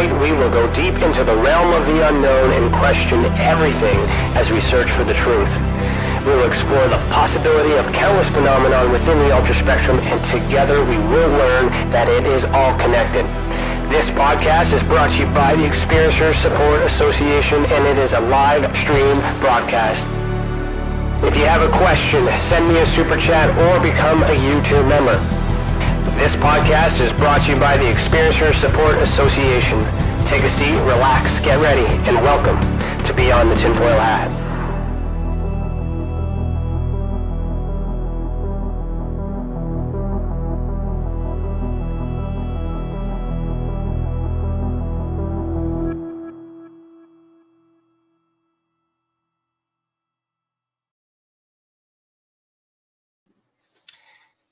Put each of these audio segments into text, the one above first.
Tonight, we will go deep into the realm of the unknown and question everything as we search for the truth. We will explore the possibility of countless phenomena within the ultraspectrum, and together we will learn that it is all connected. This podcast is brought to you by the Experiencers Support Association, and it is a live stream broadcast. If you have a question, send me a super chat or become a YouTube member. This podcast is brought to you by the Experiencers Support Association. Take a seat, relax, get ready, and welcome to Beyond the Tinfoil Hat.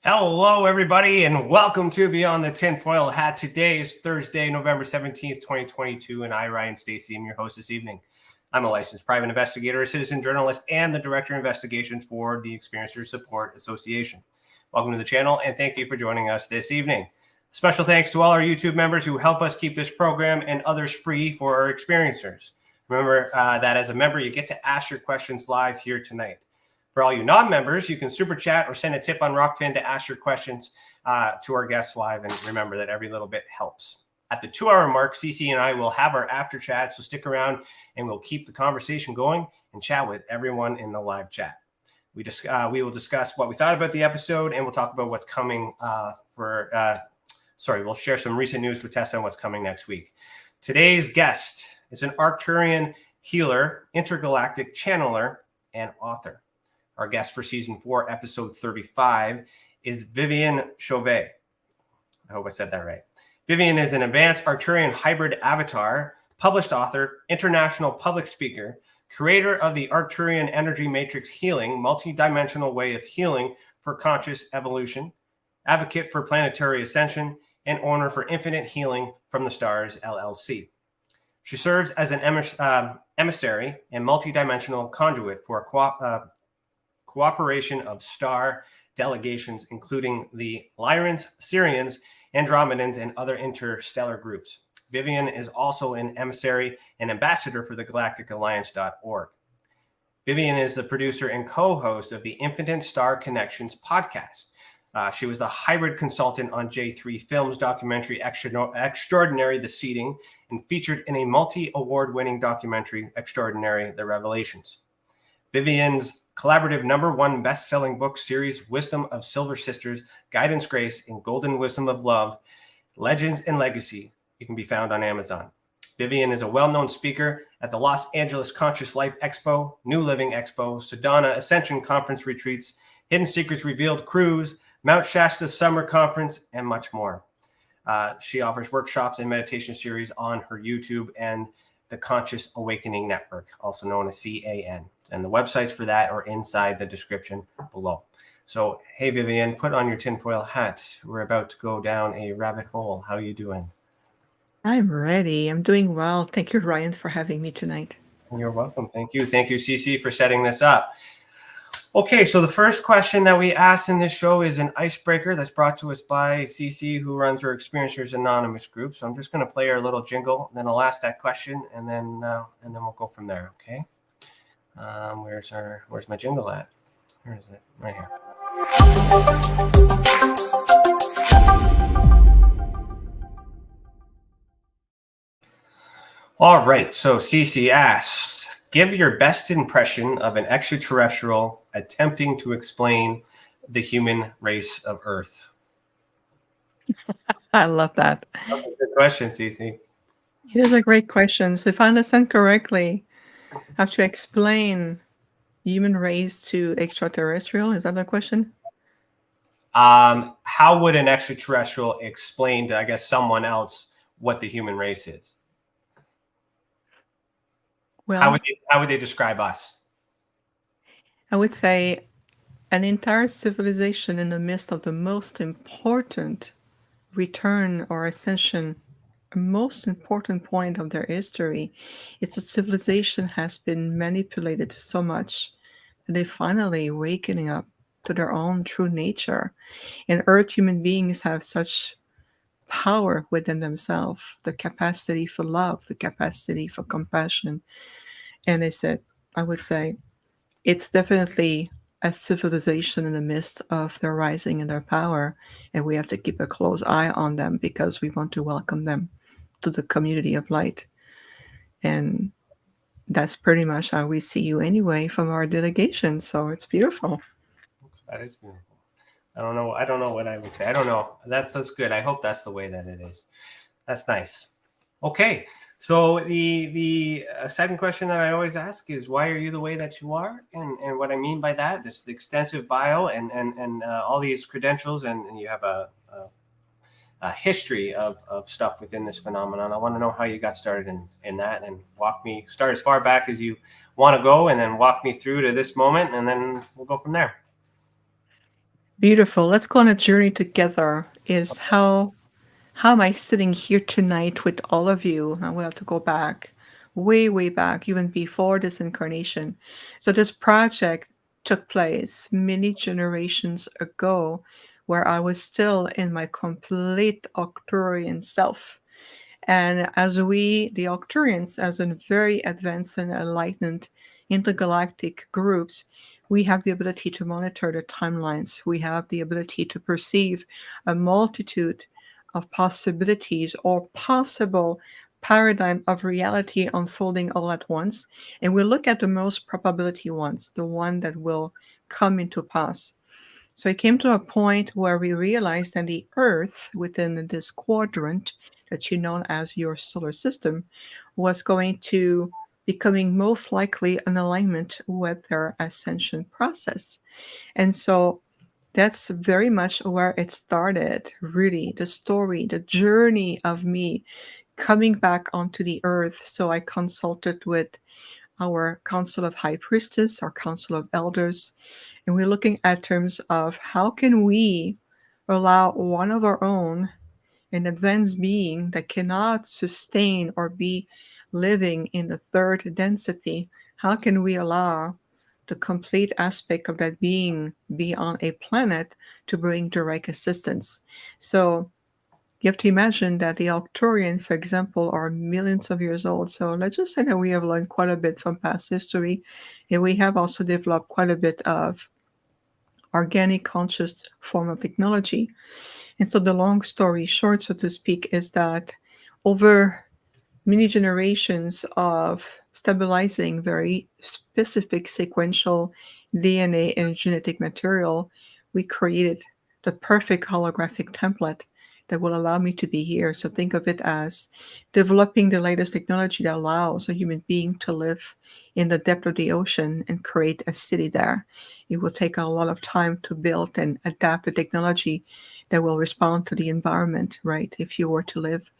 Hello, everybody, and welcome to Beyond the Tinfoil Hat. Today is Thursday, November 17th, 2022, and I, Ryan Stacey, am your host this evening. I'm a licensed private investigator, a citizen journalist, and the Director of Investigations for the Experiencers Support Association. Welcome to the channel, and thank you for joining us this evening. Special thanks to all our YouTube members who help us keep this program and others free for our experiencers. Remember that as a member, you get to ask your questions live here tonight. For all you non-members, you can super chat or send a tip on Rockfin to ask your questions to our guests live. And remember that every little bit helps. At the 2-hour mark, CC and I will have our after chat, so stick around and we'll keep the conversation going and chat with everyone in the live chat. We will discuss what we thought about the episode, and we'll talk about what's coming we'll share some recent news with Tessa on what's coming next week. Today's guest is an Arcturian healer, intergalactic channeler, and author. Our guest for season 4, episode 35, is Viviane Chauvet. I hope I said that right. Viviane is an advanced Arcturian hybrid avatar, published author, international public speaker, creator of the Arcturian Energy Matrix Healing, Multidimensional Way of Healing for conscious evolution, advocate for planetary ascension, and owner for Infinite Healing from the Stars LLC. She serves as an emissary and multidimensional conduit for cooperation of Star Delegations, including the Lyrans, Sirians, Andromedans, and other interstellar groups. Viviane is also an emissary and ambassador for the galacticalliance.org. Viviane is the producer and co-host of the Infinite Star Connections podcast. She was the hybrid consultant on J3 Films documentary Extraordinary: The Seeding, and featured in a multi-award winning documentary Extraordinary: The Revelations. Viviane's collaborative #1 best-selling book series, Wisdom of Silver Sisters, Guidance, Grace, and Golden Wisdom of Love, Legends and Legacy, it can be found on Amazon. Viviane is a well-known speaker at the Los Angeles Conscious Life Expo, New Living Expo, Sedona Ascension Conference Retreats, Hidden Secrets Revealed Cruise, Mount Shasta Summer Conference, and much more. She offers workshops and meditation series on her YouTube and the Conscious Awakening Network, also known as CAN. And the websites for that are inside the description below. So, hey, Viviane, put on your tinfoil hat. We're about to go down a rabbit hole. How are you doing? I'm ready. I'm doing well. Thank you, Ryan, for having me tonight. You're welcome. Thank you. Thank you, CC, for setting this up. Okay, so the first question that we asked in this show is an icebreaker that's brought to us by CC, who runs our Experiencers Anonymous group. So I'm just going to play our little jingle, then I'll ask that question, and then we'll go from there. Okay. Where's my jingle at? Where is it? Right here. All right. So CC asks, give your best impression of an extraterrestrial attempting to explain the human race of Earth. I love that. That's a good question, CC. It is a great question. So if I understand correctly, I have to explain human race to extraterrestrial. Is that the question? How would an extraterrestrial explain to, I guess, someone else what the human race is? Well, how would they describe us? I would say an entire civilization in the midst of the most important return or ascension, a most important point of their history. It's a civilization has been manipulated so much that they finally wakening up to their own true nature. And Earth human beings have such power within themselves, the capacity for love, the capacity for compassion. And I would say, it's definitely a civilization in the midst of their rising in their power, and we have to keep a close eye on them because we want to welcome them to the community of light. And that's pretty much how we see you anyway from our delegation. So it's beautiful. That is beautiful. I don't know. I don't know what I would say. I don't know. That's good. I hope that's the way that it is. That's nice. Okay. So the second question that I always ask is, why are you the way that you are? And what I mean by that, this the extensive bio and all these credentials, and you have a history of stuff within this phenomenon. I want to know how you got started in that, and start as far back as you want to go, and then walk me through to this moment, and then we'll go from there. Beautiful. Let's go on a journey together. Is how am I sitting here tonight with all of you? I will have to go back, way, way back, even before this incarnation. So this project took place many generations ago, where I was still in my complete Arcturian self. And as the Arcturians, as in very advanced and enlightened intergalactic groups, we have the ability to monitor the timelines. We have the ability to perceive a multitude of possibilities or possible paradigm of reality unfolding all at once. And we look at the most probability ones, the one that will come into pass. So it came to a point where we realized that the Earth within this quadrant that you know as your solar system was going to becoming most likely an alignment with their ascension process. And so that's very much where it started, really, the story, the journey of me coming back onto the earth. So I consulted with our Council of High Priestess, our Council of Elders, and we're looking at terms of how can we allow one of our own, an advanced being that cannot sustain or be living in the third density, how can we allow the complete aspect of that being be on a planet to bring direct assistance? So you have to imagine that the Arcturian, for example, are millions of years old. So let's just say that we have learned quite a bit from past history, and we have also developed quite a bit of organic conscious form of technology. And so the long story short, so to speak, is that over many generations of stabilizing very specific sequential DNA and genetic material, we created the perfect holographic template that will allow me to be here. So think of it as developing the latest technology that allows a human being to live in the depth of the ocean and create a city there. It will take a lot of time to build and adapt the technology that will respond to the environment, right? If you were to live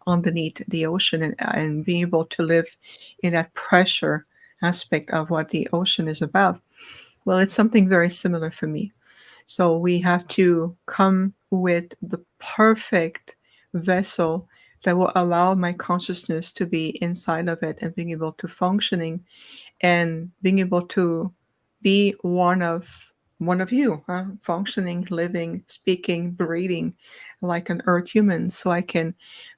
underneath the ocean and being able to live in that pressure aspect of what the ocean is about. Well, it's something very similar for me. So we have to come with the perfect vessel that will allow my consciousness to be inside of it and being able to functioning and being able to be one of you, functioning, living, speaking, breathing like an earth human, so I can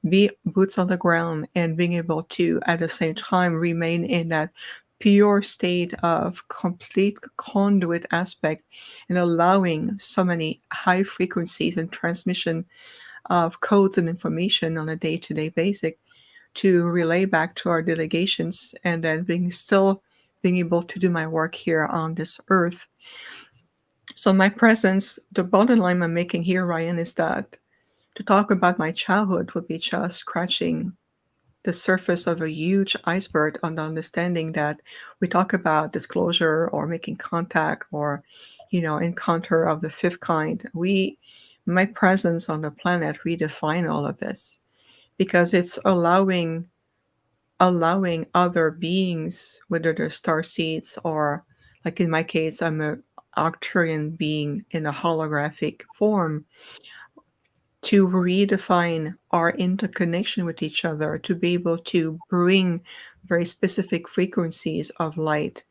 be boots on the ground and being able to at the same time remain in that pure state of complete conduit aspect and allowing so many high frequencies and transmission of codes and information on a day-to-day basis to relay back to our delegations, and then being able to do my work here on this earth. So my presence, the bottom line I'm making here, Ryan, is that to talk about my childhood would be just scratching the surface of a huge iceberg on the understanding that we talk about disclosure or making contact or, encounter of the fifth kind. My presence on the planet redefine all of this because it's allowing other beings, whether they're star seeds or, like in my case, I'm a Arcturian being in a holographic form, to redefine our interconnection with each other, to be able to bring very specific frequencies of light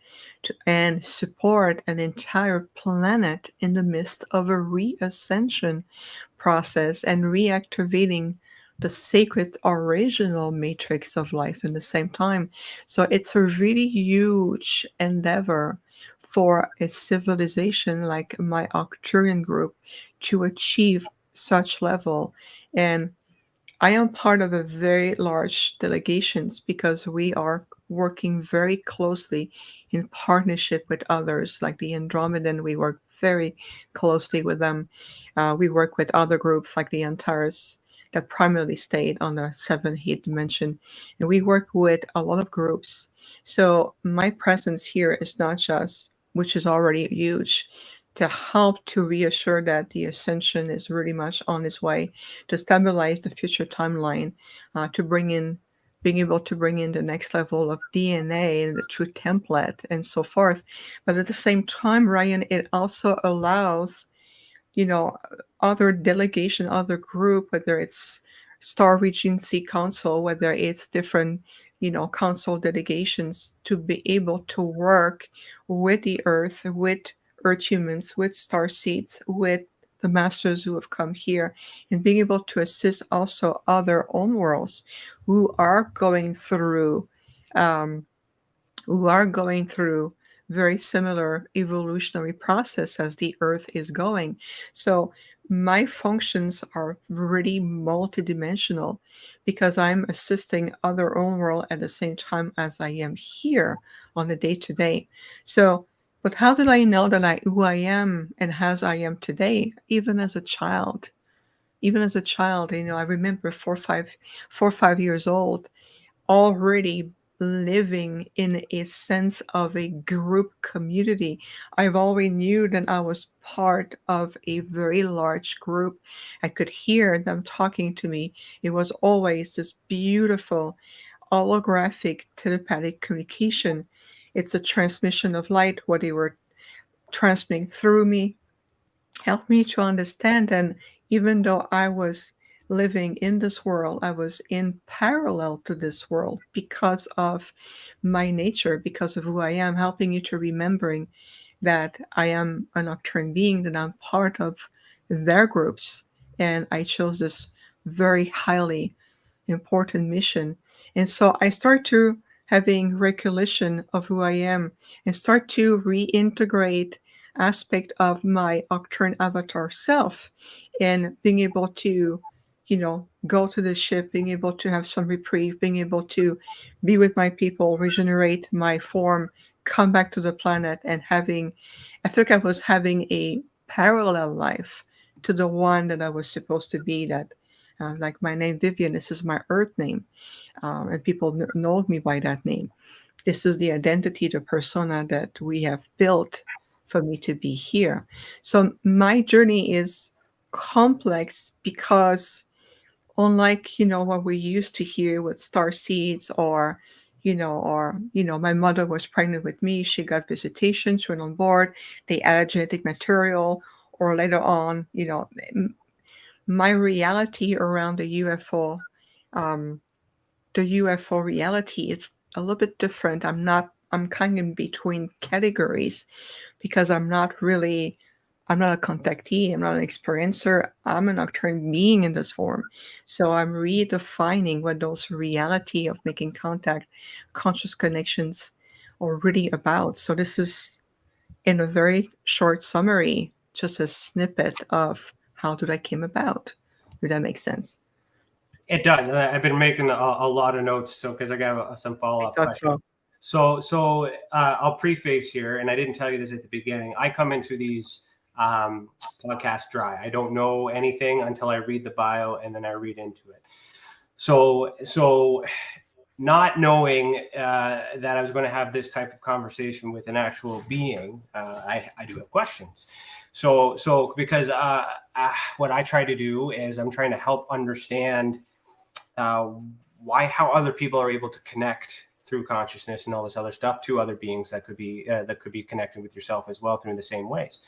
and support an entire planet in the midst of a reascension process and reactivating the sacred original matrix of life in the same time. So it's a really huge endeavor for a civilization like my Arcturian group to achieve such level. And I am part of a very large delegations because we are working very closely in partnership with others, like the Andromedan. We work very closely with them. We work with other groups like the Antares that primarily stayed on the 7th dimension, and we work with a lot of groups. So my presence here is not just, which is already huge, to help to reassure that the ascension is really much on its way, to stabilize the future timeline, to bring in, being able to bring in the next level of DNA and the true template and so forth. But at the same time, Ryan, it also allows, you know, other delegation, other group, whether it's Star Regency Council, whether it's different, council delegations, to be able to work with the Earth, with Earth humans, with star seeds, with the masters who have come here, and being able to assist also other own worlds who are going through um, very similar evolutionary process as the Earth is going. So my functions are really multidimensional because I'm assisting other own world at the same time as I am here on a day-to-day. So, but how did I know that who I am and as I am today, even as a child? Even as a child, I remember 4 or 5 years old, already living in a sense of a group community. I've always knew that I was part of a very large group. I could hear them talking to me. It was always this beautiful holographic telepathic communication. It's a transmission of light, what they were transmitting through me helped me to understand. And even though I was living in this world, I was in parallel to this world because of my nature, because of who I am, helping you to remembering that I am an Arcturian being, that I'm part of their groups. And I chose this very highly important mission. And so I start to having recollection of who I am and start to reintegrate aspect of my Arcturian avatar self and being able to, go to the ship, being able to have some reprieve, being able to be with my people, regenerate my form, come back to the planet and I feel like I was having a parallel life to the one that I was supposed to be, that like my name Viviane, this is my earth name, and people know me by that name. This is the identity, the persona that we have built for me to be here. So my journey is complex because unlike, what we used to hear with star seeds or my mother was pregnant with me, she got visitation, she went on board, they added genetic material, or later on, my reality around um, the UFO reality, it's a little bit different. I'm kind of in between categories because I'm not a contactee, I'm not an experiencer, I'm an Arcturian being in this form. So I'm redefining what those reality of making contact, conscious connections are really about. So this is, in a very short summary, just a snippet of how did I came about. Did that make sense? It does. And I've been making a lot of notes, so because I got some follow-up questions. So I'll preface here, and I didn't tell you this at the beginning. I come into these podcasts dry. I don't know anything until I read the bio, and then I read into it. So not knowing that I was going to have this type of conversation with an actual being, I do have questions. So because what I try to do is I'm trying to help understand how other people are able to connect through consciousness and all this other stuff to other beings that could be connecting with yourself as well through the same ways.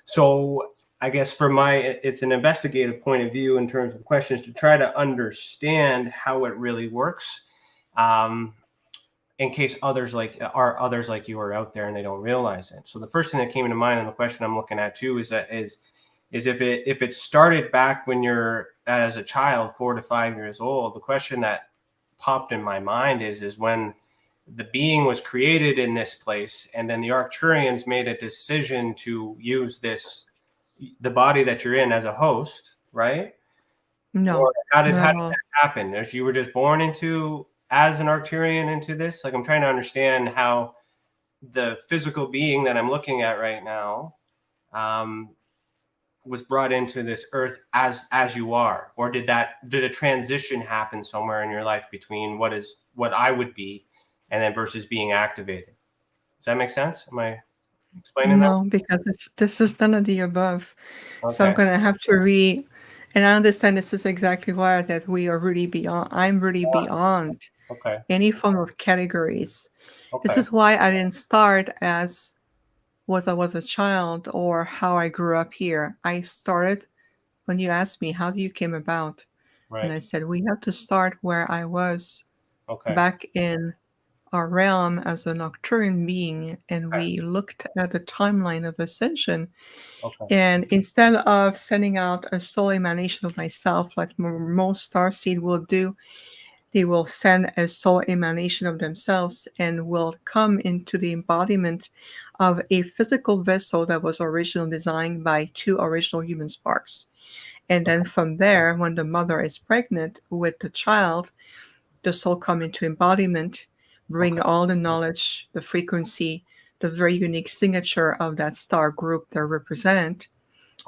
So I guess it's an investigative point of view in terms of questions to try to understand how it really works. in case others like you are out there and they don't realize it. So the first thing that came into mind, and the question I'm looking at too, is if it started back when you're as a child, 4 to 5 years old. The question that popped in my mind is when the being was created in this place, and then the Arcturians made a decision to use the body that you're in as a host, right? No. Or how did not at that all. happen? As you were just born as an Arcturian into this? Like, I'm trying to understand how the physical being that I'm looking at right now was brought into this earth as you are, or did a transition happen somewhere in your life between what I would be and then versus being activated? Does that make sense? Am I explaining that? No, because this is none of the above. So I'm Okay. gonna have to and I understand this is exactly why that we are really beyond. I'm really beyond Okay. any form of categories. This Okay. is why I didn't start as what I was a child or how I grew up here. I started when you asked me, how do you came about? And Right. I said, we have to start where I was Okay. back in our realm as an Arcturian being, and Okay. we looked at the timeline of ascension. Okay. And instead of sending out a soul emanation of myself, like most starseed will do, they will send a soul emanation of themselves and will come into the embodiment of a physical vessel that was originally designed by 2 original human sparks. And then from there, when the mother is pregnant with the child, the soul come into embodiment, bring Okay. all the knowledge, the frequency, the very unique signature of that star group they represent.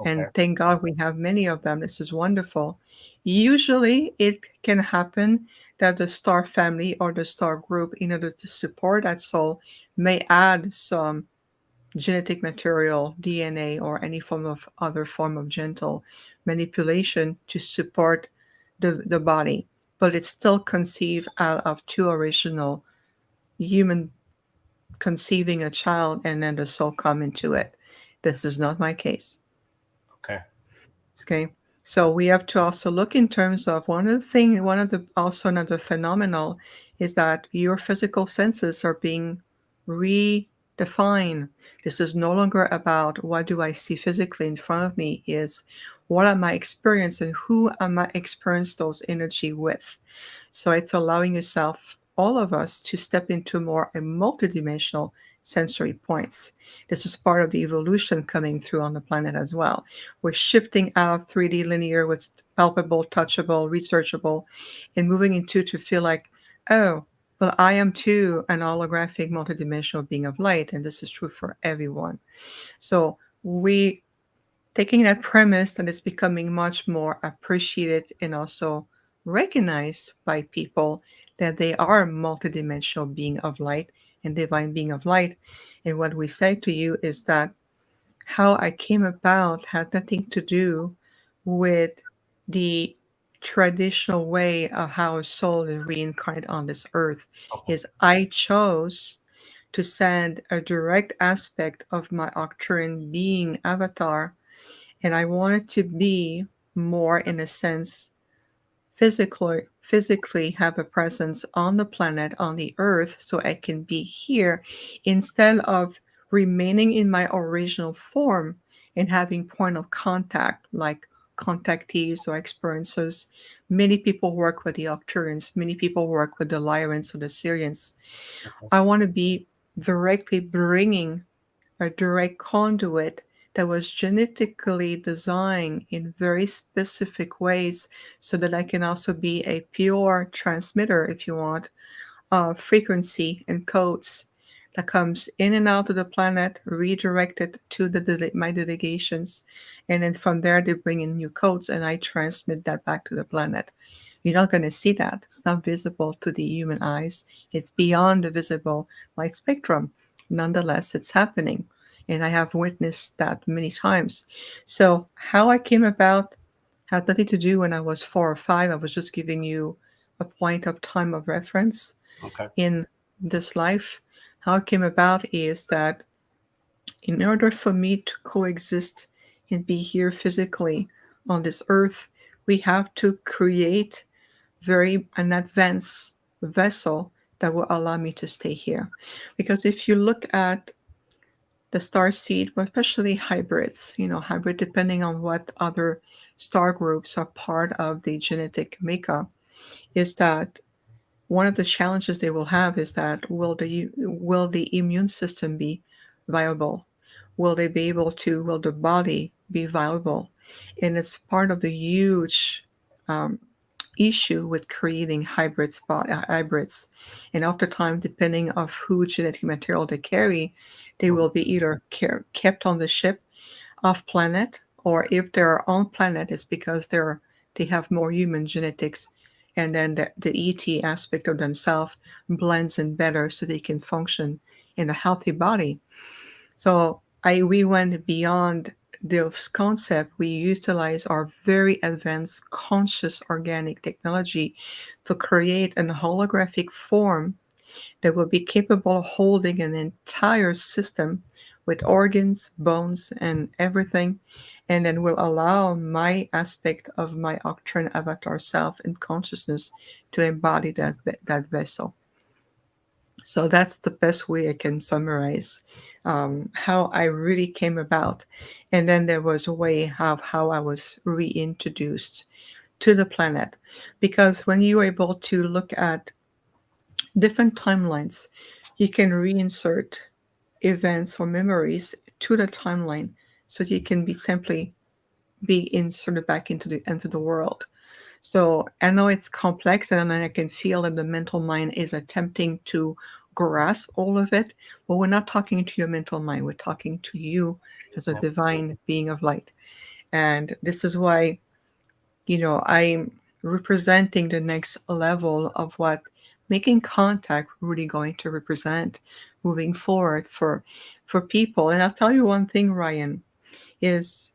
Okay. And thank God we have many of them. This is wonderful. Usually it can happen that the star family or the star group, in order to support that soul, may add some genetic material, DNA, or any form of other form of gentle manipulation to support the body. But it's still conceived out of 2 original human conceiving a child and then the soul come into it. This is not my case. Okay. Okay. So we have to also look in terms of one of the also another phenomenal is that your physical senses are being redefined. This is no longer about what do I see physically in front of me, is what am I experiencing and who am I experiencing those energy with. So it's allowing yourself, all of us, to step into more a multidimensional sensory points. This is part of the evolution coming through on the planet as well. We're shifting out of 3D linear, what's palpable, touchable, researchable, and moving into to feel like, oh, well, I am too an holographic multidimensional being of light, and this is true for everyone. So we taking that premise that is becoming much more appreciated and also recognized by people that they are a multidimensional being of light and divine being of light. And what we say to you is that how I came about had nothing to do with the traditional way of how a soul is reincarnated on this earth. Okay. Is I chose to send a direct aspect of my Arcturian being avatar, and I wanted to be more, in a sense, physically have a presence on the planet, on the earth, so I can be here instead of remaining in my original form and having point of contact like contactees or experiences. Many people work with the Arcturians, many people work with the Lyrans or the Sirians. I want to be directly bringing a direct conduit that was genetically designed in very specific ways so that I can also be a pure transmitter, if you want, of frequency and codes that comes in and out of the planet, redirected to my delegations, and then from there they bring in new codes and I transmit that back to the planet. You're not going to see that. It's not visible to the human eyes. It's beyond the visible light spectrum. Nonetheless, it's happening. And I have witnessed that many times. So how I came about had nothing to do when I was 4 or 5. I was just giving you a point of time of reference Okay. in this life. How it came about is that in order for me to coexist and be here physically on this earth, we have to create an advanced vessel that will allow me to stay here. Because if you look at the star seed, but especially hybrids, hybrid depending on what other star groups are part of the genetic makeup, is that one of the challenges they will have is that will the immune system be viable? Will they be able to? Will the body be viable? And it's part of the huge um, issue with creating hybrids. And oftentimes, depending of who genetic material they carry, they will be either kept on the ship off planet, or if they're on planet, it's because they have more human genetics, and then the ET aspect of themselves blends in better, so they can function in a healthy body. So we went beyond this concept. We utilize our very advanced conscious organic technology to create an holographic form that will be capable of holding an entire system with organs, bones, and everything, and then will allow my aspect of my Arcturian avatar self and consciousness to embody that vessel. So that's the best way I can summarize how I really came about. And then there was a way of how I was reintroduced to the planet. Because when you're able to look at different timelines, you can reinsert events or memories to the timeline, so you can be simply be inserted back into the world. So I know it's complex, and I can feel that the mental mind is attempting to grasp all of it, but we're not talking to your mental mind. We're talking to you as a Yeah. divine being of light. And this is why, I'm representing the next level of what making contact really going to represent moving forward for people. And I'll tell you one thing, Ryan, is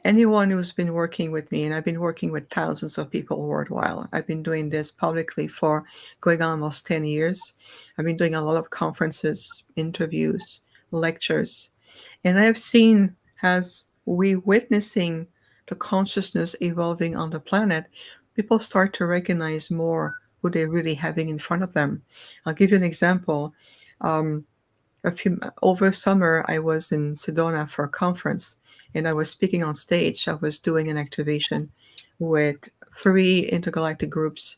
anyone who's been working with me, and I've been working with thousands of people worldwide. I've been doing this publicly for going on almost 10 years. I've been doing a lot of conferences, interviews, lectures, and I've seen, as we witnessing the consciousness evolving on the planet, people start to recognize more who they're really having in front of them. I'll give you an example. Um, over summer, I was in Sedona for a conference, and I was speaking on stage. I was doing an activation with 3 intergalactic groups,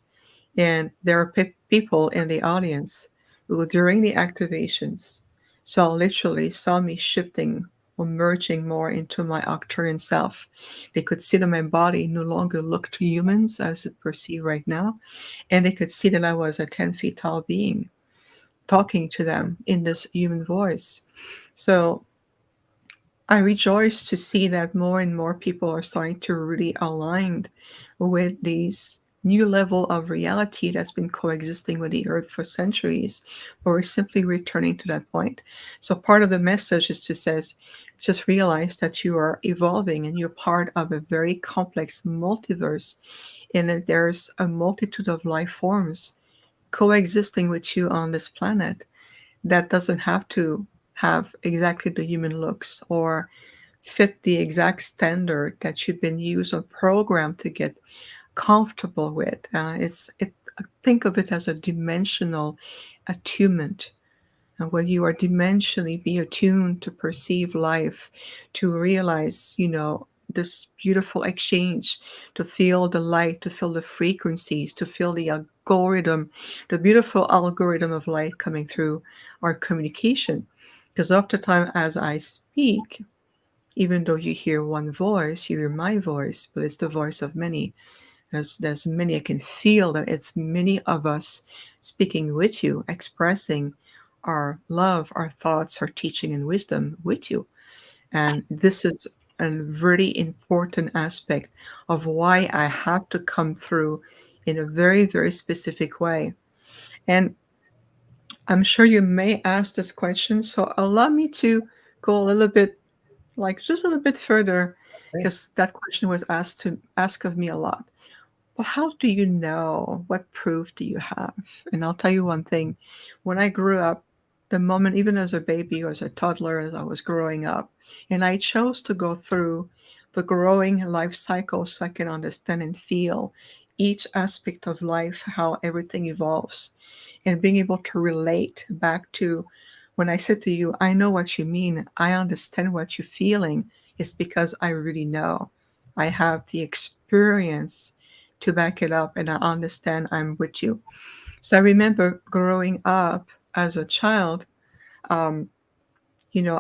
and there are people in the audience who, during the activations, saw me shifting or merging more into my Arcturian self. They could see that my body no longer looked to humans as it perceived right now, and they could see that I was a 10 feet tall being talking to them in this human voice. So I rejoice to see that more and more people are starting to really align with these new level of reality that's been coexisting with the earth for centuries, but we're simply returning to that point. So part of the message is to says, just realize that you are evolving and you're part of a very complex multiverse, and that there's a multitude of life forms coexisting with you on this planet that doesn't have to have exactly the human looks or fit the exact standard that you've been used or programmed to get comfortable with. Think of it as a dimensional attunement, where you are dimensionally be attuned to perceive life, to realize, this beautiful exchange, to feel the light, to feel the frequencies, to feel the algorithm, the beautiful algorithm of light coming through our communication. Because oftentimes as I speak, even though you hear one voice, you hear my voice, but it's the voice of many. There's many. I can feel that it's many of us speaking with you, expressing our love, our thoughts, our teaching and wisdom with you. And this is a really important aspect of why I have to come through in a very, very specific way. And I'm sure you may ask this question, so allow me to go a little bit, like just a little bit further, Please. because that question was asked of me a lot. Well, how do you know? What proof do you have? And I'll tell you one thing. When I grew up, the moment, even as a baby or as a toddler, as I was growing up, and I chose to go through the growing life cycle so I can understand and feel each aspect of life, how everything evolves, and being able to relate back to when I said to you, I know what you mean, I understand what you're feeling, it's because I really know. I have the experience to back it up, and I understand I'm with you. So I remember growing up as a child, um,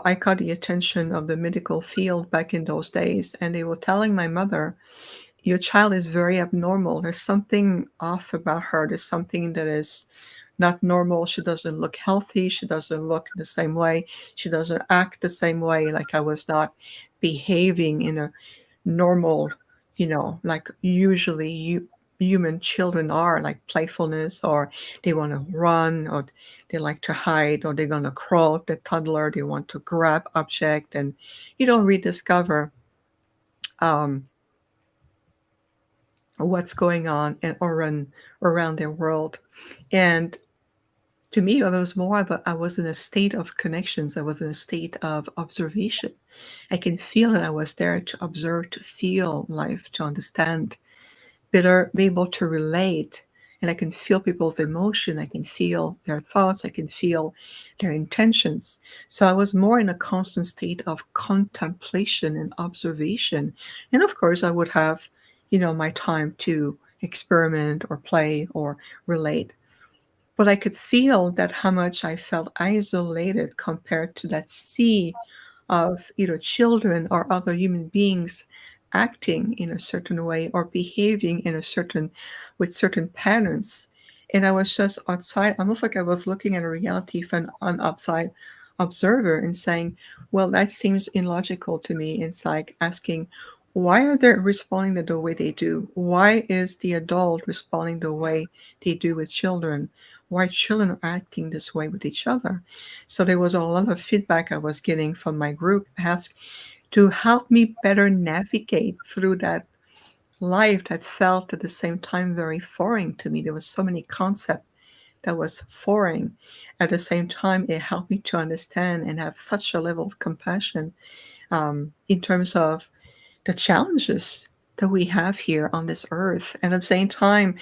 I caught the attention of the medical field back in those days, and they were telling my mother, your child is very abnormal. There's something off about her. There's something that is not normal. She doesn't look healthy. She doesn't look the same way. She doesn't act the same way. Like I was not behaving in a normal, like usually human children are, like playfulness, or they want to run, or they like to hide, or they're going to crawl. The toddler, they want to grab object, and rediscover um, what's going on and around their world. And to me, I was in a state of connections. I was in a state of observation. I can feel that I was there to observe, to feel life, to understand better, be able to relate. And I can feel people's emotion. I can feel their thoughts. I can feel their intentions. So I was more in a constant state of contemplation and observation. And of course, I would have, my time to experiment or play or relate. But I could feel that how much I felt isolated compared to that sea of either children or other human beings acting in a certain way or behaving in a certain with certain patterns. And I was just outside, almost like I was looking at a reality from an outside observer and saying, well, that seems illogical to me. It's like asking, why are they responding the way they do? Why is the adult responding the way they do with children? Why children are acting this way with each other? So there was a lot of feedback I was getting from my group asked to help me better navigate through that life that felt at the same time very foreign to me. There was so many concepts that was foreign. At the same time, it helped me to understand and have such a level of compassion in terms of the challenges that we have here on this earth. And at the same time,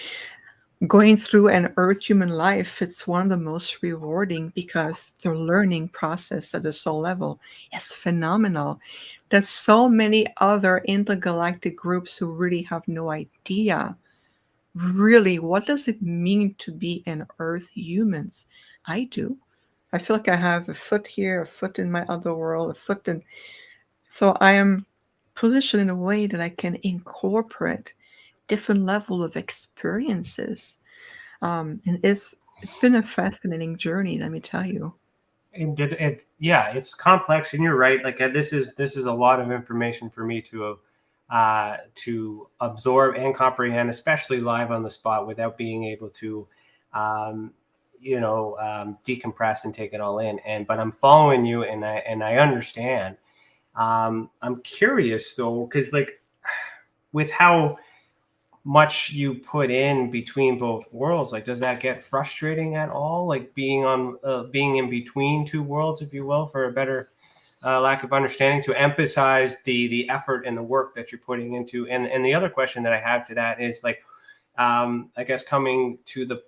going through an earth human life, it's one of the most rewarding because the learning process at the soul level is phenomenal. There's so many other intergalactic groups who really have no idea really what does it mean to be an earth humans. I do. I feel like I have a foot here, a foot in my other world, a foot in, so I am positioned in a way that I can incorporate different level of experiences. And it's been a fascinating journey, let me tell you. And it's complex, and you're right. Like this is a lot of information for me to absorb and comprehend, especially live on the spot, without being able to, decompress and take it all in. But I'm following you, and I understand. I'm curious though, because like with how much you put in between both worlds, like does that get frustrating at all, like being in between two worlds, if you will, for a better lack of understanding, to emphasize the effort and the work that you're putting into? And the other question that I have to that is like, I guess coming to the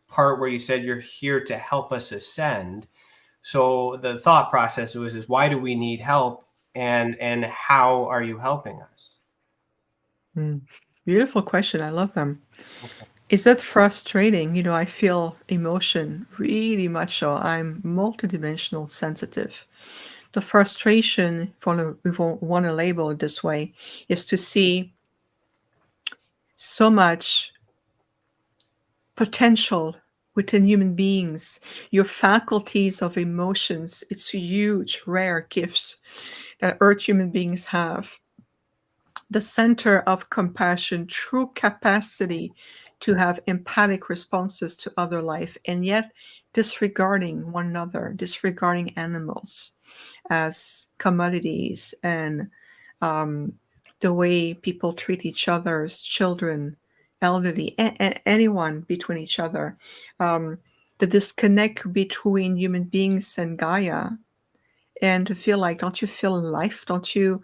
part where you said you're here to help us ascend, so the thought process is why do we need help, and how are you helping us? Beautiful question. I love them. Okay. Is that frustrating? I feel emotion really much so. I'm multidimensional sensitive. The frustration, if we want to label it this way, is to see so much potential within human beings. Your faculties of emotions, it's huge, rare gifts that earth human beings have. The center of compassion, true capacity to have empathic responses to other life, and yet disregarding one another, disregarding animals as commodities, and um, the way people treat each other's children, elderly, anyone between each other. Um, the disconnect between human beings and Gaia, and to feel like, don't you feel life? Don't you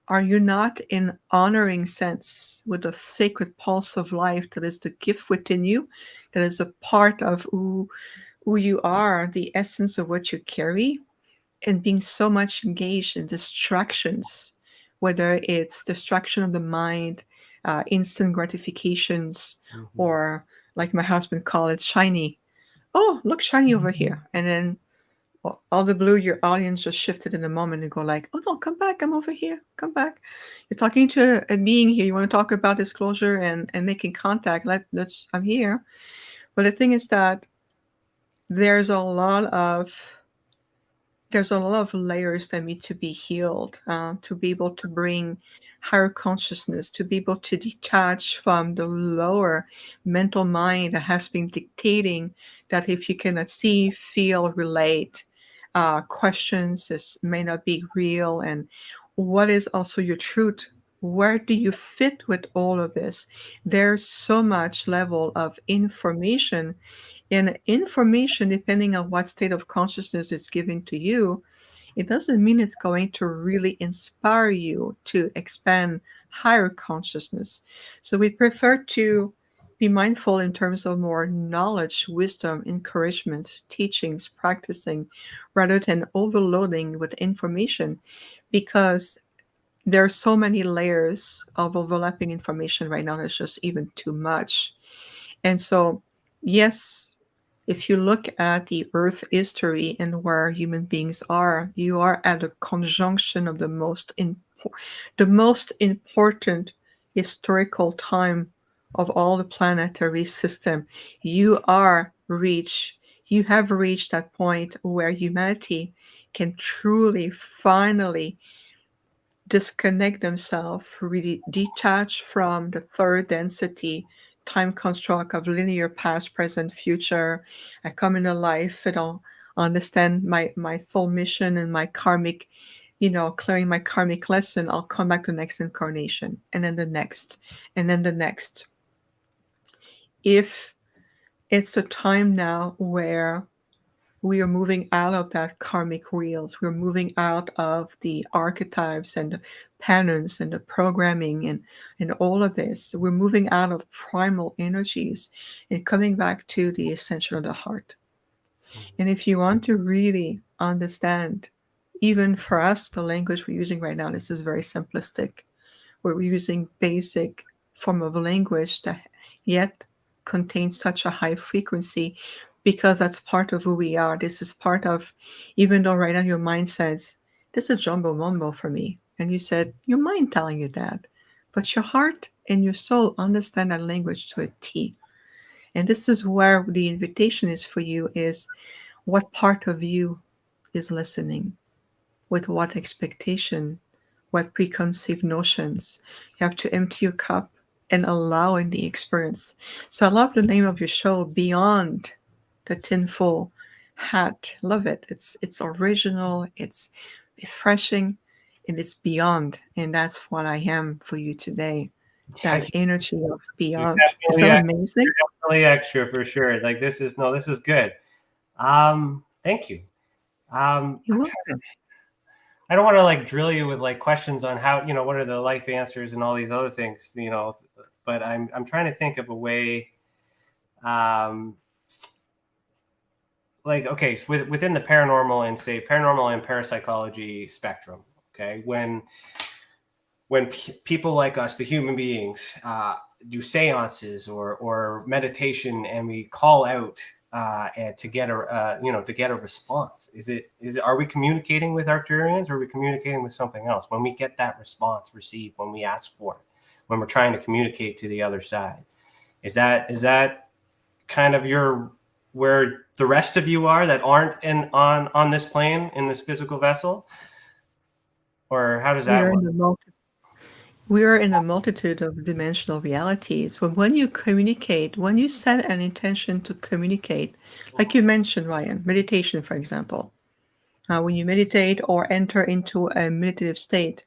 Are you not in honoring sense with the sacred pulse of life that is the gift within you, that is a part of who you are, the essence of what you carry, and being so much engaged in distractions, whether it's distraction of the mind, instant gratifications, or like my husband called it, shiny. Oh, look, shiny over here. And then all the blue, your audience just shifted in a moment and go like, oh no, come back, I'm over here, come back. You're talking to a being here. You want to talk about disclosure and making contact. I'm here. But the thing is that there's a lot of layers that need to be healed, to be able to bring higher consciousness, to be able to detach from the lower mental mind that has been dictating that if you cannot see, feel, relate, questions this may not be real, and what is also your truth. Where do you fit with all of this? There's so much level of information, and information, depending on what state of consciousness is given to you, it doesn't mean it's going to really inspire you to expand higher consciousness. So we prefer to be mindful in terms of more knowledge, wisdom, encouragement, teachings, practicing, rather than overloading with information, because there are so many layers of overlapping information right now. There's just even too much. And so, yes, if you look at the Earth history and where human beings are, you are at a conjunction of the most important historical time of all the planetary system. You have reached that point where humanity can truly, finally disconnect themselves, really detach from the third density time construct of linear past, present, future. I come into life, I don't understand my full mission and my karmic, clearing my karmic lesson. I'll come back to the next incarnation, and then the next, and then the next. If it's a time now where we are moving out of that karmic wheels. We're moving out of the archetypes and the patterns and the programming and all of this. We're moving out of primal energies and coming back to the ascension of the heart. And if you want to really understand, even for us, the language we're using right now, this is very simplistic. We're using basic form of language that yet contains such a high frequency, because that's part of who we are. This is part of, even though right now your mind says, this is jumbo mumbo for me. And you said, your mind telling you that. But your heart and your soul understand that language to a T. And this is where the invitation is for you, is what part of you is listening, with what expectation, what preconceived notions. You have to empty your cup and allow in the experience. So I love the name of your show, Beyond the Tinfoil Hat. Love it. It's original, it's refreshing, and it's beyond. And that's what I am for you today. That energy of beyond. Is that amazing? You're definitely extra for sure. Like this is good. Thank you. You're welcome. I don't want to like drill you with like questions on how, what are the life answers and all these other things, but I'm trying to think of a way, like, okay, so within the paranormal and say paranormal and parapsychology spectrum, okay, when people like us, the human beings, do seances or meditation, and we call out and to get a response, are we communicating with Arcturians, or are we communicating with something else? When we get that response received, when we ask for it, when we're trying to communicate to the other side, is that kind of where the rest of you are that aren't on this plane, in this physical vessel, or how does that work? We are in a multitude of dimensional realities. But when you communicate, when you set an intention to communicate, like you mentioned, Ryan, meditation, for example, when you meditate or enter into a meditative state,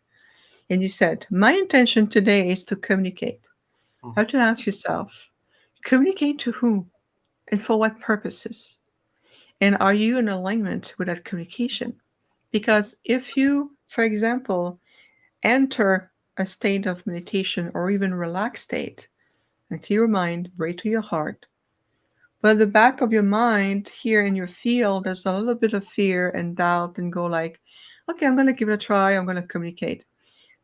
and you said, my intention today is to communicate. You have to ask yourself, communicate to whom and for what purposes? And are you in alignment with that communication? Because if you, for example, enter a state of meditation or even relaxed state, and clear your mind, breathe to your heart. But at the back of your mind, here in your field, there's a little bit of fear and doubt, and go like, okay, I'm going to give it a try. I'm going to communicate.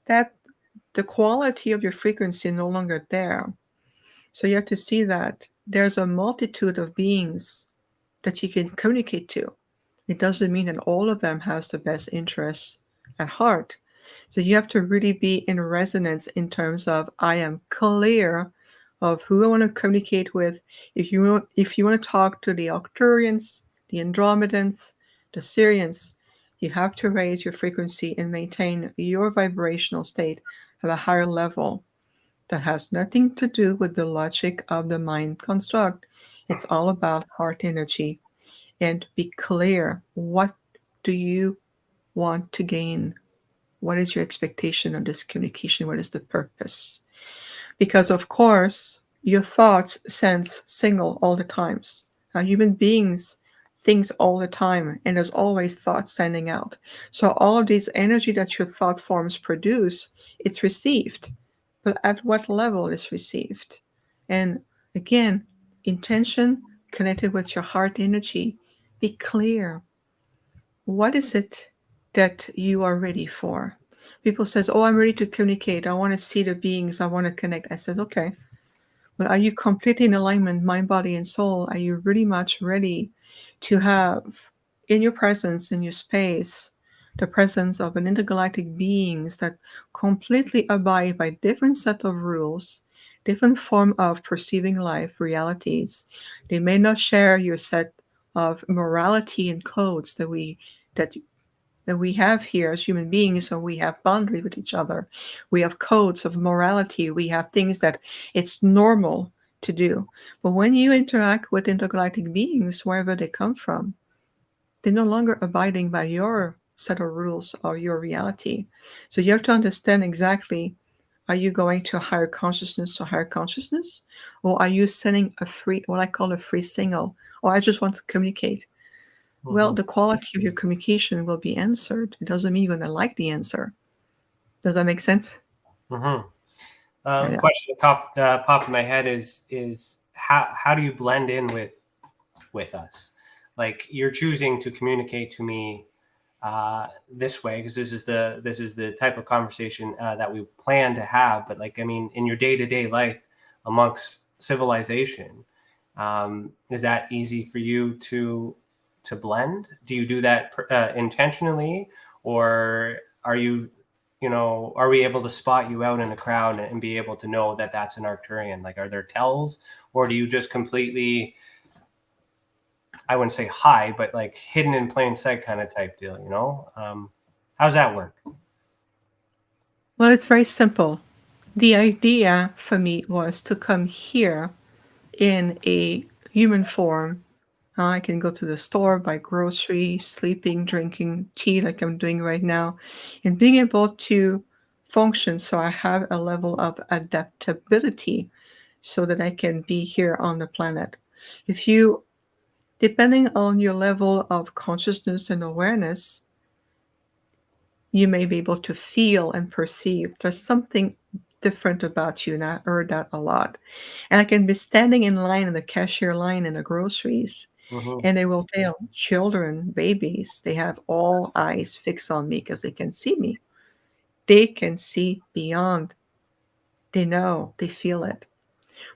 That the quality of your frequency is no longer there. So you have to see that there's a multitude of beings that you can communicate to. It doesn't mean that all of them has the best interests at heart. So you have to really be in resonance in terms of, I am clear of who I want to communicate with. If you want to talk to the Arcturians, the Andromedans, the Sirians, you have to raise your frequency and maintain your vibrational state at a higher level. That has nothing to do with the logic of the mind construct. It's all about heart energy. And be clear, what do you want to gain? What is your expectation of this communication? What is the purpose? Because, of course, your thoughts sense signal all the times. Human beings think all the time, and there's always thoughts sending out. So all of this energy that your thought forms produce, it's received. But at what level is received? And again, intention connected with your heart energy. Be clear. What is it that you are ready for? People says, oh, I'm ready to communicate. I want to see the beings. I want to connect. I said, okay. But are you completely in alignment, mind, body, and soul? Are you really much ready to have in your presence, in your space, the presence of an intergalactic beings that completely abide by different set of rules, different form of perceiving life, realities? They may not share your set of morality and codes that we have here as human beings. So we have boundaries with each other. We have codes of morality. We have things that it's normal to do. But when you interact with intergalactic beings, wherever they come from, they're no longer abiding by your set of rules or your reality. So you have to understand exactly, are you going to higher consciousness to higher consciousness? Or are you sending a free, what I call a free signal? Or I just want to communicate. Well, the quality of your communication will be answered. It doesn't mean you're going to like the answer. Does that make sense? Question that popped in my head is how do you blend in with us? Like, you're choosing to communicate to me this way because this is the type of conversation that we plan to have. But like, I mean, in your day-to-day life amongst civilization, is that easy for you to blend? Do you do that intentionally, or are you, are we able to spot you out in a crowd and be able to know that that's an Arcturian? Like, are there tells, or do you just completely, I wouldn't say hide, but like hidden in plain sight kind of type deal, how's that work? Well, it's very simple. The idea for me was to come here in a human form. I can go to the store, buy groceries, sleeping, drinking tea like I'm doing right now, and being able to function so I have a level of adaptability so that I can be here on the planet. If you, depending on your level of consciousness and awareness, you may be able to feel and perceive there's something different about you, and I heard that a lot. And I can be standing in line in the cashier line in the groceries, and they will tell children, babies, they have all eyes fixed on me because they can see me. They can see beyond. They know, they feel it.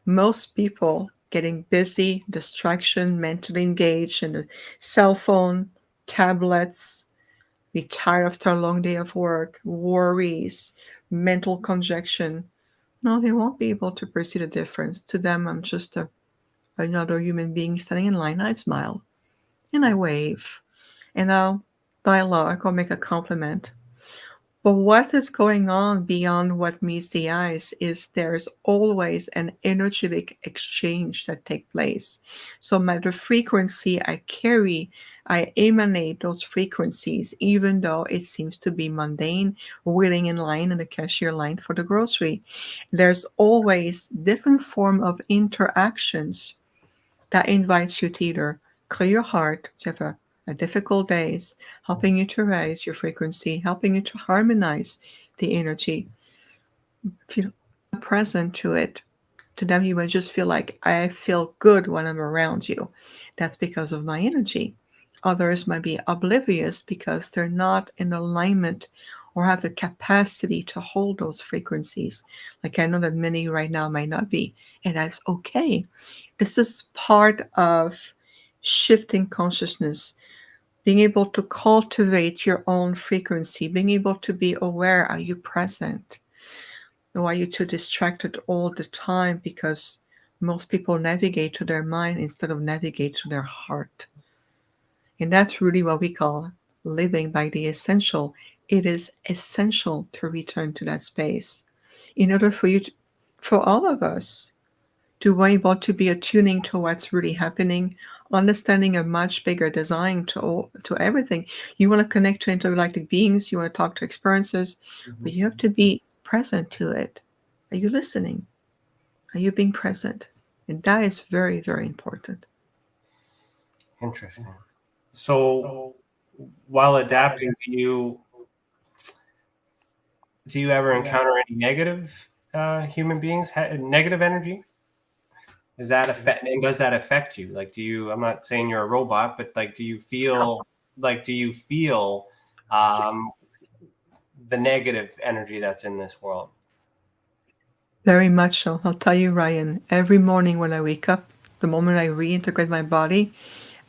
Most people getting busy, distraction, mentally engaged in the cell phone, tablets, be tired after a long day of work, worries, mental congestion. No, they won't be able to perceive the difference. To them, I'm just another human being standing in line. I smile and I wave and I'll dialogue or make a compliment. But what is going on beyond what meets the eyes is there's always an energetic exchange that takes place. So the frequency I carry, I emanate those frequencies, even though it seems to be mundane, waiting in line in the cashier line for the grocery. There's always different form of interactions that invites you to either clear your heart, you have a difficult days, helping you to raise your frequency, helping you to harmonize, the energy. If you're not present to it, to them you might just feel like, I feel good when I'm around you. That's because of my energy. Others might be oblivious because they're not in alignment or have the capacity to hold those frequencies. Like I know that many right now might not be, and that's okay. This is part of shifting consciousness, being able to cultivate your own frequency, being able to be aware, are you present? Or are you too distracted all the time? Because most people navigate to their mind instead of navigate to their heart. And that's really what we call living by the essential. It is essential to return to that space in order for you to, for all of us, to be able to be attuning to what's really happening, understanding a much bigger design to everything. You want to connect to intergalactic beings, you want to talk to experiences, but you have to be present to it. Are you listening? Are you being present? And that is very, very important. Interesting. So while adapting, do you ever encounter any negative human beings, negative energy? Is that and does that affect you? Like, I'm not saying you're a robot, but like, do you feel the negative energy that's in this world? Very much so. I'll tell you, Ryan, every morning when I wake up, the moment I reintegrate my body,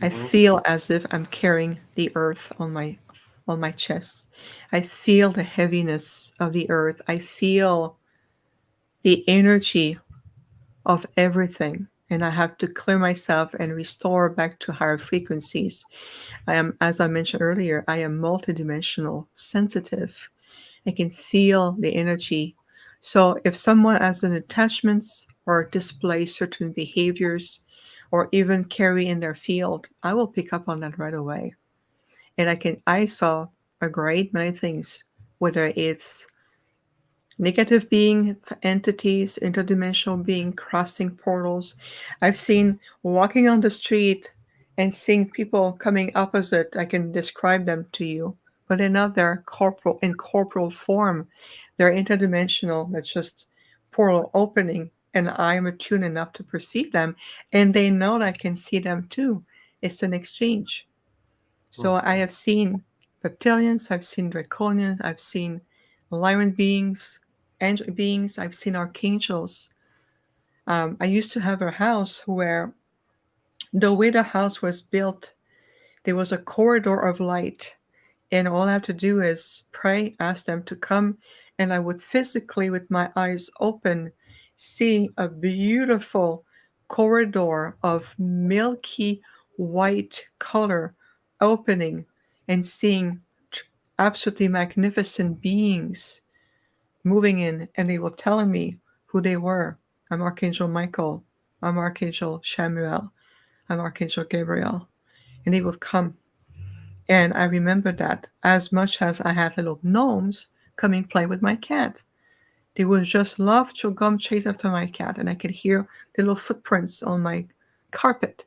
I feel as if I'm carrying the earth on my chest. I feel the heaviness of the earth. I feel the energy of everything. And I have to clear myself and restore back to higher frequencies. I am, as I mentioned earlier, I am multidimensional, sensitive. I can feel the energy. So if someone has an attachments or displays certain behaviors or even carry in their field, I will pick up on that right away. And I saw a great many things, whether it's negative beings, entities, interdimensional being crossing portals. I've seen walking on the street and seeing people coming opposite. I can describe them to you, but they're not their corporal form. They're interdimensional. That's just portal opening, and I'm attuned enough to perceive them, and they know that I can see them too. It's an exchange. So I have seen reptilians, I've seen draconians, I've seen Lyran beings, angel beings, I've seen archangels. I used to have a house where the way the house was built, there was a corridor of light. And all I have to do is pray, ask them to come, and I would physically, with my eyes open, see a beautiful corridor of milky white color opening and seeing absolutely magnificent beings moving in, and they were telling me who they were. I'm Archangel Michael. I'm Archangel Samuel. I'm Archangel Gabriel. And they would come. And I remember that as much as I had little gnomes coming play with my cat. They would just love to come chase after my cat, and I could hear the little footprints on my carpet.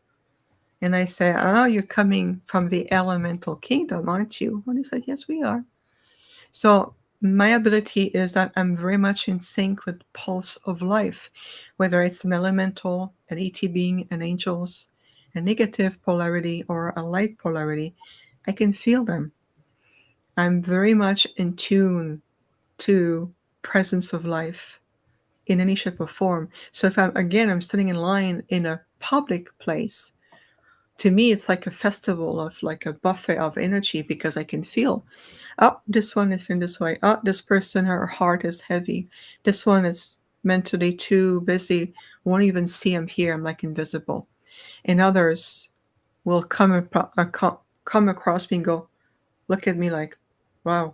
And I say, "Oh, you're coming from the elemental kingdom, aren't you?" And they said, "Yes, we are." So my ability is that I'm very much in sync with the pulse of life, whether it's an elemental, an ET being, an angels, a negative polarity or a light polarity. I can feel them. I'm very much in tune to presence of life in any shape or form. So if I'm standing in line in a public place, to me it's like a festival of like a buffet of energy because I can feel, oh, this one is feeling this way. Oh, this person, her heart is heavy. This one is mentally too busy. Won't even see I'm here. I'm like invisible. And others will come across me and go, look at me like, wow,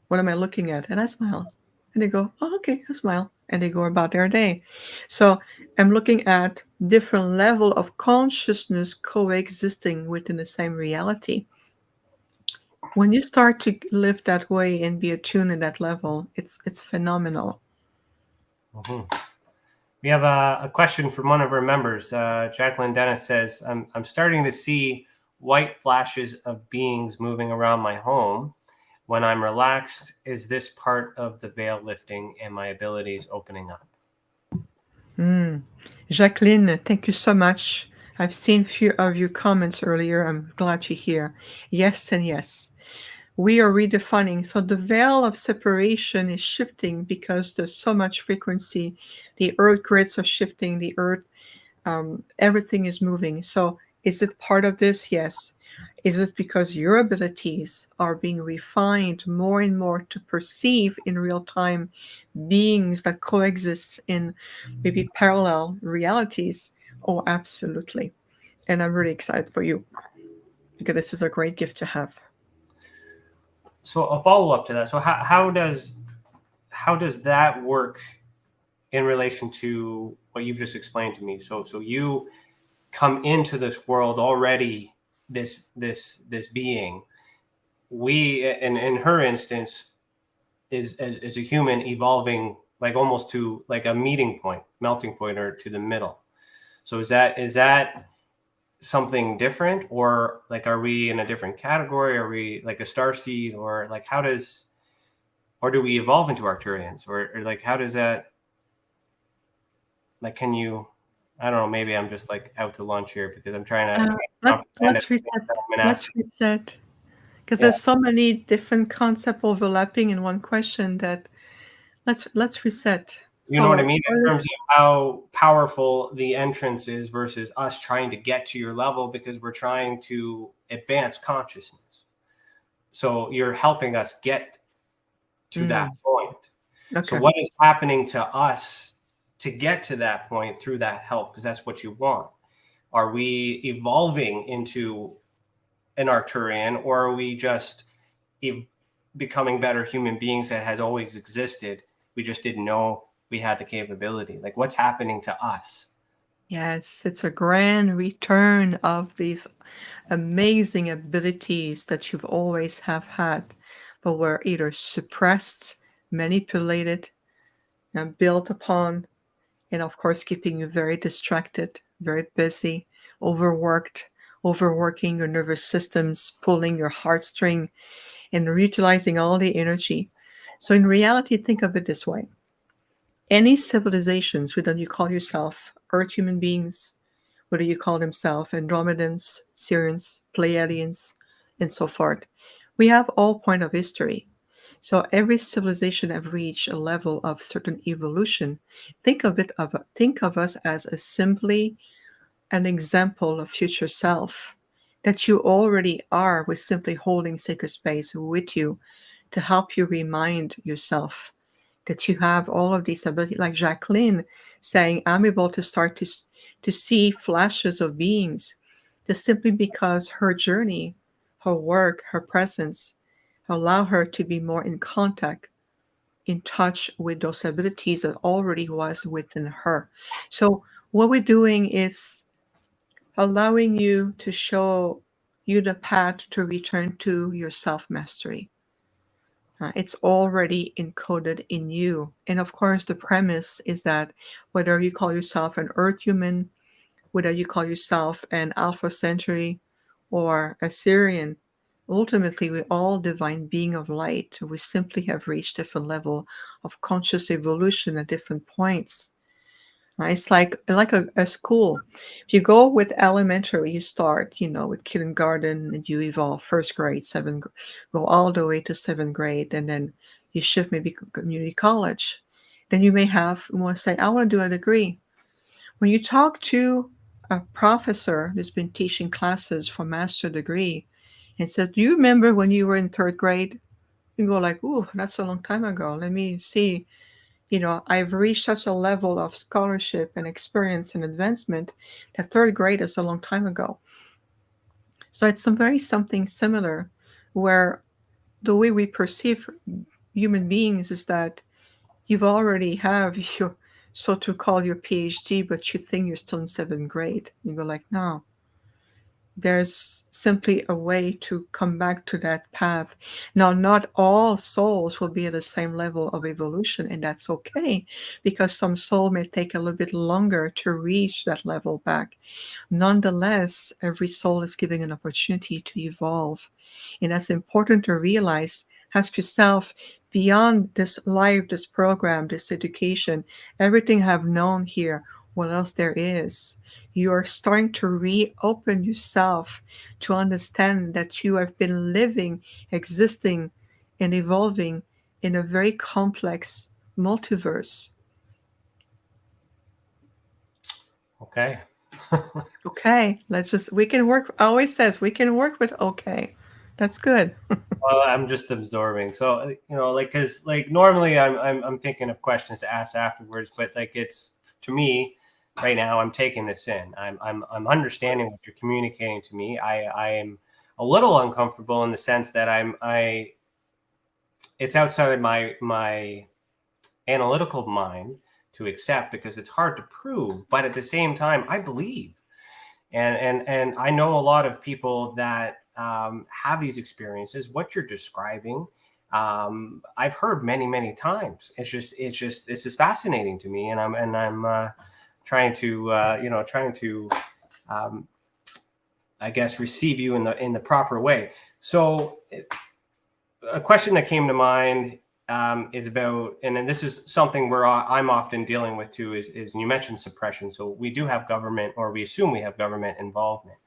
what am I looking at? And I smile. And they go, oh, okay, I smile. And they go about their day. So I'm looking at different level of consciousness coexisting within the same reality. When you start to live that way and be attuned at that level, it's phenomenal. We have a question from one of our members. Jacqueline Dennis says, I'm starting to see white flashes of beings moving around my home. When I'm relaxed, is this part of the veil lifting and my abilities opening up? Jacqueline, thank you so much. I've seen a few of your comments earlier. I'm glad you're here. Yes and yes. We are redefining. So the veil of separation is shifting because there's so much frequency. The earth grids are shifting. The earth, everything is moving. So is it part of this? Yes. Is it because your abilities are being refined more and more to perceive in real time beings that coexist in maybe parallel realities? Oh, absolutely. And I'm really excited for you because this is a great gift to have. So a follow-up to that. So how does that work in relation to what you've just explained to me? So you come into this world already this being. We, in her instance, is as a human evolving like almost to like a meeting point, melting point, or to the middle. So is that something different, or like are we in a different category? Are we like a star seed, or like or do we evolve into Arcturians, or like how does that, like, can you, I don't know, maybe I'm just like out to lunch here because I'm trying to let's reset because there's so many different concepts overlapping in one question that let's reset. You know what I mean? In terms of how powerful the entrance is versus us trying to get to your level because we're trying to advance consciousness. So you're helping us get to that point. Okay. So what is happening to us to get to that point through that help? Because that's what you want. Are we evolving into an Arcturian, or are we just becoming better human beings that has always existed? We just didn't know we had the capability. Like, what's happening to us? Yes, it's a grand return of these amazing abilities that you've always have had, but were either suppressed, manipulated, and built upon, and of course keeping you very distracted, very busy, overworking your nervous systems, pulling your heartstring, and utilizing all the energy. So in reality, think of it this way. Any civilizations, whether you call yourself Earth human beings, whether you call themselves Andromedans, Sirians, Pleiadians, and so forth, we have all point of history. So every civilization have reached a level of certain evolution. Think of us as simply an example of future self that you already are, with simply holding sacred space with you to help you remind yourself that you have all of these abilities. Like Jacqueline saying, I'm able to start to see flashes of beings, just simply because her journey, her work, her presence allow her to be more in contact, in touch with those abilities that already was within her. So what we're doing is allowing you to show you the path to return to your self-mastery. It's already encoded in you. And of course, the premise is that whether you call yourself an Earth human, whether you call yourself an Alpha Centauri or a Sirian, ultimately we're all divine being of light. We simply have reached different level of conscious evolution at different points. It's like a school. If you go with elementary, you start, with kindergarten, and you evolve first grade, go all the way to seventh grade, and then you shift maybe community college. Then you may want to say, I want to do a degree. When you talk to a professor that's been teaching classes for master degree and says, do you remember when you were in third grade? You go like, ooh, that's a long time ago. Let me see. I've reached such a level of scholarship and experience and advancement that third grade is a long time ago. So it's something similar, where the way we perceive human beings is that you've already have your, so to call your PhD, but you think you're still in seventh grade. You go like, no. There's simply a way to come back to that path. Now, not all souls will be at the same level of evolution, and that's okay, because some soul may take a little bit longer to reach that level back. Nonetheless, every soul is given an opportunity to evolve. And that's important to realize Ask yourself, beyond this life, this program, this education, everything I've known here, what else there is? You are starting to reopen yourself to understand that you have been living, existing, and evolving in a very complex multiverse. Okay. Okay, we can work, always says we can work with okay. That's good. Well, I'm just absorbing. So, like, because like normally I'm thinking of questions to ask afterwards, but like it's to me right now, I'm taking this in. I'm understanding what you're communicating to me. I am a little uncomfortable in the sense that it's outside of my analytical mind to accept because it's hard to prove. But at the same time, I believe, and I know a lot of people that have these experiences. What you're describing, I've heard many times. It's just this is fascinating to me, and I'm trying to I guess receive you in the proper way. So a question that came to mind is about, and then this is something where I'm often dealing with too, is and you mentioned suppression. So we do have government, or we assume we have government involvement.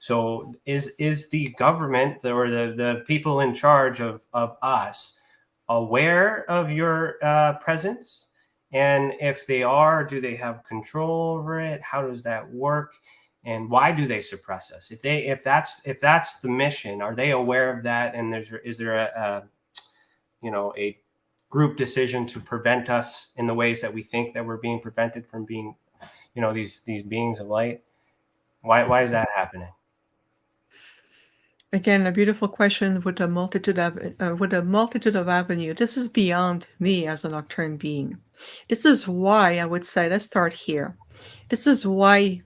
So is the government or the people in charge of us aware of your presence? And if they are, do they have control over it? How does that work? And why do they suppress us? If that's the mission, are they aware of that? And is there a group decision to prevent us in the ways that we think that we're being prevented from being, these beings of light? Why is that happening? Again, a beautiful question with a multitude of avenues. This is beyond me as an Arcturian being. This is why I would say, let's start here. This is why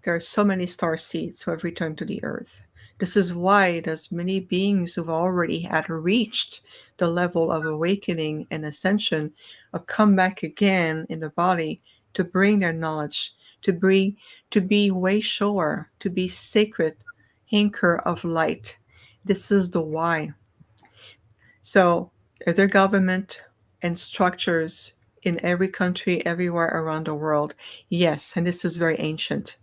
there are so many star seeds who have returned to the Earth. This is why there's many beings who've already had reached the level of awakening and ascension, or come back again in the body to bring their knowledge, to be way shower, to be sacred anchor of light. This is the why. So, are there government and structures in every country, everywhere around the world? Yes, and this is very ancient.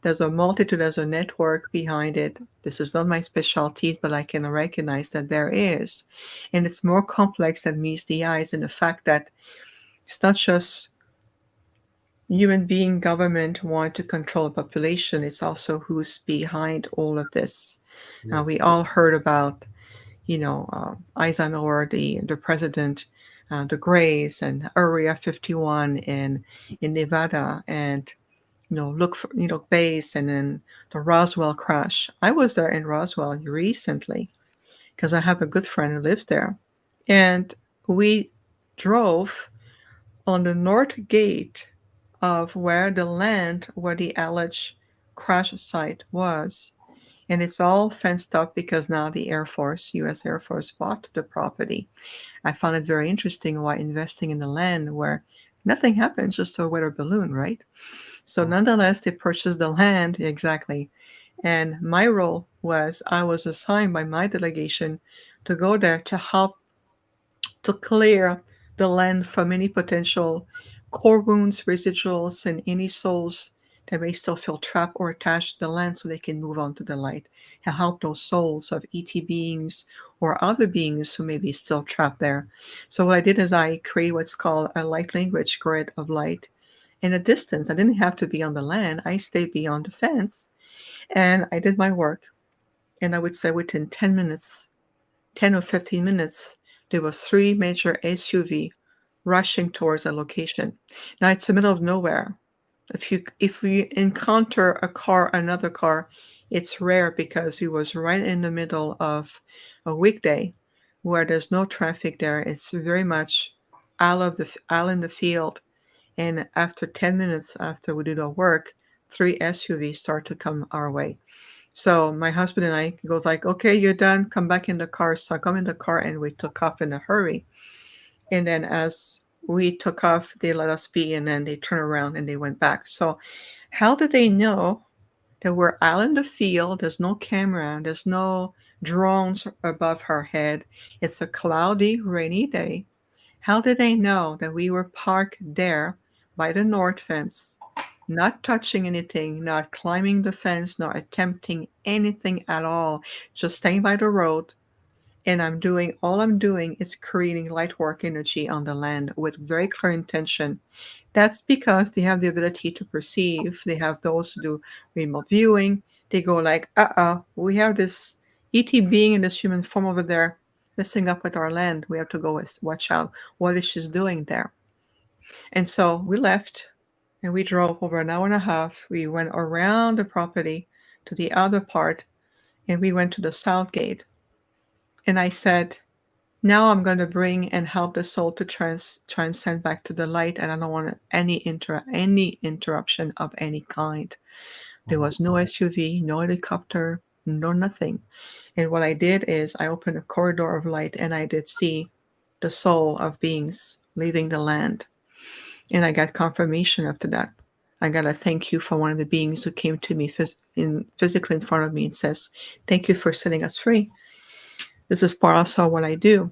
There's a multitude, there's a network behind it. This is not my specialty, but I can recognize that there is. And it's more complex than meets the eyes in the fact that it's not just human being government want to control the population. It's also who's behind all of this. We all heard about, Eisenhower, the president, the Greys, and Area 51 in Nevada, and look for base, and then the Roswell crash. I was there in Roswell recently because I have a good friend who lives there, and we drove on the north gate of where the alleged crash site was. And it's all fenced up because now the Air Force, U.S. Air Force, bought the property. I found it very interesting why investing in the land where nothing happens, just a weather balloon, right? So nonetheless, they purchased the land, exactly. And my role was, I was assigned by my delegation to go there to help to clear the land from any potential core wounds, residuals, and any souls that may still feel trapped or attached to the land so they can move on to the light and help those souls of ET beings or other beings who may be still trapped there. So what I did is I created what's called a light language grid of light in a distance. I didn't have to be on the land. I stayed beyond the fence and I did my work. And I would say within 10 minutes, 10 or 15 minutes, there was 3 major SUV rushing towards a location. Now it's the middle of nowhere. If we encounter another car, it's rare because we was right in the middle of a weekday where there's no traffic there. It's very much out in the field. And after 10 minutes after we did our work, 3 SUVs start to come our way. So my husband and I goes like, okay, you're done. Come back in the car. So I come in the car and we took off in a hurry. And then as we took off, they let us be, and then they turned around and they went back. So how did they know that we're out in the field? There's no camera. There's no drones above her head. It's a cloudy, rainy day. How did they know that we were parked there by the north fence, not touching anything, not climbing the fence, not attempting anything at all, just staying by the road? And all I'm doing is creating light work energy on the land with very clear intention. That's because they have the ability to perceive. They have those who do remote viewing. They go like, we have this ET being in this human form over there messing up with our land. We have to go watch out. What is she doing there? And so we left and we drove over an hour and a half. We went around the property to the other part and we went to the south gate. And I said, now I'm going to bring and help the soul to transcend back to the light, and I don't want any interruption of any kind. There was no SUV, no helicopter, no nothing. And what I did is I opened a corridor of light, and I did see the soul of beings leaving the land. And I got confirmation after that. I got a thank you from one of the beings who came to me physically in front of me and says, thank you for setting us free. This is part also what I do.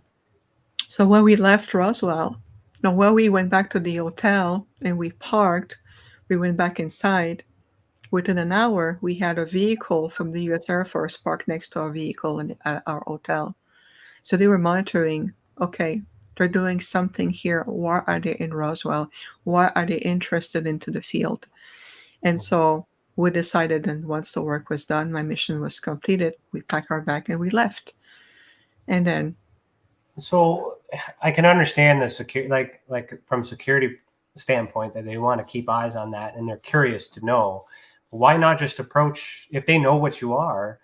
So when we left Roswell, when we went back to the hotel and we parked, we went back inside. Within an hour, we had a vehicle from the U.S. Air Force parked next to our vehicle at our hotel. So they were monitoring, okay, they're doing something here. Why are they in Roswell? Why are they interested into the field? And so we decided, and once the work was done, my mission was completed, we packed our bag and we left. And then, so I can understand the security, like from security standpoint, that they want to keep eyes on that and they're curious to know. Why not just approach, if they know what you are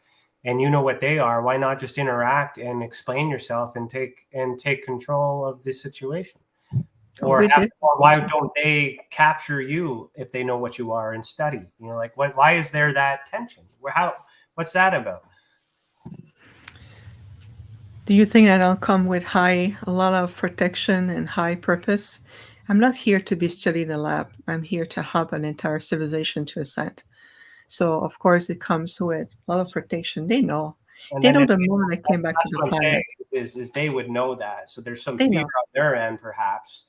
and you know what they are, why not just interact and explain yourself and take control of the situation? Or why don't they capture you if they know what you are and study? Like why is there that tension? What's that about? Do you think that I'll come with a lot of protection and high purpose? I'm not here to be studied in a lab. I'm here to help an entire civilization to ascend. So, of course, it comes with a lot of protection. They know. They know the moment I came back to the planet. Is they would know that. So there's some fear on their end, perhaps,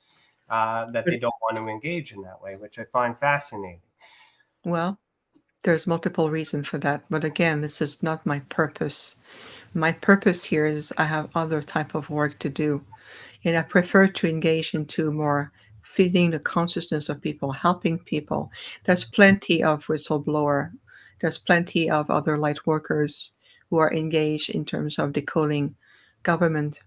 that they don't want to engage in that way, which I find fascinating. Well, there's multiple reasons for that. But again, this is not my purpose. My purpose here is I have other type of work to do. And I prefer to engage into more feeding the consciousness of people, helping people. There's plenty of whistleblower. There's plenty of other light workers who are engaged in terms of decoding government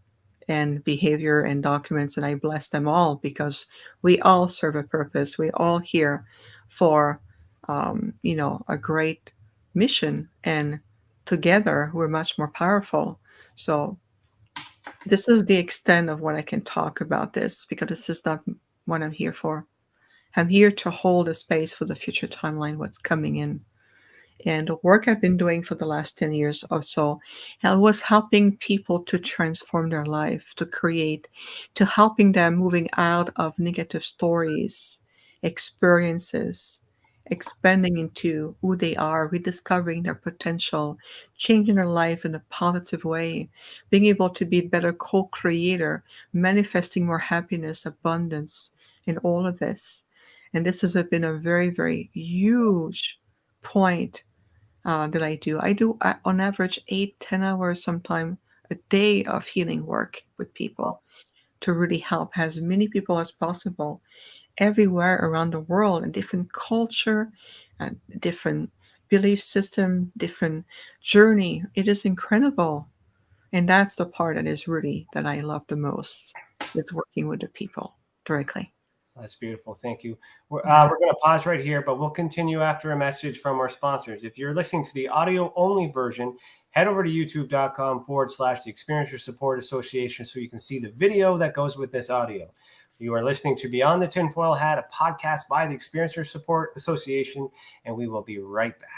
and behavior and documents. And I bless them all because we all serve a purpose. We all here for, a great mission, and together we're much more powerful. So this is the extent of what I can talk about this, because this is not what I'm here for. I'm here to hold a space for the future timeline, what's coming in. And the work I've been doing for the last 10 years or so, I was helping people to transform their life, to create, to helping them moving out of negative stories, experiences, expanding into who they are, rediscovering their potential, changing their life in a positive way, being able to be a better co-creator, manifesting more happiness, abundance in all of this. And this has been a very, very huge point that I do. I do on average 8-10 hours sometimes a day of healing work with people to really help as many people as possible everywhere around the world, and different culture and different belief system, different journey. It is incredible. And that's the part that I love the most, is working with the people directly. That's beautiful. Thank you. We're going to pause right here, but we'll continue after a message from our sponsors. If you're listening to the audio only version, head over to youtube.com/the Experiencer Support Association so you can see the video that goes with this audio. You are listening to Beyond the Tinfoil Hat, a podcast by the Experiencer Support Association, and we will be right back.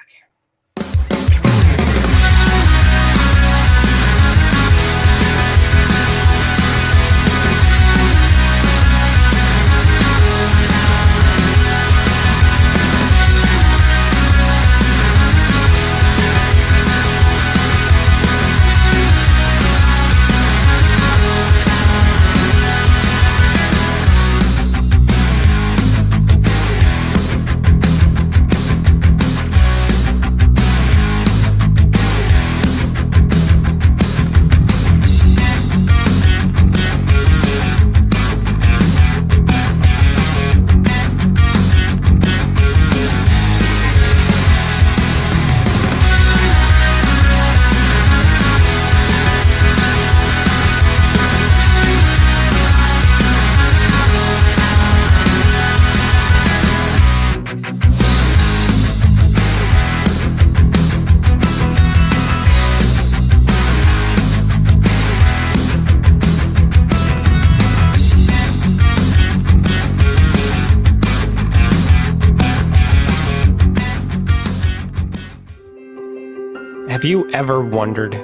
Have you ever wondered,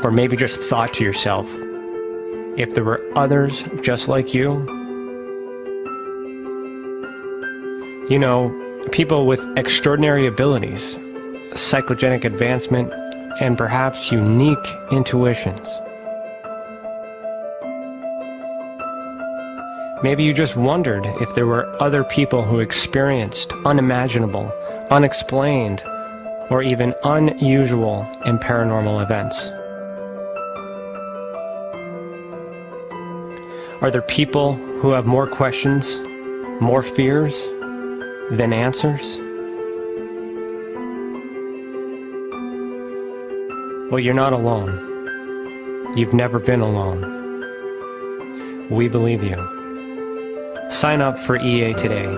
or maybe just thought to yourself, if there were others just like you? You know, people with extraordinary abilities, psychogenic advancement, and perhaps unique intuitions. Maybe you just wondered if there were other people who experienced unimaginable, unexplained, or even unusual and paranormal events. Are there people who have more questions, more fears than answers? Well, you're not alone. You've never been alone. We believe you. Sign up for EA today.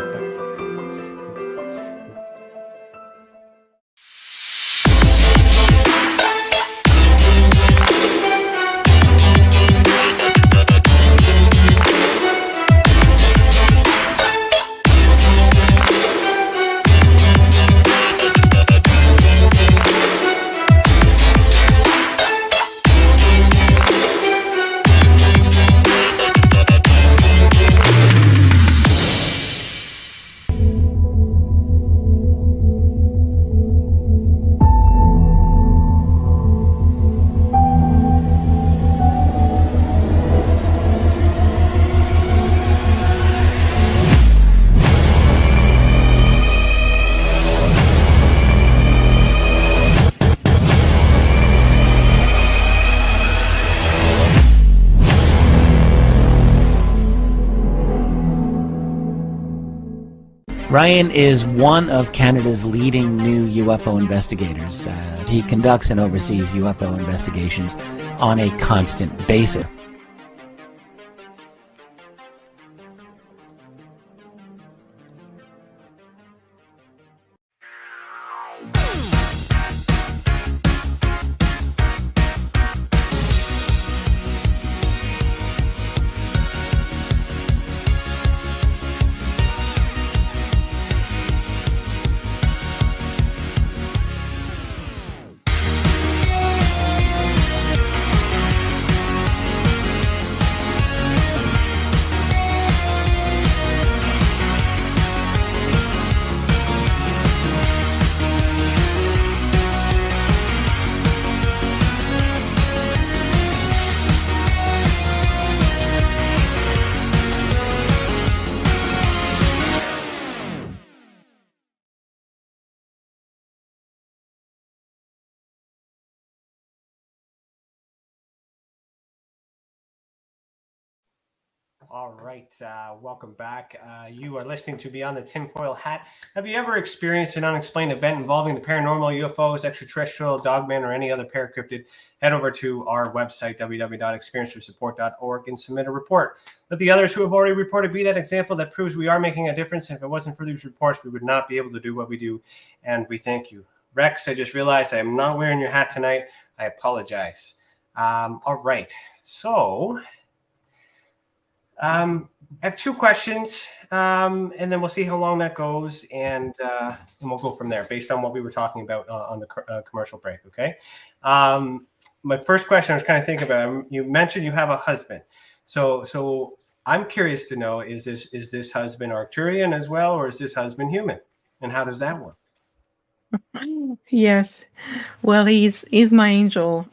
Ryan is one of Canada's leading new UFO investigators. He conducts and oversees UFO investigations on a constant basis. All right, welcome back. You are listening to Beyond the Tinfoil Hat. Have you ever experienced an unexplained event involving the paranormal, UFOs, extraterrestrial, dogman, or any other paracryptid? Head over to our website, www.experiencersupport.org, and submit a report. Let the others who have already reported be that example that proves we are making a difference. And if it wasn't for these reports, we would not be able to do what we do, and we thank you. Rex, I just realized I am not wearing your hat tonight. I apologize. All right, so... I have two questions, and then we'll see how long that goes, and we'll go from there based on what we were talking about on the commercial break, okay? My first question I was kind of thinking about, you mentioned you have a husband. So I'm curious to know, is this husband Arcturian as well, or is this husband human? And how does that work? Yes. Well, he's my angel.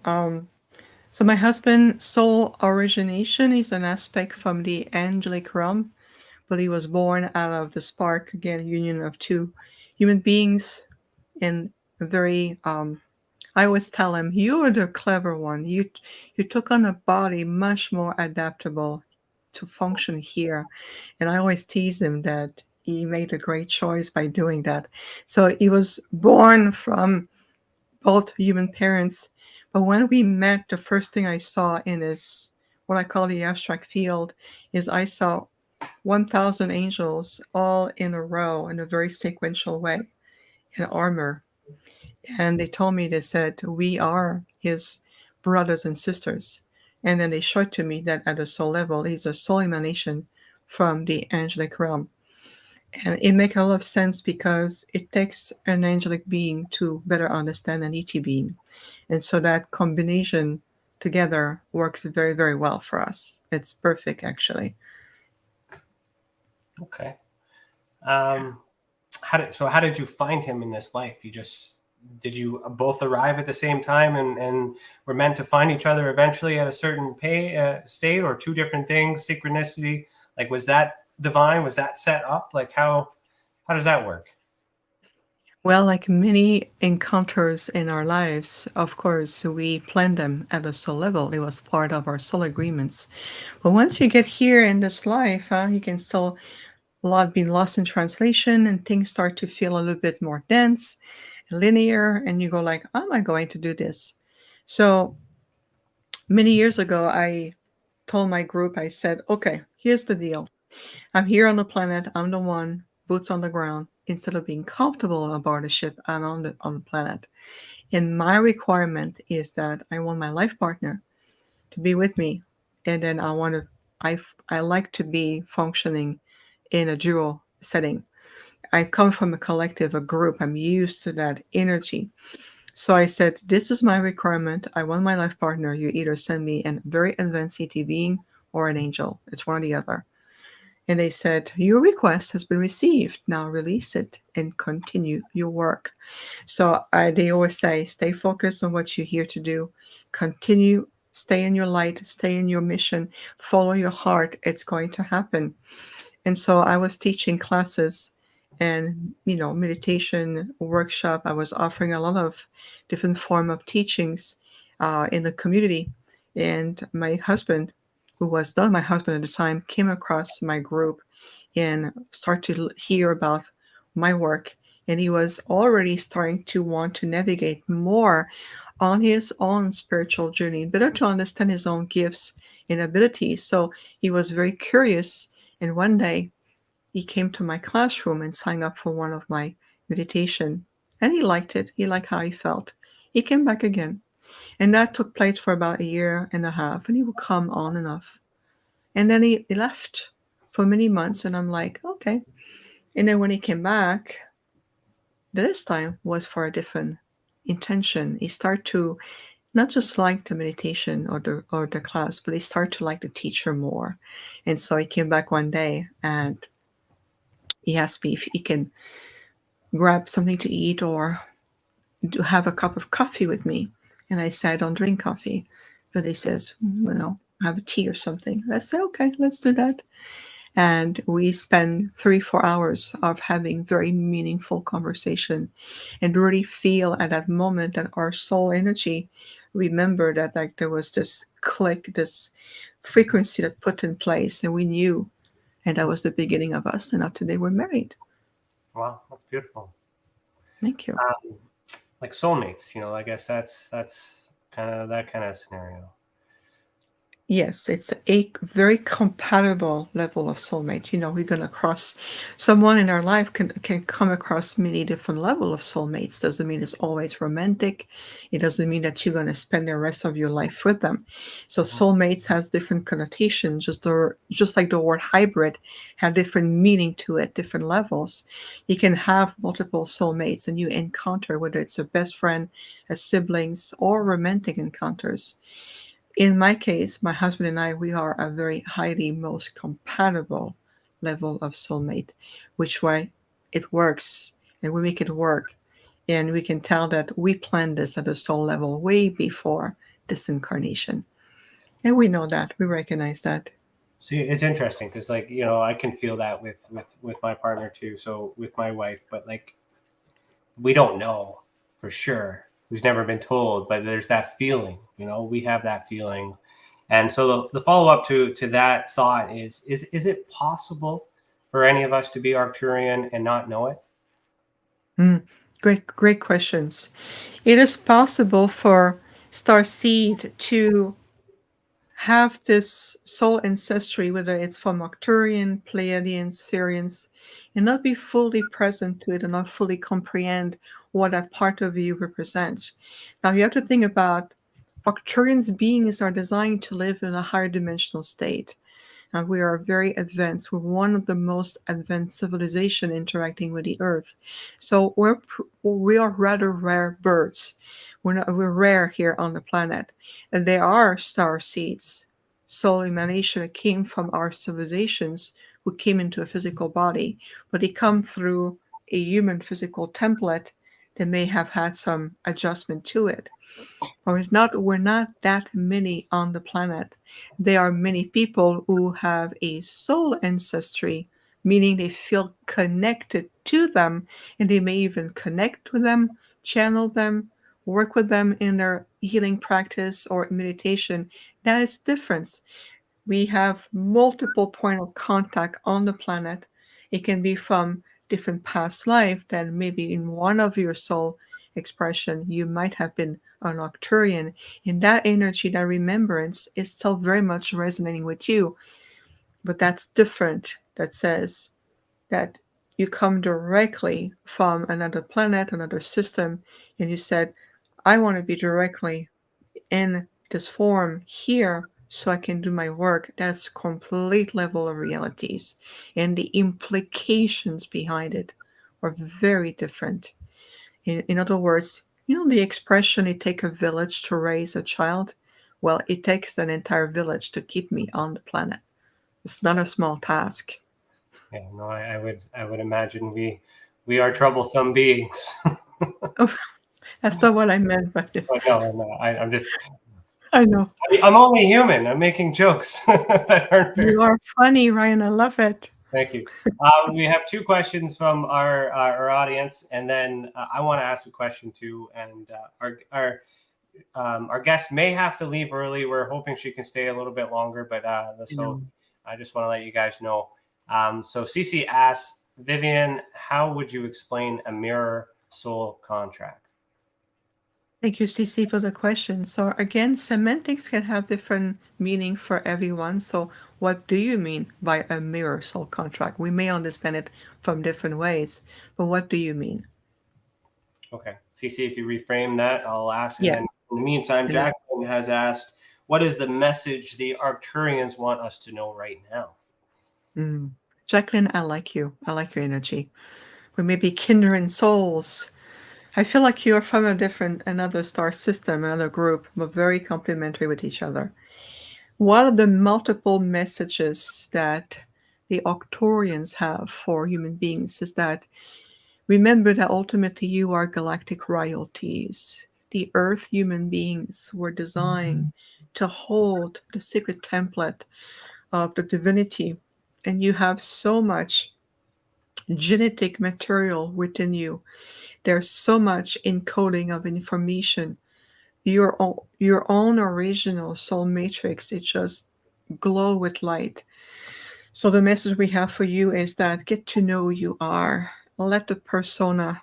So my husband's soul origination is an aspect from the angelic realm, but he was born out of the spark, again, union of two human beings in a very, I always tell him, you were the clever one. You took on a body much more adaptable to function here. And I always tease him that he made a great choice by doing that. So he was born from both human parents. But when we met, the first thing I saw in his, what I call the abstract field, is I saw 1,000 angels all in a row in a very sequential way in armor. And they told me, they said, we are his brothers and sisters. And then they showed to me that at a soul level, he's a soul emanation from the angelic realm. And it makes a lot of sense because it takes an angelic being to better understand an ET being. And so that combination together works very, very well for us. It's perfect, actually. Okay. How did you find him in this life? Did you both arrive at the same time and were meant to find each other eventually at a certain state, or two different things, synchronicity? Like, was that divine? Was that set up? Like, how does that work? Well, like many encounters in our lives, of course, we plan them at a soul level. It was part of our soul agreements. But once you get here in this life, you can still a lot being lost in translation, and things start to feel a little bit more dense, linear, and you go like, how am I going to do this? So many years ago, I told my group, I said, okay, here's the deal. I'm here on the planet. I'm the one, boots on the ground. Instead of being comfortable aboard the ship, I'm on the planet. And my requirement is that I want my life partner to be with me. And then I like to be functioning in a dual setting. I come from a collective, a group. I'm used to that energy. So I said, this is my requirement. I want my life partner. You either send me a very advanced CT being or an angel. It's one or the other. And they said, your request has been received. Now release it and continue your work. So they always say, stay focused on what you're here to do. Continue, stay in your light, stay in your mission, follow your heart. It's going to happen. And so I was teaching classes and, meditation workshop. I was offering a lot of different form of teachings in the community. And my husband, who was not my husband at the time, came across my group and started to hear about my work. And he was already starting to want to navigate more on his own spiritual journey, better to understand his own gifts and abilities. So he was very curious. And one day he came to my classroom and signed up for one of my meditation. And he liked it. He liked how he felt. He came back again. And that took place for about a year and a half. And he would come on and off. And then he left for many months. And I'm like, okay. And then when he came back, this time was for a different intention. He started to not just like the meditation or the class, but he started to like the teacher more. And so he came back one day and he asked me if he can grab something to eat or have a cup of coffee with me. And I said, I don't drink coffee. But he says, have a tea or something. I said, okay, let's do that. And we spend 3-4 hours of having very meaningful conversation and really feel at that moment that our soul energy remember that like there was this click, this frequency that put in place, and we knew, and that was the beginning of us. And after they were married. Wow, that's beautiful. Thank you. Like soulmates, I guess that's kind of that kind of scenario. Yes, it's a very compatible level of soulmate. We're going to cross someone in our life can come across many different level of soulmates. Doesn't mean it's always romantic. It doesn't mean that you're going to spend the rest of your life with them. So soulmates has different connotations, just like the word hybrid have different meaning to it, different levels. You can have multiple soulmates and you encounter, whether it's a best friend, a siblings, or romantic encounters. In my case, my husband and I, we are a very highly most compatible level of soulmate, which way it works and we make it work. And we can tell that we planned this at a soul level way before this incarnation. And we know that, we recognize that. See, it's interesting because I can feel that with my partner too. So with my wife, but we don't know for sure. Who's never been told, but there's that feeling, we have that feeling. And so the follow-up to that thought is it possible for any of us to be Arcturian and not know it? Great questions. It is possible for Starseed to have this soul ancestry, whether it's from Arcturian, Pleiadians, Sirians, and not be fully present to it and not fully comprehend what that part of you represents. Now you have to think about Arcturians beings are designed to live in a higher dimensional state. And we are very advanced. We're one of the most advanced civilization interacting with the Earth. So we are rather rare birds. We're rare here on the planet. And there are star seeds, soul emanation that came from our civilizations who came into a physical body, but they come through a human physical template that may have had some adjustment to it. Or we're not that many on the planet. There are many people who have a soul ancestry, meaning they feel connected to them, and they may even connect with them, channel them, work with them in their healing practice or meditation. That is different. We have multiple point of contact on the planet. It can be from different past life, that maybe in one of your soul expression you might have been an Arcturian, and that energy, that remembrance is still very much resonating with you. But that's different. That says that you come directly from another planet, another system, and you said, I want to be directly in this form here so I can do my work. That's complete level of realities, and the implications behind it are very different. In other words, the expression, it takes a village to raise a child. Well, it takes an entire village to keep me on the planet. It's not a small task. Yeah, no, I would imagine we are troublesome beings. Oh, that's not what I meant, but no, I'm just. I know. I'm only human. I'm making jokes that aren't fair. You are funny, Ryan. I love it. Thank you. We have two questions from our audience, and then I want to ask a question too. And our guest may have to leave early. We're hoping she can stay a little bit longer, but so I just want to let you guys know. So Cece asks, Viviane, how would you explain a mirror soul contract? Thank you, Cece, for the question. So again, semantics can have different meaning for everyone. So what do you mean by a mirror soul contract? We may understand it from different ways, but what do you mean? Okay. Cece, if you reframe that, I'll ask. Yes. And then in the meantime, Jacqueline has asked, what is the message the Arcturians want us to know right now? Jacqueline, I like you. I like your energy. We may be kindred souls. I feel like you're from another star system, another group, but very complementary with each other. One of the multiple messages that the Arcturians have for human beings is that remember that ultimately you are galactic royalties. The Earth human beings were designed to hold the secret template of the divinity, and you have so much genetic material within you. There's so much encoding of information. Your own original soul matrix, it just glow with light. So the message we have for you is that get to know who you are. Let the persona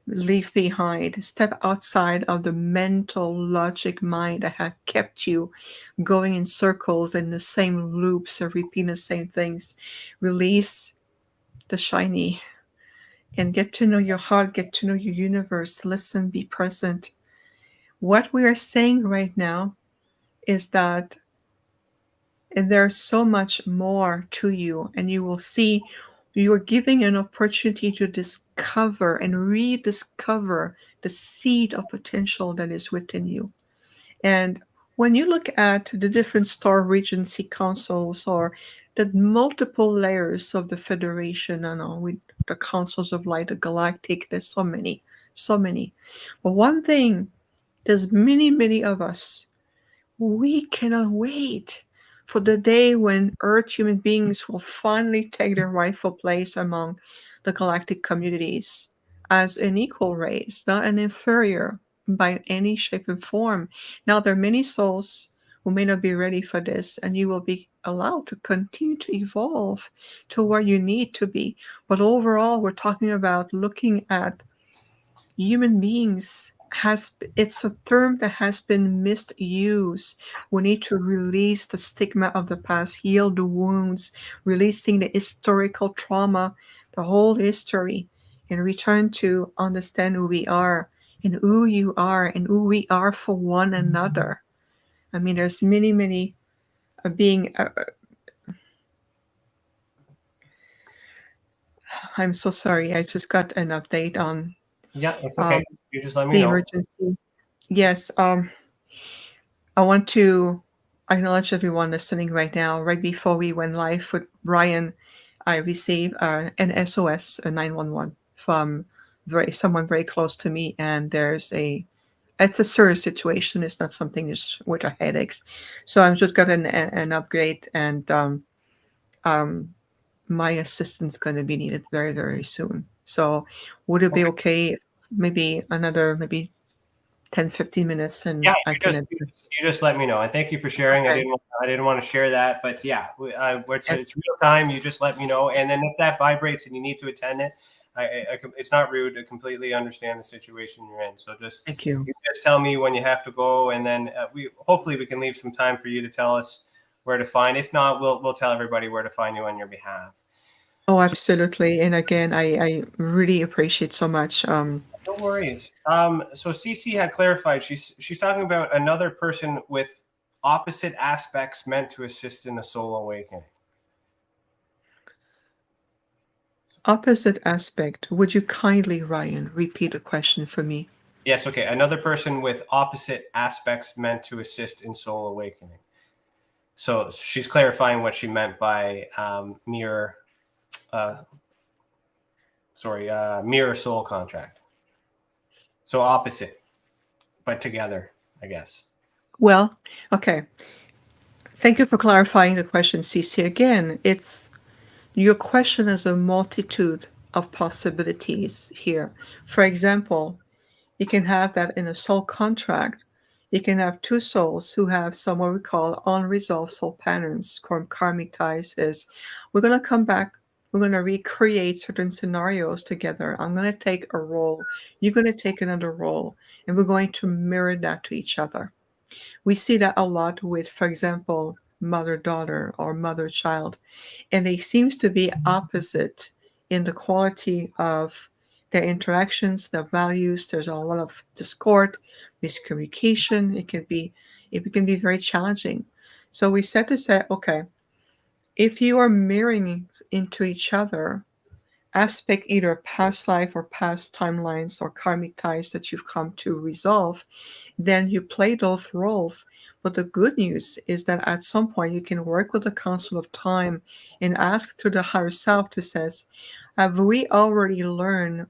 leave behind. Step outside of the mental logic mind that had kept you going in circles in the same loops or repeating the same things. Release the shiny and get to know your heart, get to know your universe. Listen, be present. What we are saying right now is that there's so much more to you, and you will see you are giving an opportunity to discover and rediscover the seed of potential that is within you. And when you look at the different star regency councils or the multiple layers of the Federation and with the councils of light, the galactic, there's so many. But one thing, there's many of us, we cannot wait for the day when Earth human beings will finally take their rightful place among the galactic communities as an equal race, not an inferior by any shape and form. Now, there are many souls who may not be ready for this, and you will be allowed to continue to evolve to where you need to be. But overall, we're talking about looking at human beings. It's a term that has been misused. We need to release the stigma of the past, heal the wounds, releasing the historical trauma, the whole history, and return to understand who we are and who you are and who we are for one another. I mean, there's many being I'm so sorry. I just got an update on Yeah, it's okay. um, You just let me the know. emergency. Yes, I want to acknowledge everyone listening right now. Right before we went live with Ryan, I received an SOS, a 911 from someone very close to me, and it's a serious situation. It's not something just with a headaches. So I've just got an upgrade, and um, my assistance going to be needed very, very soon. So would it be Okay. okay if maybe another maybe 10, 15 minutes Yeah, and I you can just you just let me know, and thank you for sharing. okay. I didn't want to share that, but yeah, Yes, it's real time. You just let me know, and then if that vibrates and you need to attend it, it's not rude to completely understand the situation you're in. So thank you. you just tell me when you have to go, and then hopefully we can leave some time for you to tell us where to find. If not, we'll tell everybody where to find you on your behalf. Oh, So absolutely. And again, I really appreciate so much. no worries. So CC had clarified. She's talking about another person with opposite aspects meant to assist in the soul awakening. Opposite aspect. Would you kindly, Ryan, repeat the question for me? Yes. Okay. Another person with opposite aspects meant to assist in soul awakening. So she's clarifying what she meant by mirror. Mirror soul contract. So opposite, but together, I guess. Well, okay. Thank you for clarifying the question, CC. Again, it's your question has a multitude of possibilities here. For example, you can have that in a soul contract. You can have two souls who have some what we call unresolved soul patterns, karmic ties. Is we're going to come back, we're going to recreate certain scenarios together. I'm going to take a role, you're going to take another role, and we're going to mirror that to each other. We see that a lot with, for example, mother-daughter or mother-child, and they seems to be opposite in the quality of their interactions, their values. There's a lot of discord, miscommunication. It can be very challenging. So we set to say, okay, if you are mirroring into each other, aspect either past life or past timelines or karmic ties that you've come to resolve, then you play those roles. But the good news is that at some point you can work with the Council of Time and ask through the higher self to says, have we already learned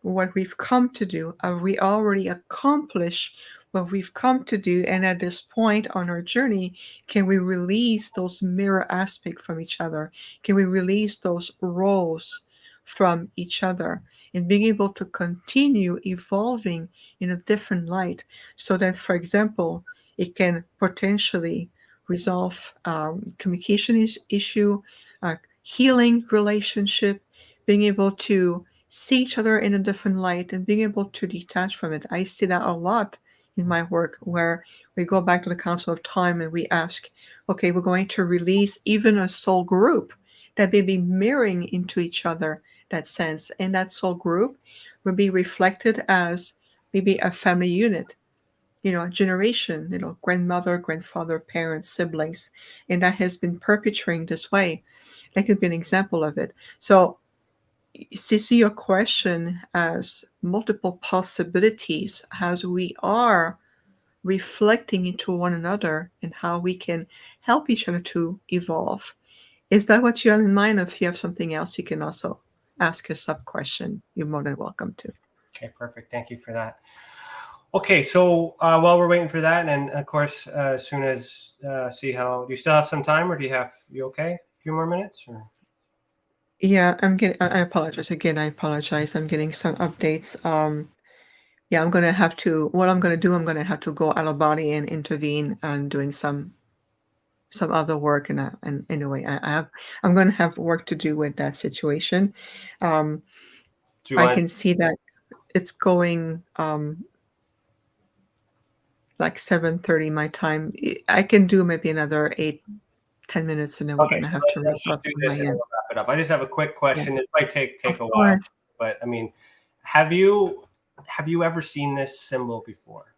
what we've come to do? Have we already accomplished what we've come to do? And at this point on our journey, can we release those mirror aspects from each other? Can we release those roles from each other and being able to continue evolving in a different light so that, for example, it can potentially resolve communication issue, healing relationship, being able to see each other in a different light and being able to detach from it. I see that a lot in my work where we go back to the Council of Time and we ask, okay, we're going to release even a soul group that may be mirroring into each other that sense. And that soul group will be reflected as maybe a family unit, a generation, grandmother, grandfather, parents, siblings, and that has been perpetrating this way. That could be an example of it. So see your question as multiple possibilities as we are reflecting into one another and how we can help each other to evolve. Is that what you have in mind? If you have something else, you can also ask a sub question. You're more than welcome to. Okay, perfect. Thank you for that. Okay, so while we're waiting for that, and of course, as soon as see how, do you still have some time, or you okay? A few more minutes, or? Yeah, I apologize again. I apologize. I'm getting some updates. Yeah, what I'm gonna do, I'm gonna have to go out of body and intervene and doing some other work. And anyway, I'm gonna have work to do with that situation. Um, Do you I want? can see that it's going like 7:30 my time. I can do maybe another 8-10 minutes, and then we're Okay, gonna so have to let's wrap just up do on my this and then end. we'll wrap it up. I just have a quick Yeah, question. It might take of a while, course. but I mean, have you ever seen this symbol before?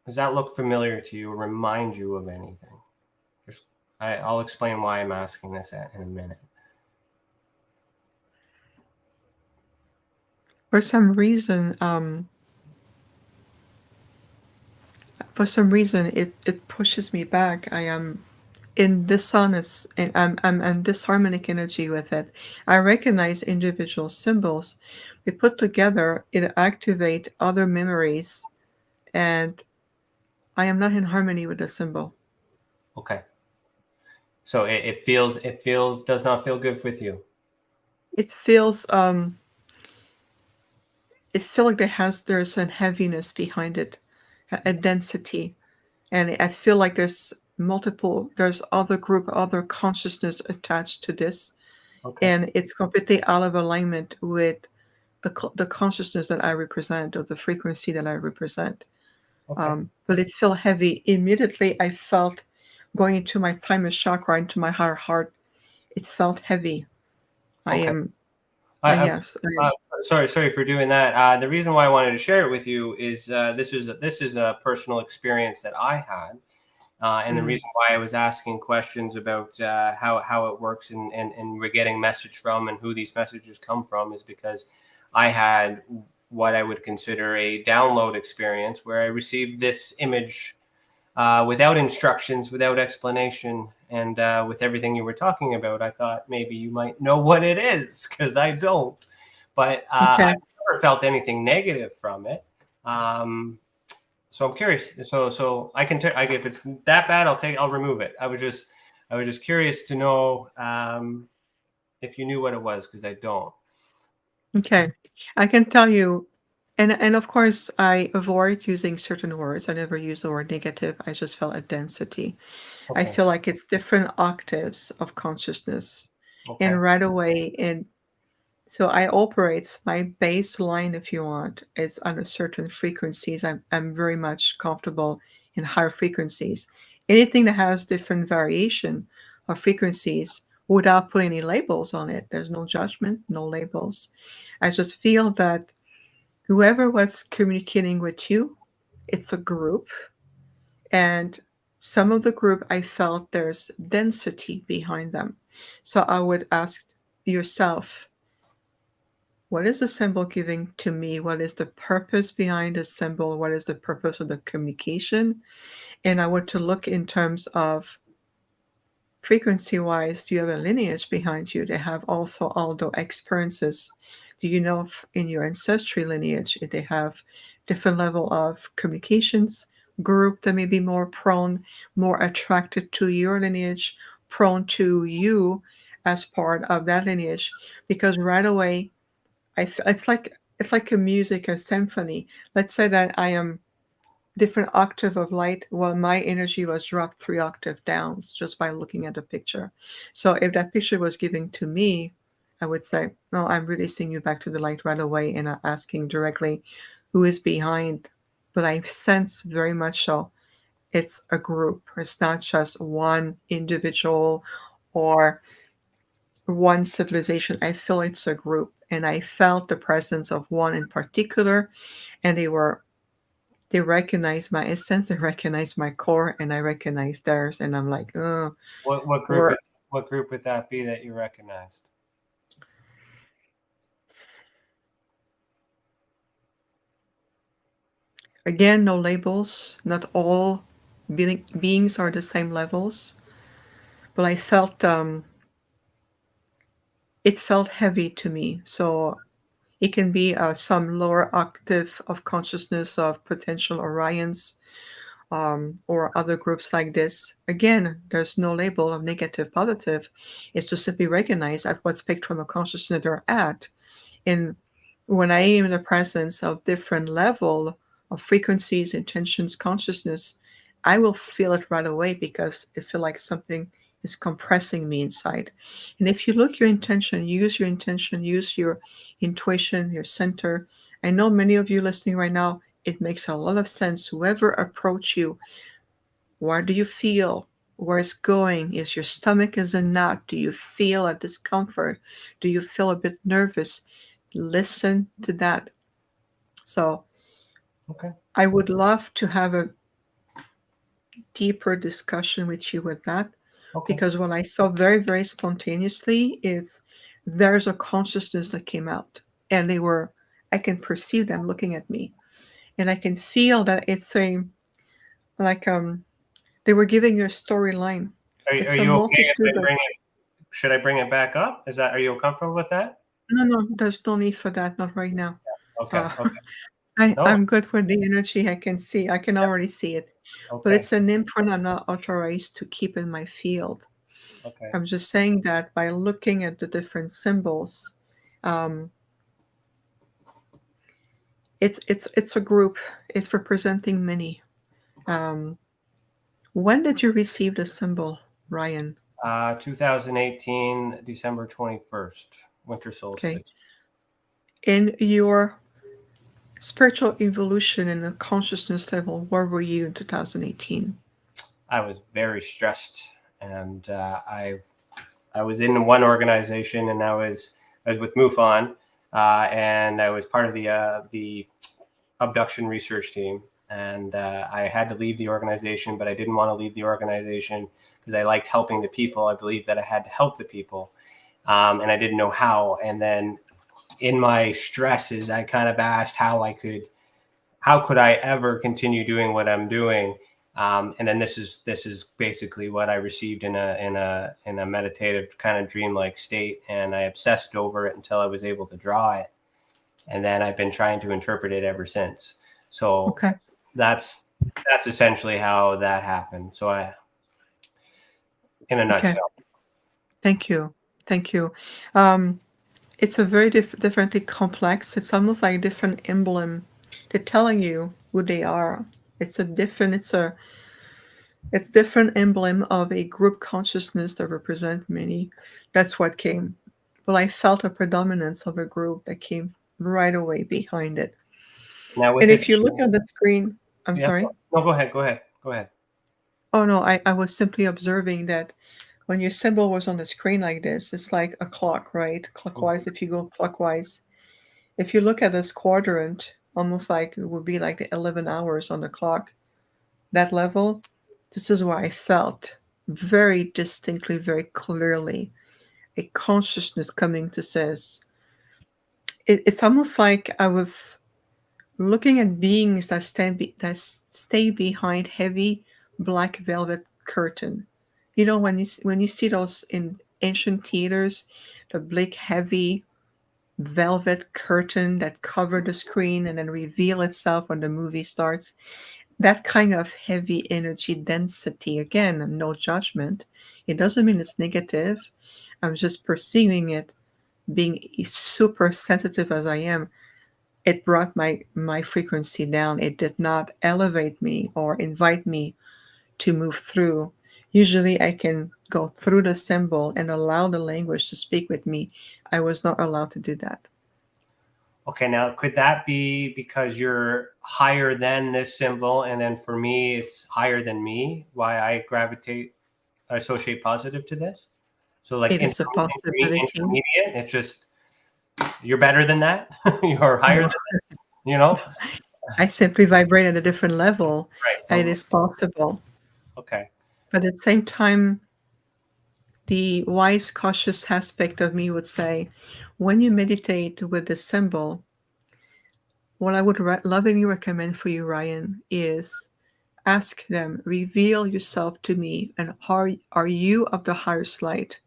Does that look familiar to you or remind you of anything? I'll explain why I'm asking this in a minute. For some reason, it pushes me back. I am in dishonest, and I'm in disharmonic energy with it. I recognize individual symbols. We put together, it activate other memories, and I am not in harmony with the symbol. Okay. So it does not feel good with you. It feels like there's a heaviness behind it, a density, and I feel like there's other consciousness attached to this, Okay. and it's completely out of alignment with the consciousness that I represent, or the frequency that I represent. Okay. But it felt heavy. Immediately, I felt going into my thymus chakra, into my higher heart. It felt heavy. I Okay. am. I'm Yes. I am. sorry for doing that. The reason why I wanted to share it with you is this is a personal experience that I had, and the reason why I was asking questions about how it works and we're getting message from and who these messages come from is because I had what I would consider a download experience where I received this image without instructions, without explanation, and with everything you were talking about. I thought maybe you might know what it is because I don't. But Okay. I've never felt anything negative from it. So I'm curious. So I can if it's that bad, I'll remove it. I was just curious to know if you knew what it was because I don't. Okay. I can tell you, and of course, I avoid using certain words. I never use the word negative. I just felt a density. I Okay. feel like it's different octaves of consciousness, Okay. and right away, and so I operate my baseline, if you want, is under certain frequencies. I'm very much comfortable in higher frequencies. Anything that has different variation of frequencies without putting any labels on it, there's no judgment, no labels. I just feel that whoever was communicating with you, it's a group. And some of the group, I felt there's density behind them. So I would ask yourself, what is the symbol giving to me? What is the purpose behind the symbol? What is the purpose of the communication? And I want to look in terms of frequency wise, do you have a lineage behind you? They have also all the experiences. Do you know if in your ancestry lineage if they have different level of communications, group that may be more prone, more attracted to your lineage, prone to you as part of that lineage? Because right away it's like a music, a symphony. Let's say that I am different octave of light. Well, my energy was dropped 3 octave down just by looking at the picture. So if that picture was given to me, I would say, no, I'm releasing you back to the light right away and asking directly who is behind. But I sense very much so it's a group. It's not just one individual or one civilization. I feel it's a group. And I felt the presence of one in particular, and they recognize my essence, they recognize my core, and I recognize theirs, and I'm like, oh, What group? we're What group would that be that you recognized? again no labels. Not all beings are the same levels, but I felt it felt heavy to me. So it can be some lower octave of consciousness of potential Orions, or other groups like this. Again, there's no label of negative, positive. It's to simply recognize at what spectrum of consciousness they're at. And when I am in the presence of different level of frequencies, intentions, consciousness, I will feel it right away because it feels like something is compressing me inside. And if you look your intention, use your intuition, your center. I know many of you listening right now, it makes a lot of sense. Whoever approach you, where do you feel? Where it's going? Is your stomach is a knot? Do you feel a discomfort? Do you feel a bit nervous? Listen to that. So Okay. I would love to have a deeper discussion with you with that, Okay. because what I saw very, very spontaneously is there's a consciousness that came out, and they were I can perceive them looking at me, and I can feel that it's like they were giving you a storyline. Are It's a you okay if multitude I of. bring it? Should I bring it back up? Are you comfortable with that? No, there's no need for that. Not right now. Okay. Uh, Okay. No. I'm good with the energy. I can see. I can already see it. But Okay. it's an imprint I'm not authorized to keep in my field. Okay. I'm just saying that by looking at the different symbols, um, it's a group. It's representing many. Um, when did you receive the symbol, Ryan? 2018, December 21st, winter solstice. Okay. In your spiritual evolution and the consciousness level, where were you in 2018? I was very stressed, and I was in one organization, and I was with MUFON, and I was part of the abduction research team, and I had to leave the organization, but I didn't want to leave the organization because I liked helping the people. I believed that I had to help the people, and I didn't know how. And then in my stresses, I kind of asked how could I ever continue doing what I'm doing. And then this is basically what I received in a meditative kind of dreamlike state, and I obsessed over it until I was able to draw it, and then I've been trying to interpret it ever since. So Okay. that's essentially how that happened. So in a nutshell. Thank you. Thank you. It's a very differently complex. It's almost like a different emblem. They're telling you who they are. It's different emblem of a group consciousness that represent many. That's what came. But I felt a predominance of a group that came right away behind it. Now with And it, if you look at the screen, I'm yeah, sorry. no, go ahead. Oh no, I was simply observing that when your symbol was on the screen like this, it's like a clock, right? Clockwise, if you go clockwise. If you look at this quadrant, almost like it would be like the 11 hours on the clock, that level, this is where I felt very distinctly, very clearly a consciousness coming to says, it's almost like I was looking at beings that stay behind heavy black velvet curtain. You know, when you see those in ancient theaters, the black heavy velvet curtain that cover the screen and then reveal itself when the movie starts. That kind of heavy energy density, again, no judgment. It doesn't mean it's negative. I'm just perceiving it, being super sensitive as I am. It brought my frequency down. It did not elevate me or invite me to move through. Usually I can go through the symbol and allow the language to speak with me. I was not allowed to do that. Okay, now could that be because you're higher than this symbol, and then for me it's higher than me? Why I associate positive to this? So like It is a possibility. intermediate, it's just you're better than that. You're higher than that, you know? I simply vibrate at a different level. Right. It is possible. Okay. But at the same time, the wise, cautious aspect of me would say, when you meditate with the symbol, what I would lovingly recommend for you, Ryan, is ask them, reveal yourself to me, and are you of the highest light?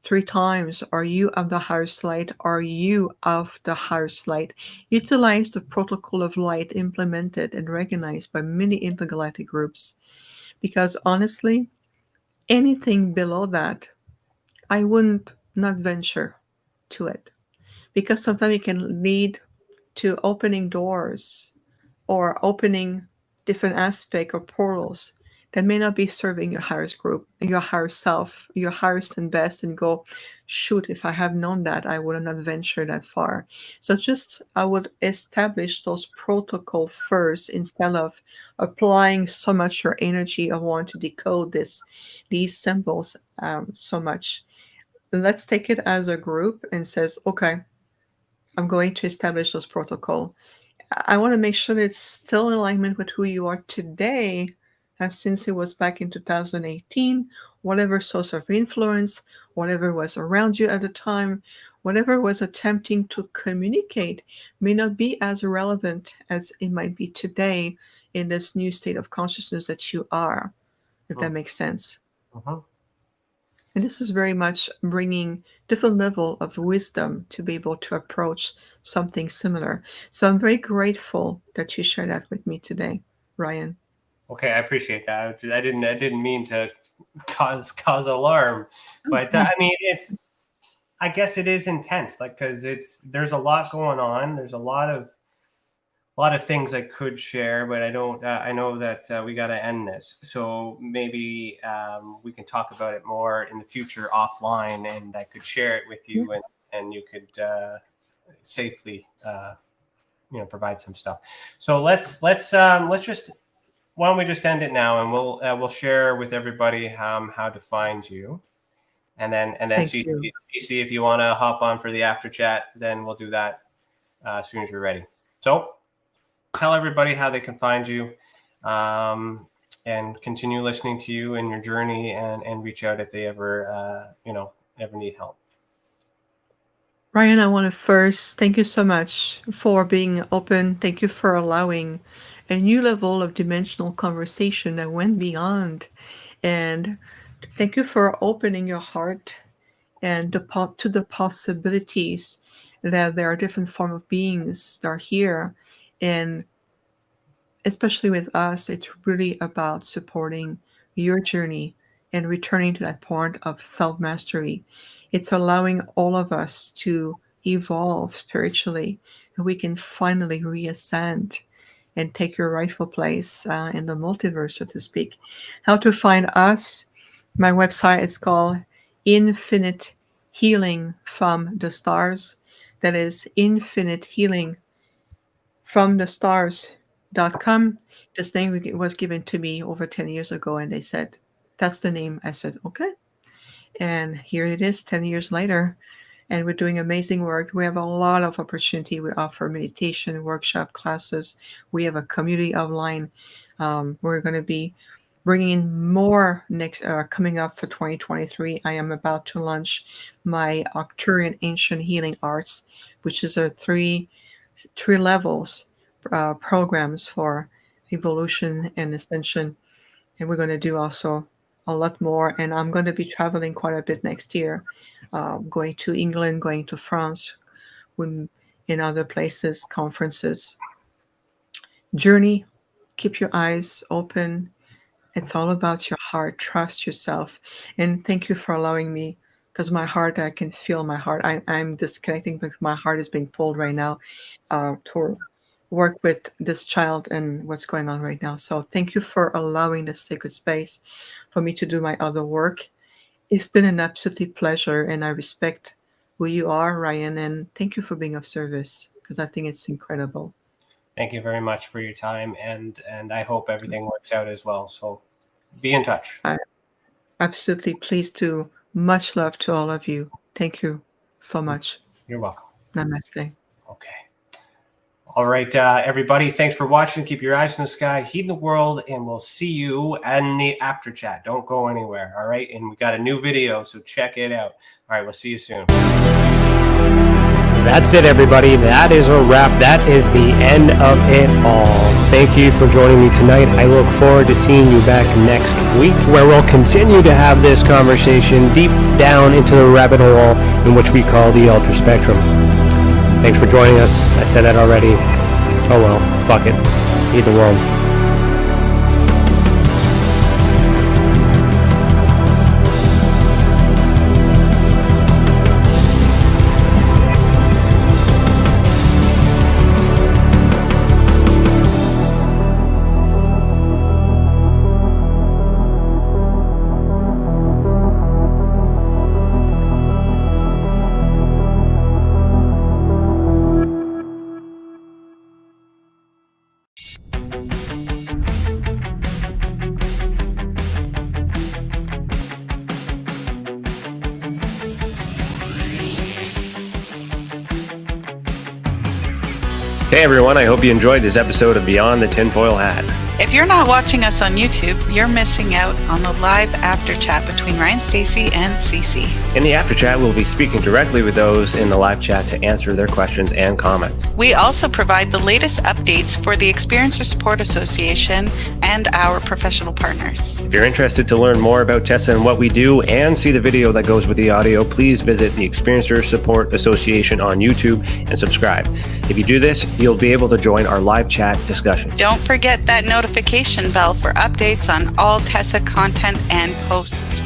3 times, are you of the highest light? Are you of the highest light? Utilize the protocol of light implemented and recognized by many intergalactic groups. Because honestly, anything below that, I wouldn't not venture to it. Because sometimes it can lead to opening doors or opening different aspects or portals that may not be serving your highest group, your higher self, your highest and best, and go, shoot, if I have known that, I would not venture that far. So just I would establish those protocols first instead of applying so much your energy of wanting to decode these symbols so much. Let's take it as a group and says, okay, I'm going to establish those protocol. I want to make sure it's still in alignment with who you are today, and since it was back in 2018, whatever source of influence, whatever was around you at the time, whatever was attempting to communicate may not be as relevant as it might be today in this new state of consciousness that you are, if that makes sense. And this is very much bringing different level of wisdom to be able to approach something similar. So I'm very grateful that you shared that with me today, Ryan. Okay, I appreciate that. I didn't mean to cause alarm, but I mean, I guess it is intense, like, because there's a lot going on. There's a lot of things I could share, but I don't. I know that we got to end this, so maybe we can talk about it more in the future offline, and I could share it with you, and you could safely, provide some stuff. So let's just. Why don't we just end it now, and we'll share with everybody how to find you, and then see if you want to hop on for the after chat. Then we'll do that as soon as you're ready. So tell everybody how they can find you, and continue listening to you in your journey, and reach out if they ever need help. Ryan, I want to first thank you so much for being open. Thank you for allowing a new level of dimensional conversation that went beyond. And thank you for opening your heart and to the possibilities that there are different forms of beings that are here. And especially with us, it's really about supporting your journey and returning to that point of self-mastery. It's allowing all of us to evolve spiritually, and we can finally reascend and take your rightful place in the multiverse, so to speak. How to find us? My website is called Infinite Healing from the Stars. That is Infinite Healing from the Stars.com. This name was given to me over 10 years ago, and they said, that's the name. I said, okay. And here it is 10 years later. And we're doing amazing work. We have a lot of opportunity. We offer meditation, workshop, classes. We have a community online. We're going to be bringing in more next coming up for 2023. I am about to launch my Arcturian Ancient Healing Arts, which is a three levels programs for evolution and ascension. And we're going to do also a lot more. And I'm going to be traveling quite a bit next year. Going to England, going to France, in other places, conferences. Journey, keep your eyes open. It's all about your heart. Trust yourself. And thank you for allowing me, because my heart, I can feel my heart. I'm disconnecting because my heart is being pulled right now to work with this child and what's going on right now. So thank you for allowing this sacred space for me to do my other work. It's been an absolutely pleasure, and I respect who you are, Ryan, and thank you for being of service, because I think it's incredible. Thank you very much for your time, and I hope everything works out as well. So be in touch. Absolutely. Please do. Much love to all of you. Thank you so much. You're welcome. Namaste. Okay. All right, everybody. Thanks for watching. Keep your eyes in the sky, heed the world, and we'll see you in the after chat. Don't go anywhere. All right. And we got a new video, so check it out. All right. We'll see you soon. That's it, everybody. That is a wrap. That is the end of it all. Thank you for joining me tonight. I look forward to seeing you back next week, where we'll continue to have this conversation deep down into the rabbit hole in which we call the Ultra Spectrum. Thanks for joining us. I said that already. Oh well, fuck it. Heed the world. Hey everyone, I hope you enjoyed this episode of Beyond the Tinfoil Hat. If you're not watching us on YouTube, you're missing out on the live after chat between Ryan Stacey and Cece. In the after chat, we'll be speaking directly with those in the live chat to answer their questions and comments. We also provide the latest updates for the Experiencer Support Association and our professional partners. If you're interested to learn more about Tessa and what we do and see the video that goes with the audio, please visit the Experiencer Support Association on YouTube and subscribe. If you do this, you'll be able to join our live chat discussion. Don't forget that notification bell for updates on all Tessa content and posts.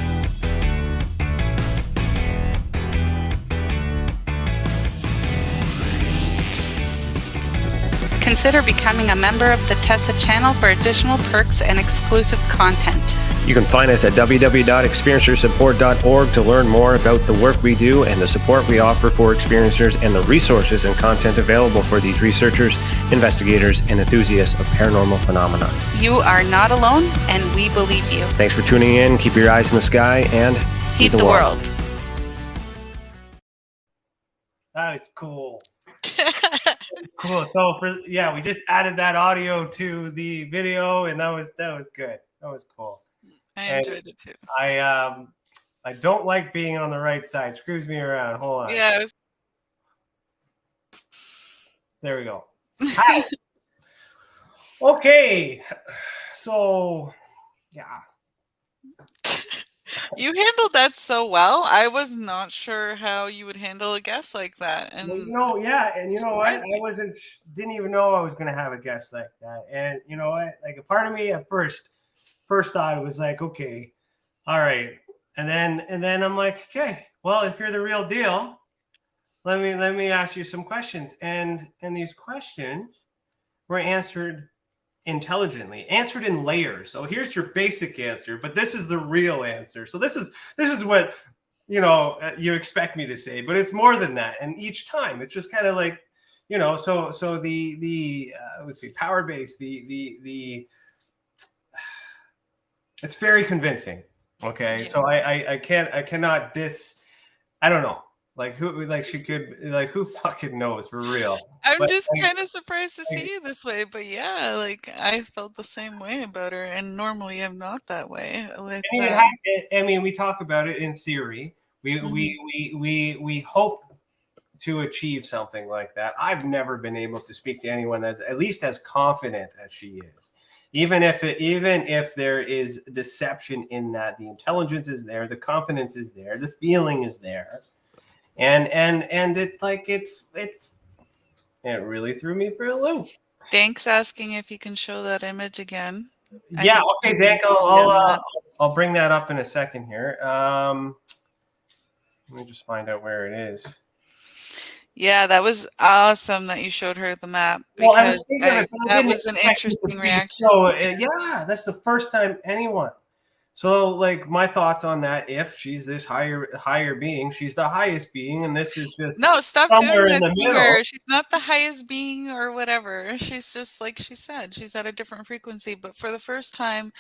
Consider becoming a member of the Tessa channel for additional perks and exclusive content. You can find us at www.experiencersupport.org to learn more about the work we do and the support we offer for experiencers and the resources and content available for these researchers, investigators, and enthusiasts of paranormal phenomena. You are not alone, and we believe you. Thanks for tuning in. Keep your eyes in the sky and Heat the world. That is cool. Cool. So we just added that audio to the video, and that was good. That was cool. I enjoyed it too. I don't like being on the right side. Screws me around. Hold on. Yeah. There we go. Hi. Okay. So, yeah. You handled that so well. I was not sure how you would handle a guest like that. And and you know what? Didn't even know I was going to have a guest like that. And you know what? Like a part of me at first thought it was like, okay, all right. And then I'm like, okay, well, if you're the real deal, let me ask you some questions. And these questions were answered intelligently, answered in layers. So here's your basic answer, but this is the real answer. So this is what you expect me to say, but it's more than that. And each time it's just kind of like, so the let's see, power base, the it's very convincing. Okay, so I cannot I don't know. Who fucking knows for real? I'm just kind of surprised to see you this way, but yeah, like I felt the same way about her, and normally I'm not that way. We talk about it in theory. We hope to achieve something like that. I've never been able to speak to anyone that's at least as confident as she is. Even if there is deception in that, the intelligence is there, the confidence is there, the feeling is there. And it really threw me for a loop. Thanks asking if you can show that image again. Yeah, okay, Dank, I'll bring that up in a second here. Let me just find out where it is. Yeah, that was awesome that you showed her the map, because that was an interesting reaction. So yeah, that's the first time anyone. So, like, my thoughts on that: if she's this higher being, she's the highest being, and this is just stop doing that in the to her. middle. She's not the highest being or whatever. She's just, like she said, she's at a different frequency. But for the first time,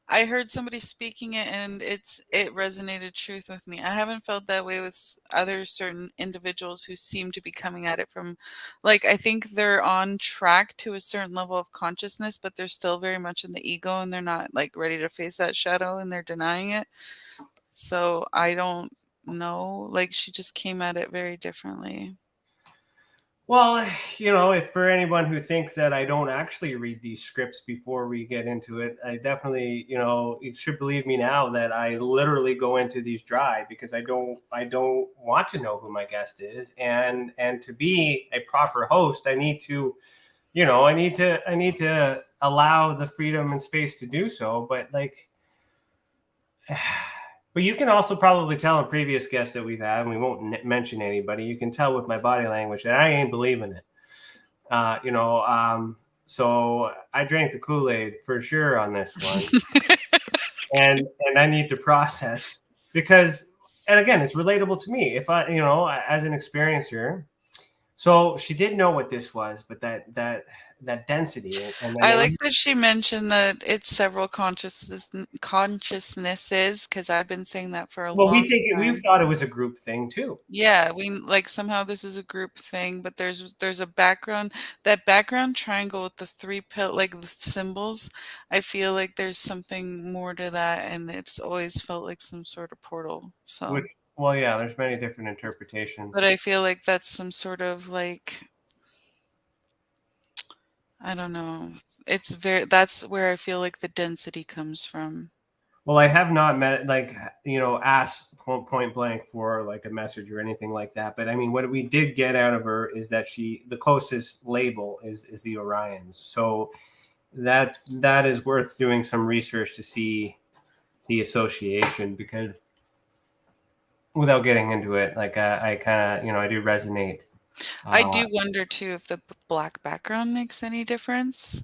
I heard somebody speaking it, and it resonated truth with me. I haven't felt that way with other certain individuals who seem to be coming at it from, like, I think they're on track to a certain level of consciousness, but they're still very much in the ego, and they're not like ready to face that shadow, and they're denying it. So I don't know. Like, she just came at it very differently. Well, if for anyone who thinks that I don't actually read these scripts before we get into it, I definitely, you should believe me now that I literally go into these dry because I don't want to know who my guest is, and to be a proper host, I need to, I need to allow the freedom and space to do so. But But you can also probably tell in previous guests that we've had, and we won't mention anybody, you can tell with my body language that I ain't believing it. So I drank the Kool-Aid for sure on this one. and I need to process because, and again, it's relatable to me. If I, as an experiencer, so she didn't know what this was, but that that density. And then I like that she mentioned that it's several consciousnesses, because I've been saying that for a well, long time. we've thought it was a group thing too. Yeah, we like somehow this is a group thing, but there's a background, that background triangle with the like the symbols. I feel like there's something more to that, and it's always felt like some sort of portal. So, Well, yeah, there's many different interpretations. but I feel like that's some sort of like, I don't know. That's where I feel like the density comes from. Well, I have not met, like, asked point blank for like a message or anything like that. But I mean, what we did get out of her is that the closest label is the Orions. So that is worth doing some research to see the association, because without getting into it, like I kind of, I do resonate. I do wonder too if the black background makes any difference.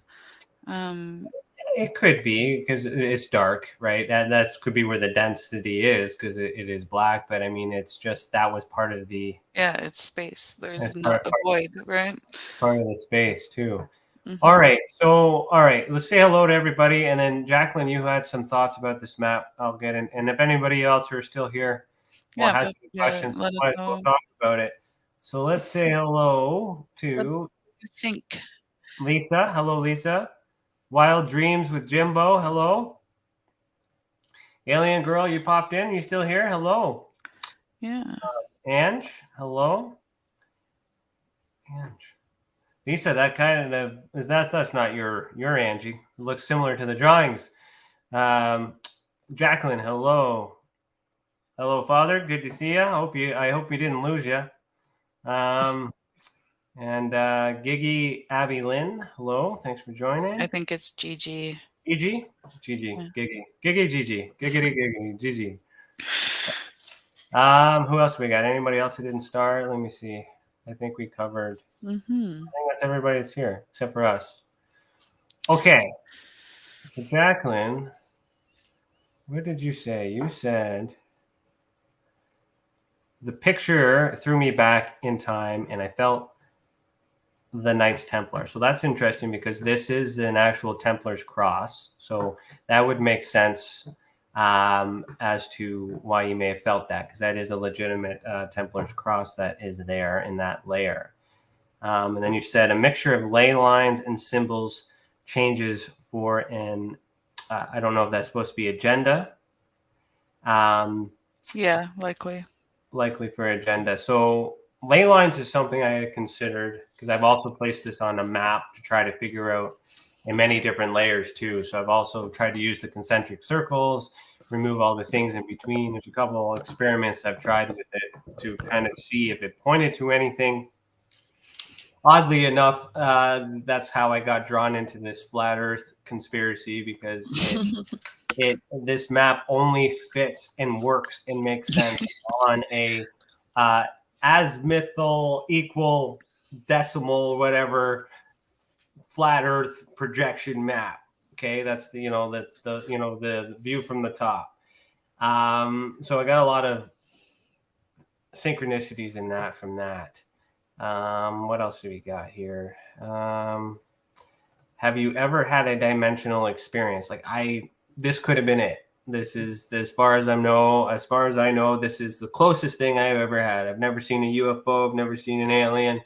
It could be because it's dark, right? That could be where the density is, because it is black. But I mean, it's just that was part of the it's space. There's not a void, right? Part of the space too. All right, so let's say hello to everybody, and then Jacqueline, you had some thoughts about this map. I'll get in, and if anybody else who are still here has some questions, let us know. We'll talk about it. So let's say hello to What do you think? Lisa. Hello, Lisa. Wild Dreams with Jimbo. Hello. Alien Girl, you popped in. You still here? Hello. Yeah. Ange. Hello. Ange. Lisa, that kind of that's not your Angie. It looks similar to the drawings. Jacqueline. Hello. Hello, Father. Good to see you. I hope we didn't lose you. And Gigi Abby Lynn, hello. Thanks for joining. I think it's Gigi. Gigi? Gigi. Yeah. Gigi. Gigi. Gigi. Who else we got? Anybody else who didn't start? Let me see. I think we covered. I think that's everybody that's here, except for us. Okay. So Jacqueline, what did you say? You said the picture threw me back in time, and I felt the Knights Templar. So that's interesting, because this is an actual Templar's cross. So that would make sense as to why you may have felt that, because that is a legitimate Templar's cross that is there in that layer. And then you said a mixture of ley lines and symbols changes for an, I don't know if that's supposed to be agenda. Yeah, likely. Likely for agenda. So ley lines is something I had considered, because I've also placed this on a map to try to figure out in many different layers too. So I've also tried to use the concentric circles, remove all the things in between. There's a couple of experiments I've tried with it to kind of see if it pointed to anything. Oddly enough, that's how I got drawn into this flat Earth conspiracy, because this map only fits and works and makes sense on a azimuthal equal decimal whatever flat Earth projection map. Okay, that's the the view from the top. So I got a lot of synchronicities in that from that. What else do we got here? Have you ever had a dimensional experience? Like this could have been it. This is, as far as I know, this is the closest thing I've ever had. I've never seen a UFO. I've never seen an alien.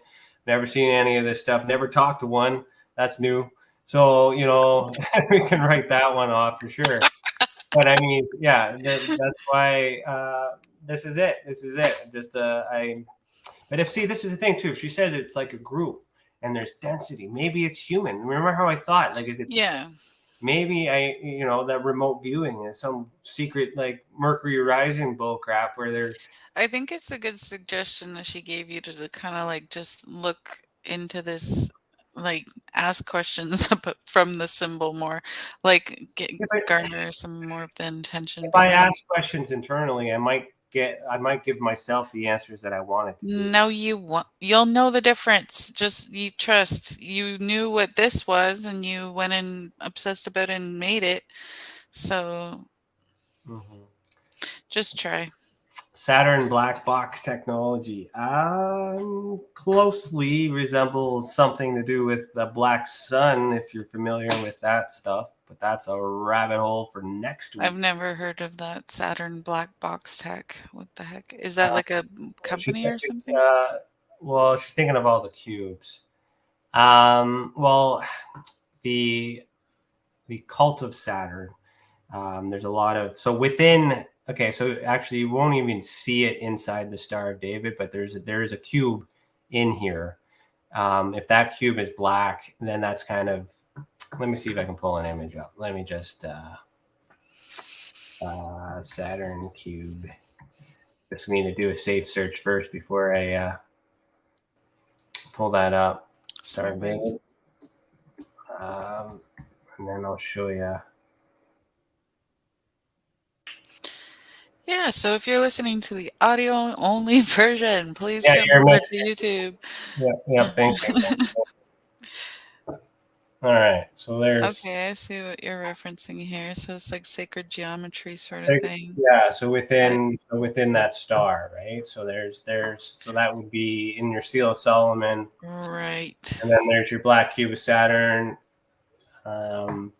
Never seen any of this stuff. Never talked to one. That's new. So, we can write that one off for sure. But I mean, yeah, that's why this is it. This is it. But this is the thing too. If she says it's like a group and there's density, maybe it's human. Remember how I thought? Like, is it? Yeah. Maybe that remote viewing is some secret like Mercury Rising bullcrap where they're. I think it's a good suggestion that she gave you to kind of like just look into this, like ask questions from the symbol more, like garner some more of the intention. If I ask questions internally, I might give myself the answers that I wanted to. No, you'll know the difference. Just you trust. You knew what this was, and you went and obsessed about it and made it. So just try. Saturn black box technology closely resembles something to do with the black sun, if you're familiar with that stuff. But that's a rabbit hole for next week. I've never heard of that Saturn black box tech. What the heck? Is that like a company or something? Well, she's thinking of all the cubes. Well, the cult of Saturn. There's a lot of within. Okay, so actually, you won't even see it inside the Star of David, but there is a cube in here. If that cube is black, then that's kind of. Let me see if I can pull an image up. Let me just Saturn cube. Just need to do a safe search first before I pull that up. Star of David. And then I'll show you. Yeah, so if you're listening to the audio-only version, please come over to YouTube. Yeah, thank you. All right, so there's... Okay, I see what you're referencing here. So it's like sacred geometry sort of thing. Yeah, so within that star, right? So so that would be in your Seal of Solomon. Right. And then there's your black cube of Saturn. There's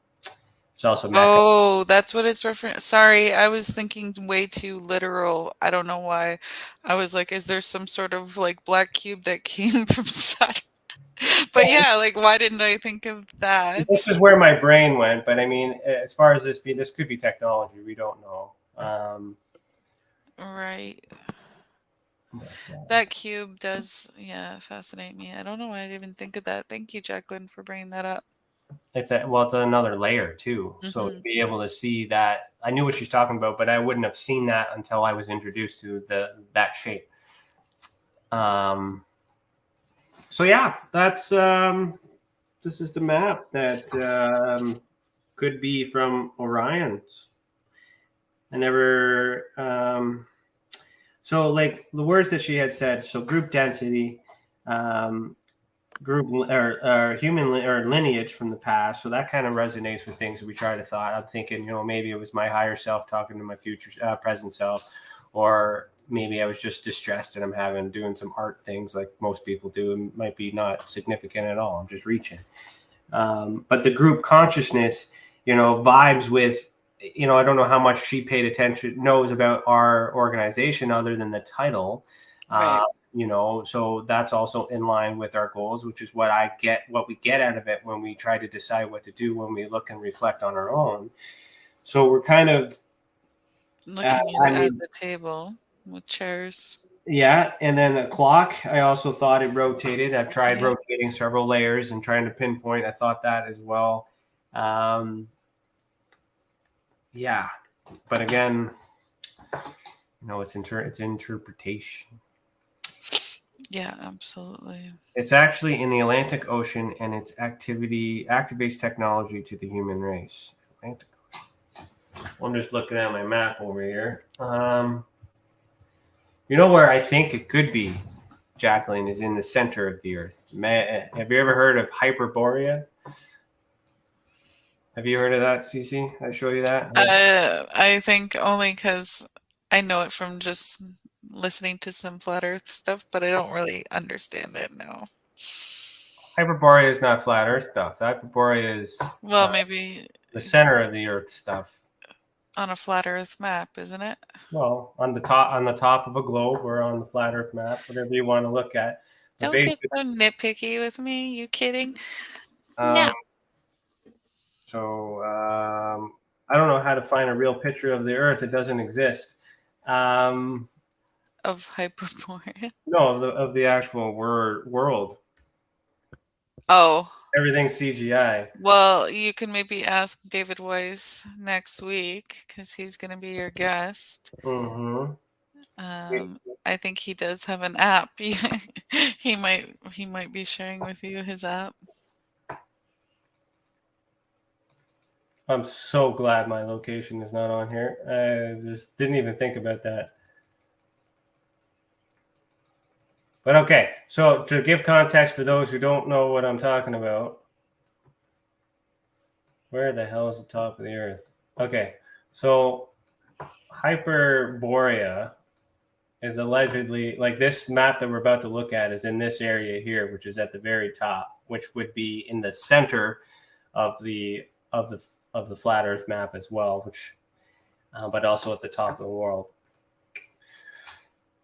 also Mecca. Oh, that's what it's referring. Sorry, I was thinking way too literal. I don't know why. I was like, is there some sort of like black cube that came from Saturn? But yeah, like why didn't I think of that? This is where my brain went, but I mean, as far as this could be technology. We don't know. Right. That cube does, fascinate me. I don't know why I didn't even think of that. Thank you, Jacqueline, for bringing that up. It's another layer too. Mm-hmm. So to be able to see that, I knew what she's talking about, but I wouldn't have seen that until I was introduced to that shape. So yeah, that's this is the map that could be from Orion's. I never so like the words that she had said, so group density, group or human or lineage from the past, so that kind of resonates with things that we try to thought. I'm thinking, maybe it was my higher self talking to my future present self, or maybe I was just distressed and I'm doing some art things like most people do. It might be not significant at all. I'm just reaching. But the group consciousness, vibes with, I don't know how much she knows about our organization other than the title. Right. So that's also in line with our goals, which is what we get out of it when we try to decide what to do, when we look and reflect on our own. So we're kind of looking at the table with chairs. Yeah, and then a clock. I also thought it rotated. I've tried rotating several layers and trying to pinpoint. I thought that as well. Yeah, but again, it's interpretation. Yeah, absolutely. It's actually in the Atlantic Ocean, and it's activates technology to the human race. Atlantic Ocean. I'm just looking at my map over here. Where I think it could be, Jacqueline, is in the center of the Earth. Have you ever heard of Hyperborea? Have you heard of that, Cece? I show you that? I think only because I know it from just listening to some flat Earth stuff, but I don't really understand it, no. Hyperborea is not flat Earth stuff. Hyperborea is maybe the center of the Earth stuff. On a flat Earth map, isn't it? Well, on the top of a globe or on the flat Earth map, whatever you want to look at. Don't get so nitpicky with me. You kidding? No. So I don't know how to find a real picture of the Earth. It doesn't exist. Of Hyperborea? No, of the actual world. Oh. Everything's CGI. Well, you can maybe ask David Weiss next week because he's going to be your guest. Mm-hmm. I think he does have an app. He might be sharing with you his app. I'm so glad my location is not on here. I just didn't even think about that. But okay, so to give context for those who don't know what I'm talking about, where the hell is the top of the Earth? Okay, so Hyperborea is allegedly, like, this map that we're about to look at is in this area here, which is at the very top, which would be in the center of the flat Earth map as well, which but also at the top of the world.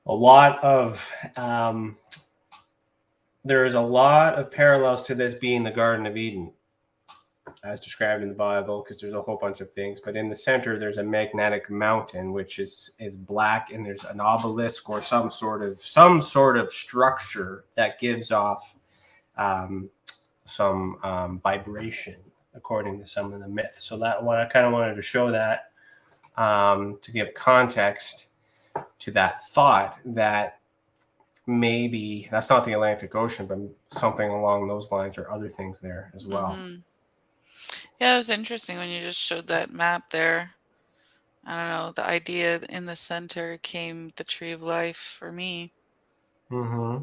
A lot of there is a lot of parallels to this being the Garden of Eden, as described in the Bible, because there's a whole bunch of things. But in the center, there's a magnetic mountain, which is black, and there's an obelisk or some sort of structure that gives off some vibration, according to some of the myths. So that one, I kind of wanted to show that to give context to that thought that maybe that's not the Atlantic Ocean, but something along those lines, or other things there as well. Mm-hmm. Yeah, it was interesting when you just showed that map there. I don't know, the idea in the center came the tree of life for me. Mm-hmm.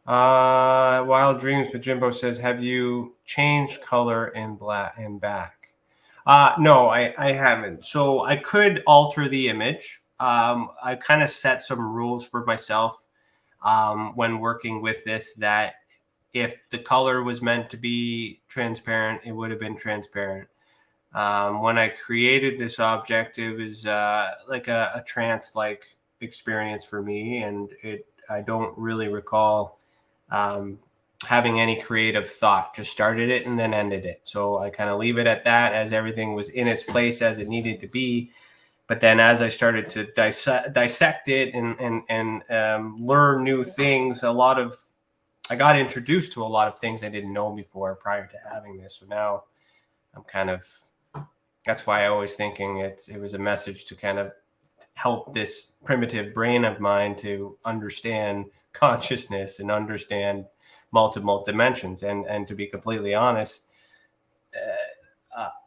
Wild Dreams with Jimbo says, have you changed color in black and back? No, I haven't. So I could alter the image. I kind of set some rules for myself when working with this, that if the color was meant to be transparent, it would have been transparent. When I created this object, it was like a trance-like experience for me, and I don't really recall having any creative thought. Just started it and then ended it. So I kind of leave it at that, as everything was in its place as it needed to be. But then as I started to dissect it and learn new things, I got introduced to a lot of things I didn't know before prior to having this. So now I'm kind of, that's why I always thinking it was a message to kind of help this primitive brain of mine to understand consciousness and understand multiple dimensions. And to be completely honest,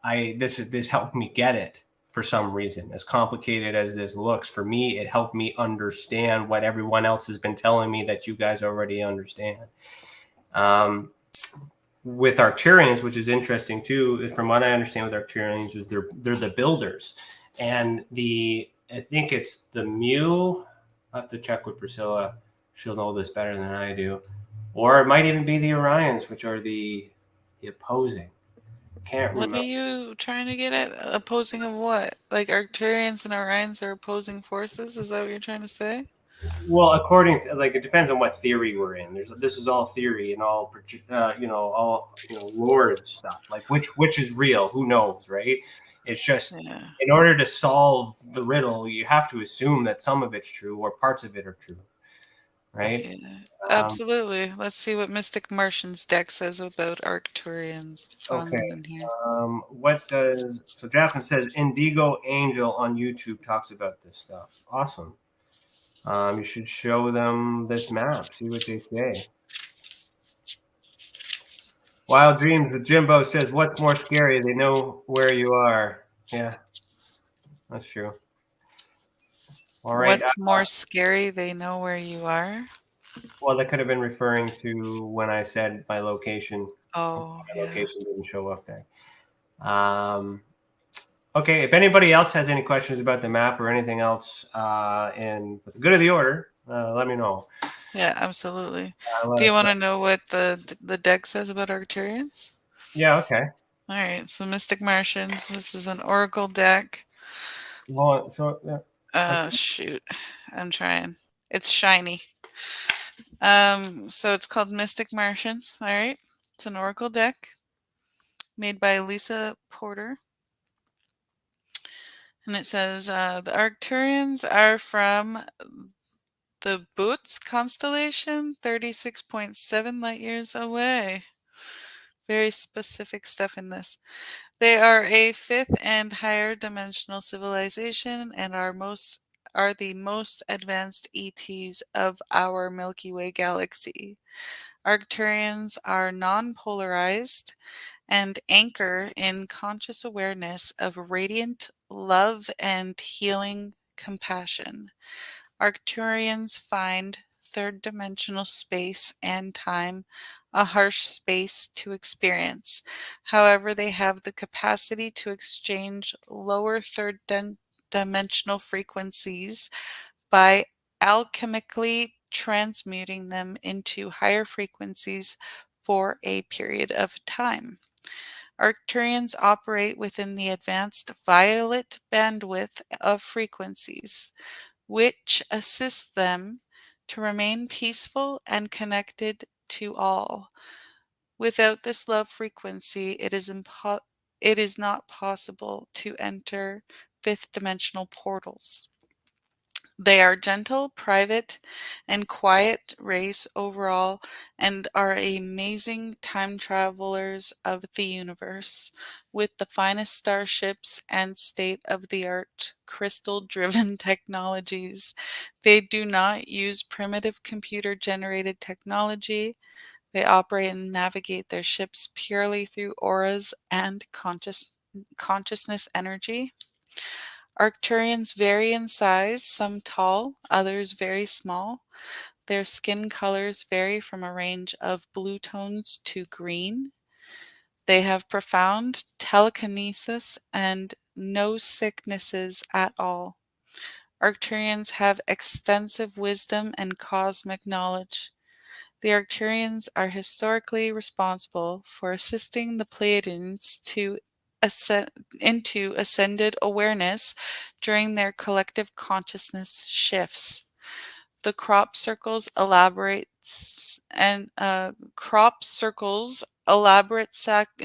this helped me get it. For some reason, as complicated as this looks, for me, it helped me understand what everyone else has been telling me that you guys already understand. With Arcturians, which is interesting too, from what I understand with Arcturians, is they're the builders, and I think it's the Mu. I have to check with Priscilla; she'll know this better than I do, or it might even be the Orions, which are the opposing. Can't remember. What are you trying to get at? Opposing of what? Like Arcturians and Orions are opposing forces? Is that what you're trying to say? Well, according to, like, it depends on what theory we're in. This is all theory and all Lord stuff. Like which is real? Who knows, right? It's just in order to solve the riddle, you have to assume that some of it's true or parts of it are true, right? Yeah, absolutely. Let's see what Mystic Martian's deck says about Arcturians. Okay. In here. So Jacqueline says Indigo Angel on YouTube talks about this stuff. Awesome. You should show them this map, see what they say. Wild Dreams with Jimbo says, what's more scary? They know where you are. Yeah, that's true. All right. What's more scary? They know where you are? Well, that could have been referring to when I said my location. Oh, my location didn't show up there. Okay, if anybody else has any questions about the map or anything else, and for the good of the order, let me know. Yeah, absolutely. Do you want to know what the deck says about Arcturians? Yeah, okay. All right, so Mystic Martians. This is an Oracle deck. Well, so, yeah. Shoot, I'm trying. It's shiny. So it's called Mystic Martians. All right, it's an Oracle deck made by Lisa Porter. And it says, the Arcturians are from the Boots constellation, 36.7 light years away. Very specific stuff in this. They are a 5th and higher dimensional civilization and are the most advanced ETs of our Milky Way galaxy. Arcturians are non-polarized and anchor in conscious awareness of radiant love and healing compassion. Arcturians find third dimensional space and time a harsh space to experience. However, they have the capacity to exchange lower third dimensional frequencies by alchemically transmuting them into higher frequencies for a period of time. Arcturians operate within the advanced violet bandwidth of frequencies, which assists them to remain peaceful and connected to all. Without this love frequency, it is not possible to enter fifth dimensional portals. They are gentle, private, and quiet race overall, and are amazing time travelers of the universe, with the finest starships and state-of-the-art crystal-driven technologies. They do not use primitive computer-generated technology. They operate and navigate their ships purely through auras and consciousness energy. Arcturians vary in size, some tall, others very small. Their skin colors vary from a range of blue tones to green. They have profound telekinesis and no sicknesses at all. Arcturians have extensive wisdom and cosmic knowledge. The Arcturians are historically responsible for assisting the Pleiadians into ascended awareness during their collective consciousness shifts. The crop circles elaborate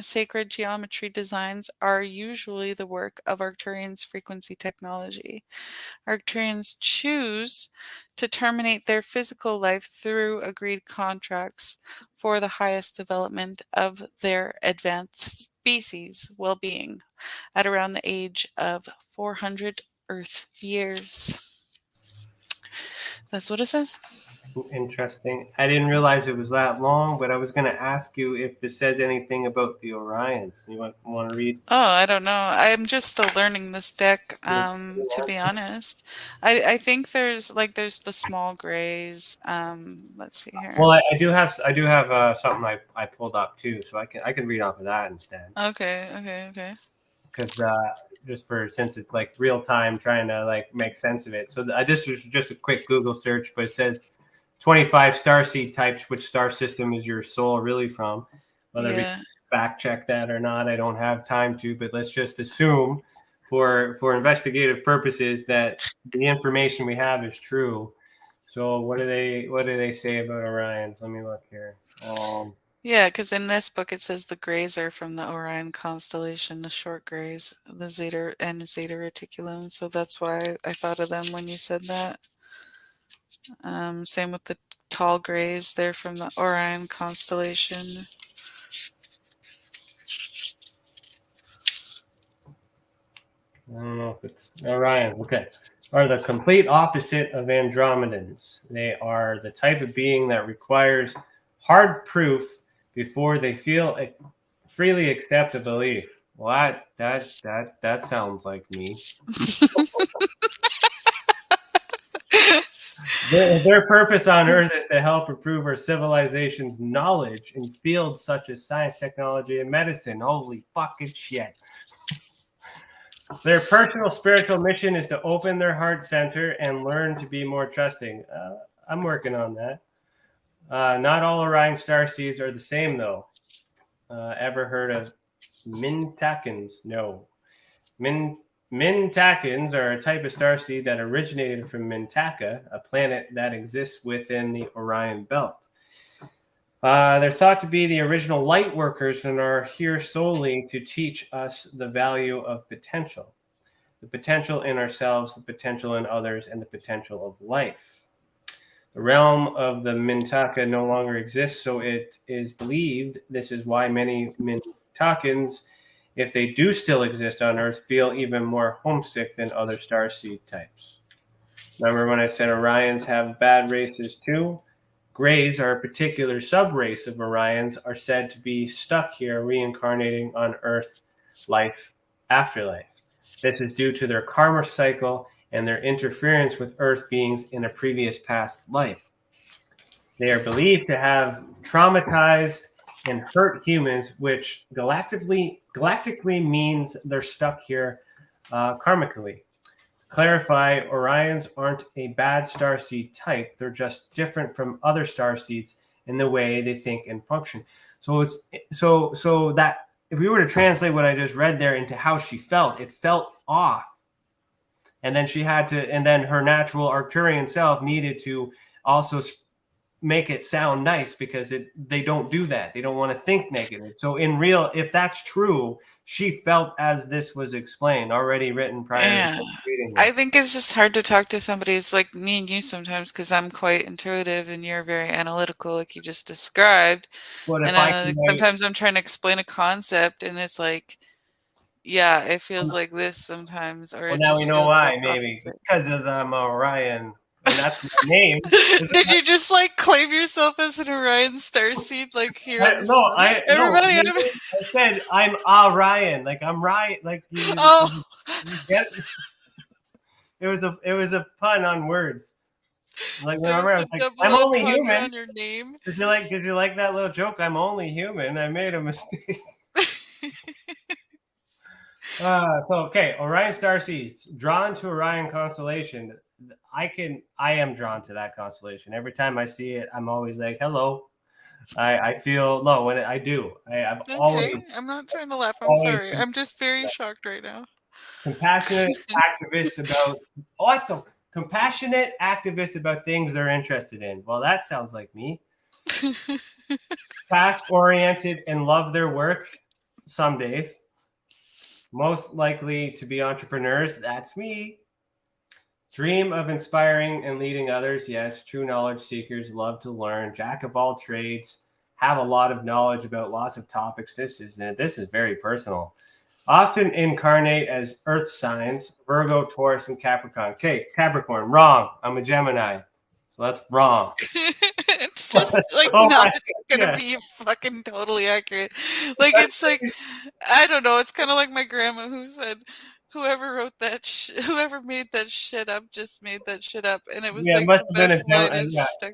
sacred geometry designs are usually the work of Arcturians' frequency technology. Arcturians choose to terminate their physical life through agreed contracts for the highest development of their advanced species well-being at around the age of 400 Earth years. That's what it says. Interesting. I didn't realize it was that long, but I was going to ask you if it says anything about the Orions. You want to read? Oh, I don't know. I'm just still learning this deck, to be honest. I think there's the small grays. Let's see here. Well, I do have something I pulled up too, so I can read off of that instead. Okay. Because since it's like real time, trying to like make sense of it. So this was just a quick Google search, but it says 25 starseed types. Which star system is your soul really from? Whether we fact check that or not, I don't have time to. But let's just assume, for investigative purposes, that the information we have is true. So what do they say about Orions? Let me look here. Yeah, because in this book it says the grays are from the Orion constellation, the short grays, the Zeta and Zeta Reticulum. So that's why I thought of them when you said that. Same with the tall grays, they're from the Orion constellation. I don't know if it's Orion. Okay. Are the complete opposite of Andromedans. They are the type of being that requires hard proof before they freely accept a belief. Well, that sounds like me. Their purpose on Earth is to help improve our civilization's knowledge in fields such as science, technology, and medicine. Holy fucking shit. Their personal spiritual mission is to open their heart center and learn to be more trusting. I'm working on that. Not all Orion starseeds are the same, though. Ever heard of Mintakans? No. Mintakans are a type of starseed that originated from Mintaka, a planet that exists within the Orion belt. They're thought to be the original light workers and are here solely to teach us the value of potential. The potential in ourselves, the potential in others, and the potential of life. The realm of the Mintaka no longer exists, so it is believed this is why many Mintakans, if they do still exist on Earth, feel even more homesick than other starseed types. Remember when I said Orions have bad races too? Greys are a particular sub-race of Orions, are said to be stuck here reincarnating on Earth life after life. This is due to their karma cycle and their interference with Earth beings in a previous past life. They are believed to have traumatized and hurt humans, which galactically means they're stuck here karmically. Clarify, Orions aren't a bad starseed type. They're just different from other starseeds in the way they think and function. So it's so that if we were to translate what I just read there into how she felt, it felt off. And then she had to, and then her natural Arcturian self needed to also make it sound nice because they don't do that. They don't want to think negative. So in real, if that's true, she felt as this was explained, already written prior Yeah. to reading I it. think it's just hard to talk to somebody. It's like me and you sometimes because I'm quite intuitive and you're very analytical, like you just described. But if And I like, can, sometimes I'm trying to explain a concept and it's like, yeah, it feels like this sometimes, or well, it now we just know feels why, like maybe. opposite. Because I'm Orion, and that's my name. Did you just like claim yourself as an Orion starseed? Like here on this? No, Everybody, I said I'm Orion. Like I'm Ryan. Like you get it? It was a pun on words. Like there remember, I was was a like, double I'm only entendre human. on your name. Did you like that little joke? I'm only human. I made a mistake. So okay, Orion starseeds drawn to Orion constellation. I am drawn to that constellation. Every time I see it, I'm always like, hello. I feel no when I do. I'm Okay, always I'm not trying to laugh. I'm always sorry. I'm just very shocked right now. compassionate activists about compassionate activists about things they're interested in. Well, that sounds like me. Task oriented and love their work. Some days. Most likely to be entrepreneurs. That's me. Dream of inspiring and leading others. Yes, true knowledge seekers love to learn. Jack of all trades. Have a lot of knowledge about lots of topics. This is very personal. Often incarnate as earth signs, Virgo, Taurus, and Capricorn. Okay, Capricorn, wrong. I'm a Gemini. So that's wrong. It's just like not gonna be fucking totally accurate. Like it's like I don't know. It's kind of like my grandma who said, "Whoever wrote that, whoever made that shit up, just made that shit up," and it was Yeah, it like must the have been a best line Gemini. is Yeah. stuck.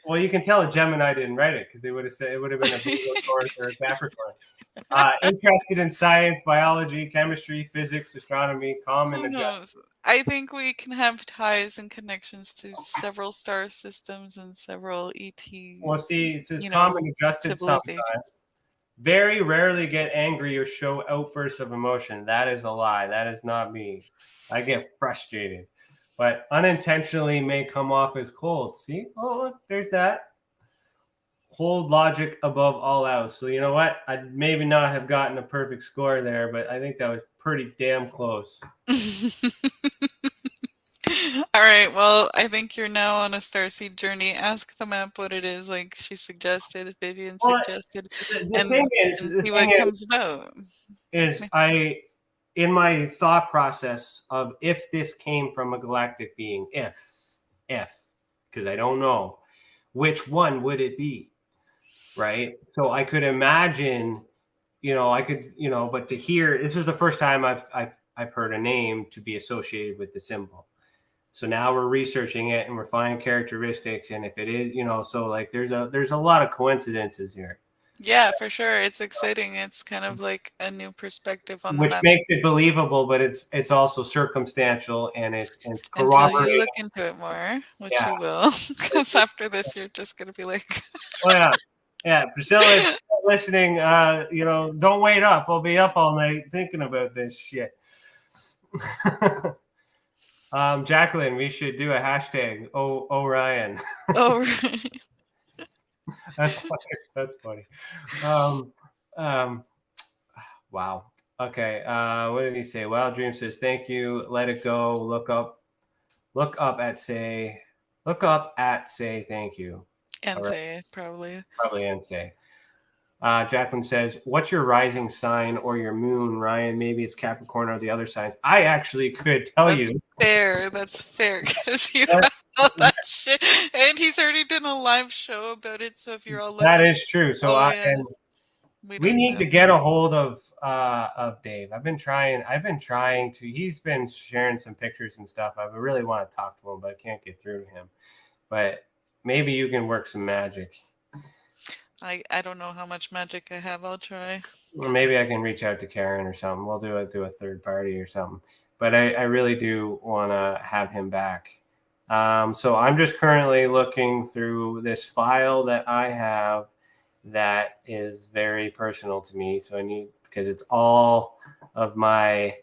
Well, you can tell a Gemini didn't write it because they would have said it would have been a Virgo, Taurus, or a Capricorn. Interested in science, biology, chemistry, physics, astronomy, common. Who knows? I think we can have ties and connections to several star systems and several ET. Well, see, it says common adjusted sometimes. Very rarely get angry or show outbursts of emotion. That is a lie. That is not me. I get frustrated, but unintentionally may come off as cold. See? Oh, look, there's that. Hold logic above all else. So you know what? I'd maybe not have gotten a perfect score there, but I think that was pretty damn close. All right. Well, I think you're now on a starseed journey. Ask the map what it is, like she suggested, Viviane suggested, the thing is, see what comes about. Is in my thought process of if this came from a galactic being, if, because I don't know, which one would it be? Right. So I could imagine, but to hear, this is the first time I've heard a name to be associated with the symbol. So now we're researching it and we're finding characteristics. And if it is, so like there's a lot of coincidences here. Yeah, for sure. It's exciting. It's kind of like a new perspective on the map. Which makes it believable, but it's also circumstantial and it's corroborated. Until you look into it more, which you will. Because after this, you're just going to be like... Oh, yeah. Priscilla, listening, don't wait up. I'll be up all night thinking about this shit. Jacqueline, we should do a hashtag. Ryan. Oh, right. That's funny. Wow. Okay. What did he say? Wild Dream says, thank you. Let it go. Look up at say thank you. And say, probably. Probably and say. Jacqueline says, what's your rising sign or your moon, Ryan? Maybe it's Capricorn or the other signs. I actually could tell you. That's fair because you have all that shit. And he's already done a live show about it. So if you're all looking, that is true. So we need to get a hold of Dave. I've been trying to. He's been sharing some pictures and stuff. I really want to talk to him, but I can't get through to him. But maybe you can work some magic. I don't know how much magic I have. I'll try. Or maybe I can reach out to Karen or something. We'll do a third party or something. but I really do want to have him back. So I'm just currently looking through this file that I have that is very personal to me. So I need, because it's all of my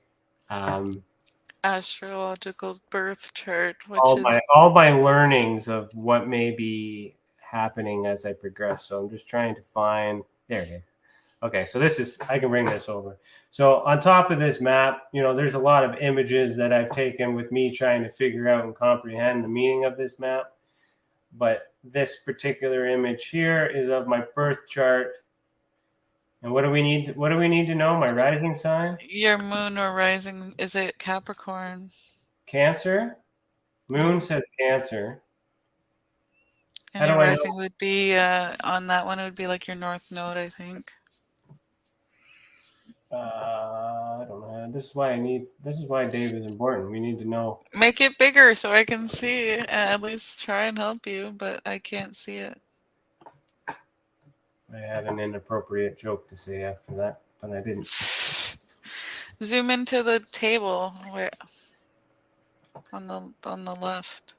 astrological birth chart, which is all my learnings of what may be happening as I progress. So I'm just trying to find, there it is. Okay, so this is, I can bring this over. So on top of this map, there's a lot of images that I've taken with me trying to figure out and comprehend the meaning of this map. But this particular image here is of my birth chart. And what do we need? What do we need to know? My rising sign? your moon or rising. Is it Capricorn? Cancer? Moon says Cancer. And your rising would be, on that one, it would be like your north node, I think. I don't know. This is why Dave is important. We need to know. Make it bigger so I can see it. At least try and help you, but I can't see it. I had an inappropriate joke to say after that, but I didn't. Zoom into the table where on the left.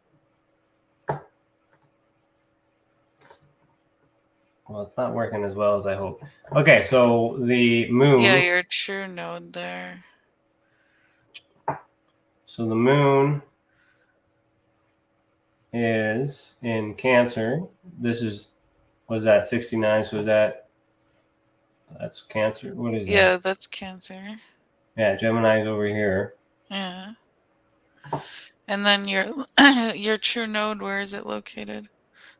Well, it's not working as well as I hope. Okay, so the moon. Yeah, your true node there. So the moon is in Cancer. Was that 69? So that's Cancer? What is that? Yeah, that's Cancer. Yeah, Gemini's over here. Yeah. And then your true node, where is it located?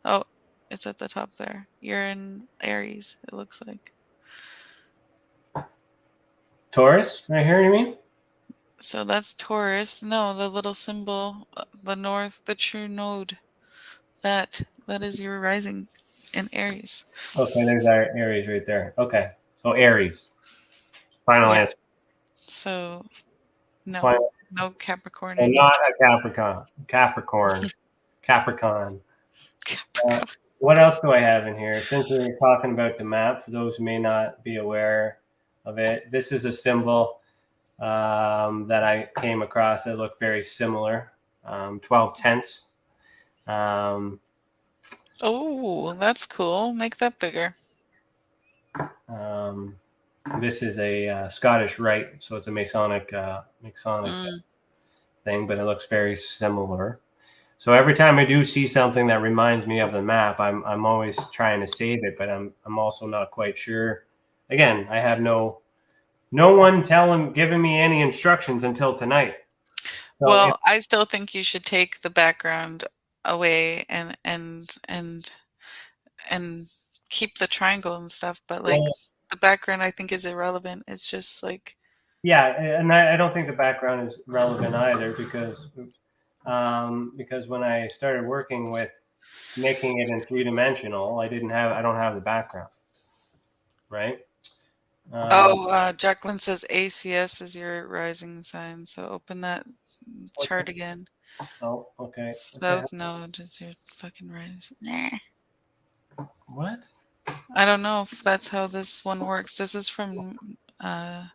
Oh, it's at the top there. You're in Aries, it looks like. Taurus, right here, you mean? So that's Taurus. No, the little symbol, the north, the true node. That is your rising in Aries. Okay, there's our Aries right there. Okay, so Aries. Final answer. So, no. Final. No Capricorn. And not a Capricorn. Capricorn. What else do I have in here? Since we were talking about the map, for those who may not be aware of it, this is a symbol that I came across that looked very similar. 12 tenths. Oh, that's cool. Make that bigger. This is a Scottish Rite, so it's a Masonic thing, but it looks very similar. So every time I do see something that reminds me of the map, I'm always trying to save it, but I'm also not quite sure. Again, I have no one giving me any instructions until tonight. So well, I still think you should take the background away and keep the triangle and stuff, but like the background I think is irrelevant. It's just like and I don't think the background is relevant either because when I started working with making it in 3-dimensional, I don't have the background, right? Jacqueline says ACS is your rising sign, so open that chart again. Oh, okay. South node is your fucking rising. Nah. What? I don't know if that's how this one works. This is from a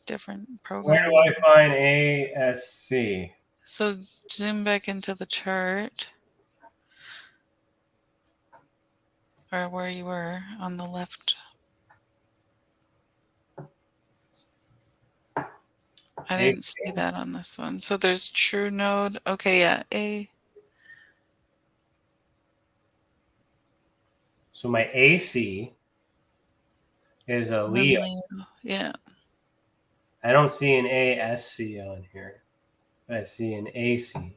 different program. Where do I find ASC? So zoom back into the chart. Or where you were on the left. I didn't see that on this one. So there's true node. Okay, yeah, A. So my AC is a Leo. Yeah. I don't see an ASC on here. I see an AC.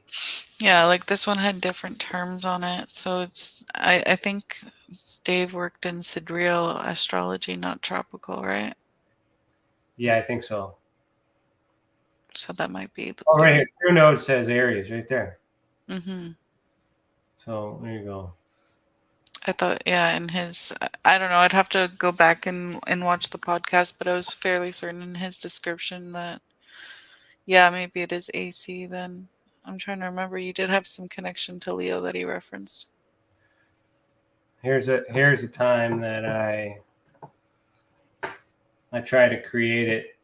Yeah, like this one had different terms on it. So it's I think Dave worked in sidereal astrology, not tropical, right? Yeah, I think so. So that might be the right here. True node says Aries right there. Mm-hmm. So there you go. I thought, yeah, in his, I don't know, I'd have to go back and watch the podcast, but I was fairly certain in his description that, yeah, maybe it is AC then. I'm trying to remember. You did have some connection to Leo that he referenced. Here's a time that I try to create it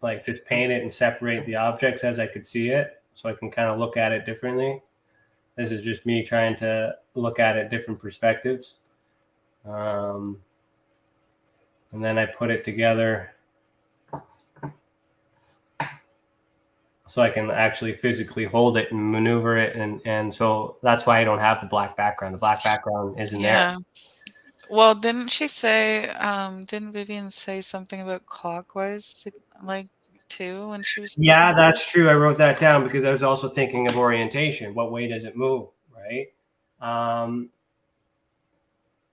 like just paint it and separate the objects as I could see it, so I can kind of look at it differently. This is just me trying to look at it different perspectives. And then I put it together so I can actually physically hold it and maneuver it. And so that's why I don't have the black background. The black background isn't there. Well, didn't she say, didn't Viviane say something about clockwise too when she was speaking? Yeah, that's true. I wrote that down because I was also thinking of orientation. What way does it move, right?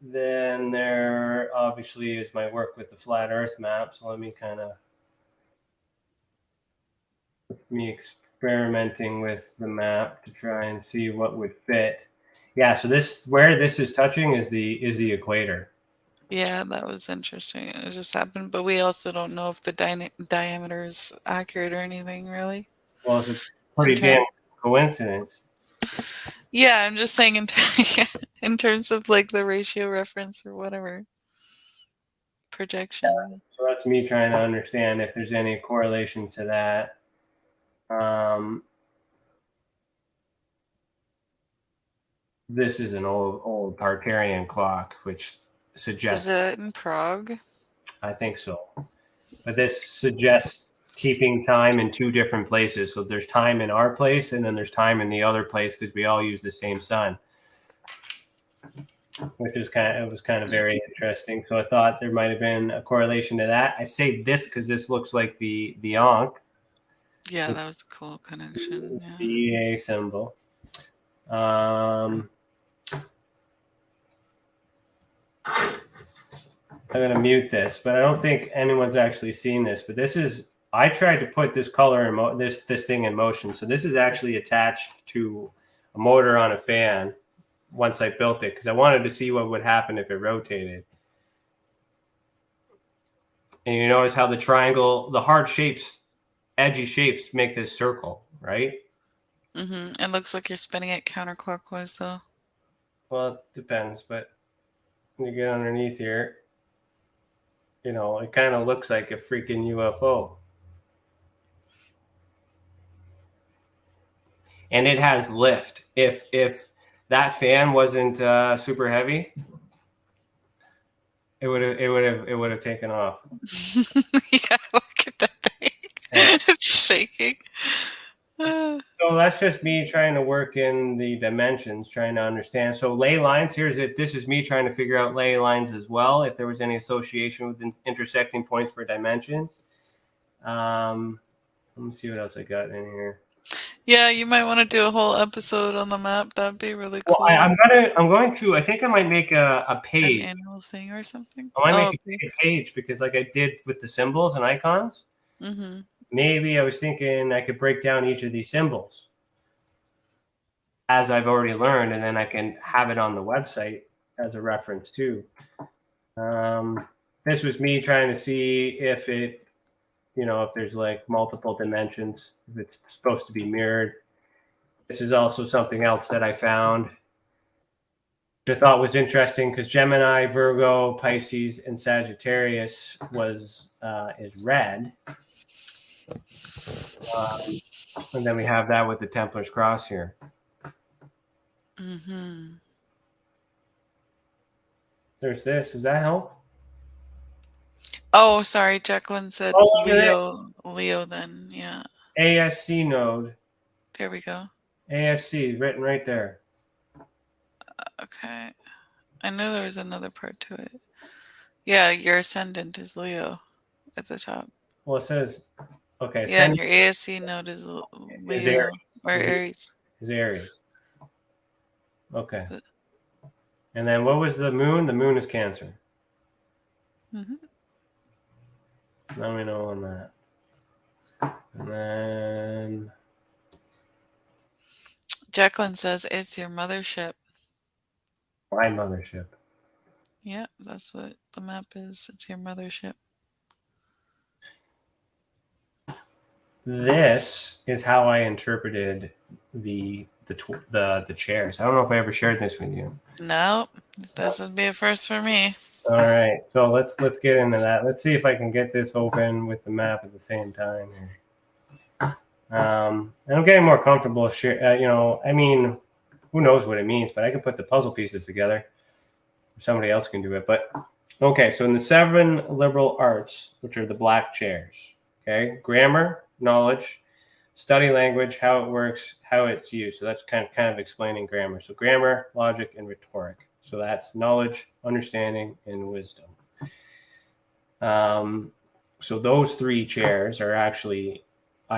Then there obviously is my work with the flat Earth map. So let me kind of, with me experimenting with the map to try and see what would fit. Yeah, so this, where this is touching is the equator. Yeah, that was interesting. It just happened, but we also don't know if the diameter is accurate or anything, really. Well, it's a pretty damn coincidence. Yeah, I'm just saying in terms of like the ratio reference or whatever. Projection. Yeah, so that's me trying to understand if there's any correlation to that. This is an old Arcturian clock, which suggests... Is it in Prague? I think so. But this suggests keeping time in two different places. So there's time in our place, and then there's time in the other place because we all use the same sun. Which is it was kind of very interesting. So I thought there might have been a correlation to that. I say this because this looks like the Ankh. Yeah, that was a cool connection. Yeah. The EA symbol. I'm going to mute this, but I don't think anyone's actually seen this. But this is, I tried to put this color in this thing in motion. So this is actually attached to a motor on a fan once I built it, because I wanted to see what would happen if it rotated. And you notice how the triangle, the hard shapes, edgy shapes make this circle, right? Mm-hmm. It looks like you're spinning it counterclockwise, though. Well, it depends, but when you get underneath here, you know, it kind of looks like a freaking UFO. And it has lift. If that fan wasn't super heavy, it would have taken off. Yeah, look at that thing. Yeah. It's shaking. So that's just me trying to work in the dimensions, trying to understand. So ley lines, here's it. This is me trying to figure out ley lines as well, if there was any association with intersecting points for dimensions. Let me see what else I got in here. Yeah, you might want to do a whole episode on the map. That'd be really cool. Well, I'm going to. I think I might make a page, an annual thing or something. I might make a page because, like I did with the symbols and icons. Mm-hmm. Maybe I was thinking I could break down each of these symbols as I've already learned, and then I can have it on the website as a reference too. This was me trying to see if it, you know, if there's like multiple dimensions, if it's supposed to be mirrored. This is also something else that I found, which I thought was interesting, because Gemini, Virgo, Pisces, and Sagittarius is red. And then we have that with the Templar's Cross here. Mm-hmm. There's this. Does that help? Oh, sorry. Jacqueline said Leo then. Yeah. ASC node. There we go. ASC written right there. Okay. I knew there was another part to it. Yeah, your ascendant is Leo at the top. Well, it says, okay. Yeah, and your ASC node is Leo or Aries. Is Aries. Okay. And then what was the moon? The moon is Cancer. Mm-hmm. Now we know on that. And then Jacqueline says it's your mothership. my mothership. Yeah, that's what the map is. It's your mothership. This is how I interpreted the chairs. I don't know if I ever shared this with you. No, this would be a first for me. All right, so let's get into that. Let's see if I can get this open with the map at the same time here. And I'm getting more comfortable. I mean, who knows what it means, but I can put the puzzle pieces together. Somebody else can do it, but okay. So in the 7 liberal arts, which are the black chairs, okay, grammar, knowledge, study language, how it works, how it's used. So that's kind of explaining grammar. So grammar, logic, and rhetoric. So that's knowledge, understanding, and wisdom. So those 3 chairs are actually.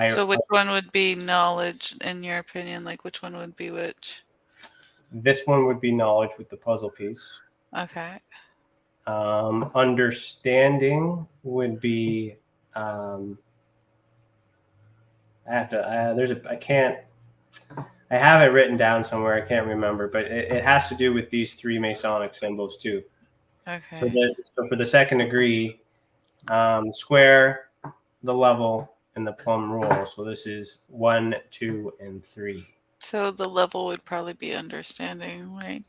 So which one would be knowledge, in your opinion? Like, which one would be which? This one would be knowledge with the puzzle piece. Okay. Understanding would be. I have it written down somewhere. I can't remember, but it has to do with these 3 Masonic symbols too. Okay. So for the second degree, square, the level, and the plumb rule. So this is 1, 2, and 3. So the level would probably be understanding, right?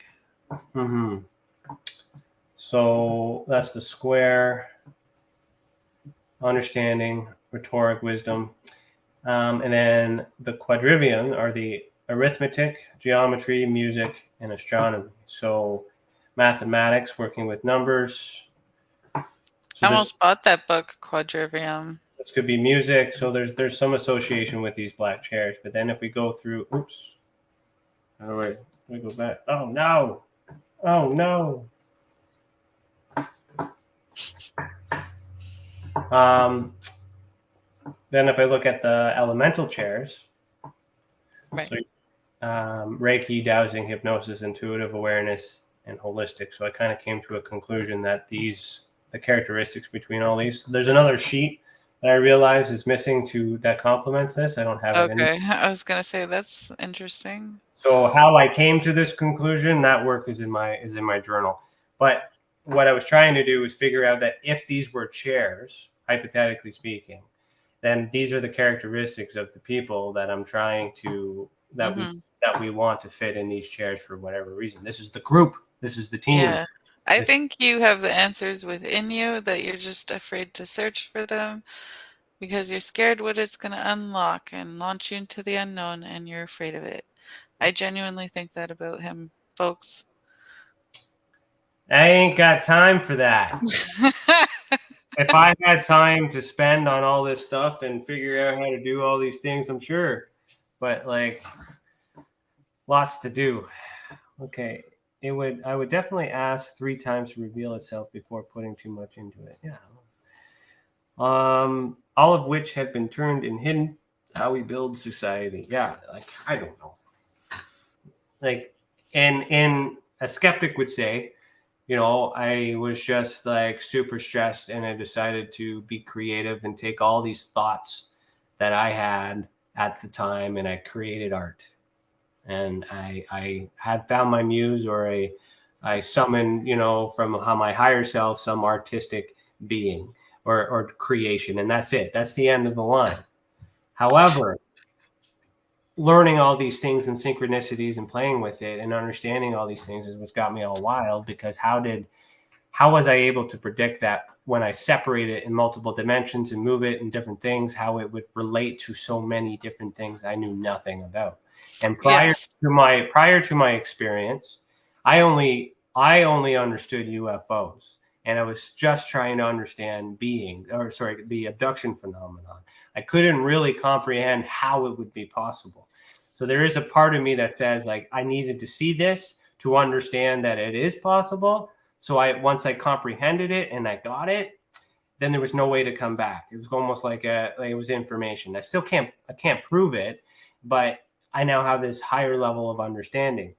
Mm-hmm. So that's the square, understanding, rhetoric, wisdom. And then the quadrivium are the arithmetic, geometry, music, and astronomy. So mathematics, working with numbers. So I almost bought that book, Quadrivium. This could be music. So there's some association with these black chairs. But then if we go through, oops. All right, we go back. Oh, no. Oh, no. Then if I look at the elemental chairs, right. So, Reiki, dowsing, hypnosis, intuitive awareness, and holistic. So I kind of came to a conclusion that the characteristics between all these. There's another sheet that I realize is missing that complements this. I don't have it. Okay, I was gonna say that's interesting. So how I came to this conclusion, that work is in my journal. But what I was trying to do was figure out that if these were chairs, hypothetically speaking, then these are the characteristics of the people that I'm trying to that we want to fit in these chairs for whatever reason. This is the group. This is the team. Yeah. I think you have the answers within you, that you're just afraid to search for them because you're scared what it's going to unlock and launch you into the unknown, and you're afraid of it. I genuinely think that about him, folks. I ain't got time for that. If I had time to spend on all this stuff and figure out how to do all these things, I'm sure. But like, lots to do. Okay. I would definitely ask 3 times to reveal itself before putting too much into it. Yeah. All of which have been turned and hidden. How we build society. Yeah. Like, I don't know. Like, and a skeptic would say, I was just like super stressed and I decided to be creative and take all these thoughts that I had at the time and I created art. And I had found my muse, or I summoned, from my higher self, some artistic being or creation. And that's it. That's the end of the line. However, learning all these things and synchronicities and playing with it and understanding all these things is what's got me all wild, because how was I able to predict that when I separate it in multiple dimensions and move it in different things, how it would relate to so many different things I knew nothing about. And prior to my experience, I only understood UFOs, and I was just trying to understand the abduction phenomenon. I couldn't really comprehend how it would be possible. So there is a part of me that says, like, I needed to see this to understand that it is possible. So once I comprehended it and I got it, then there was no way to come back. It was almost like it was information. I can't prove it, but I now have this higher level of understanding.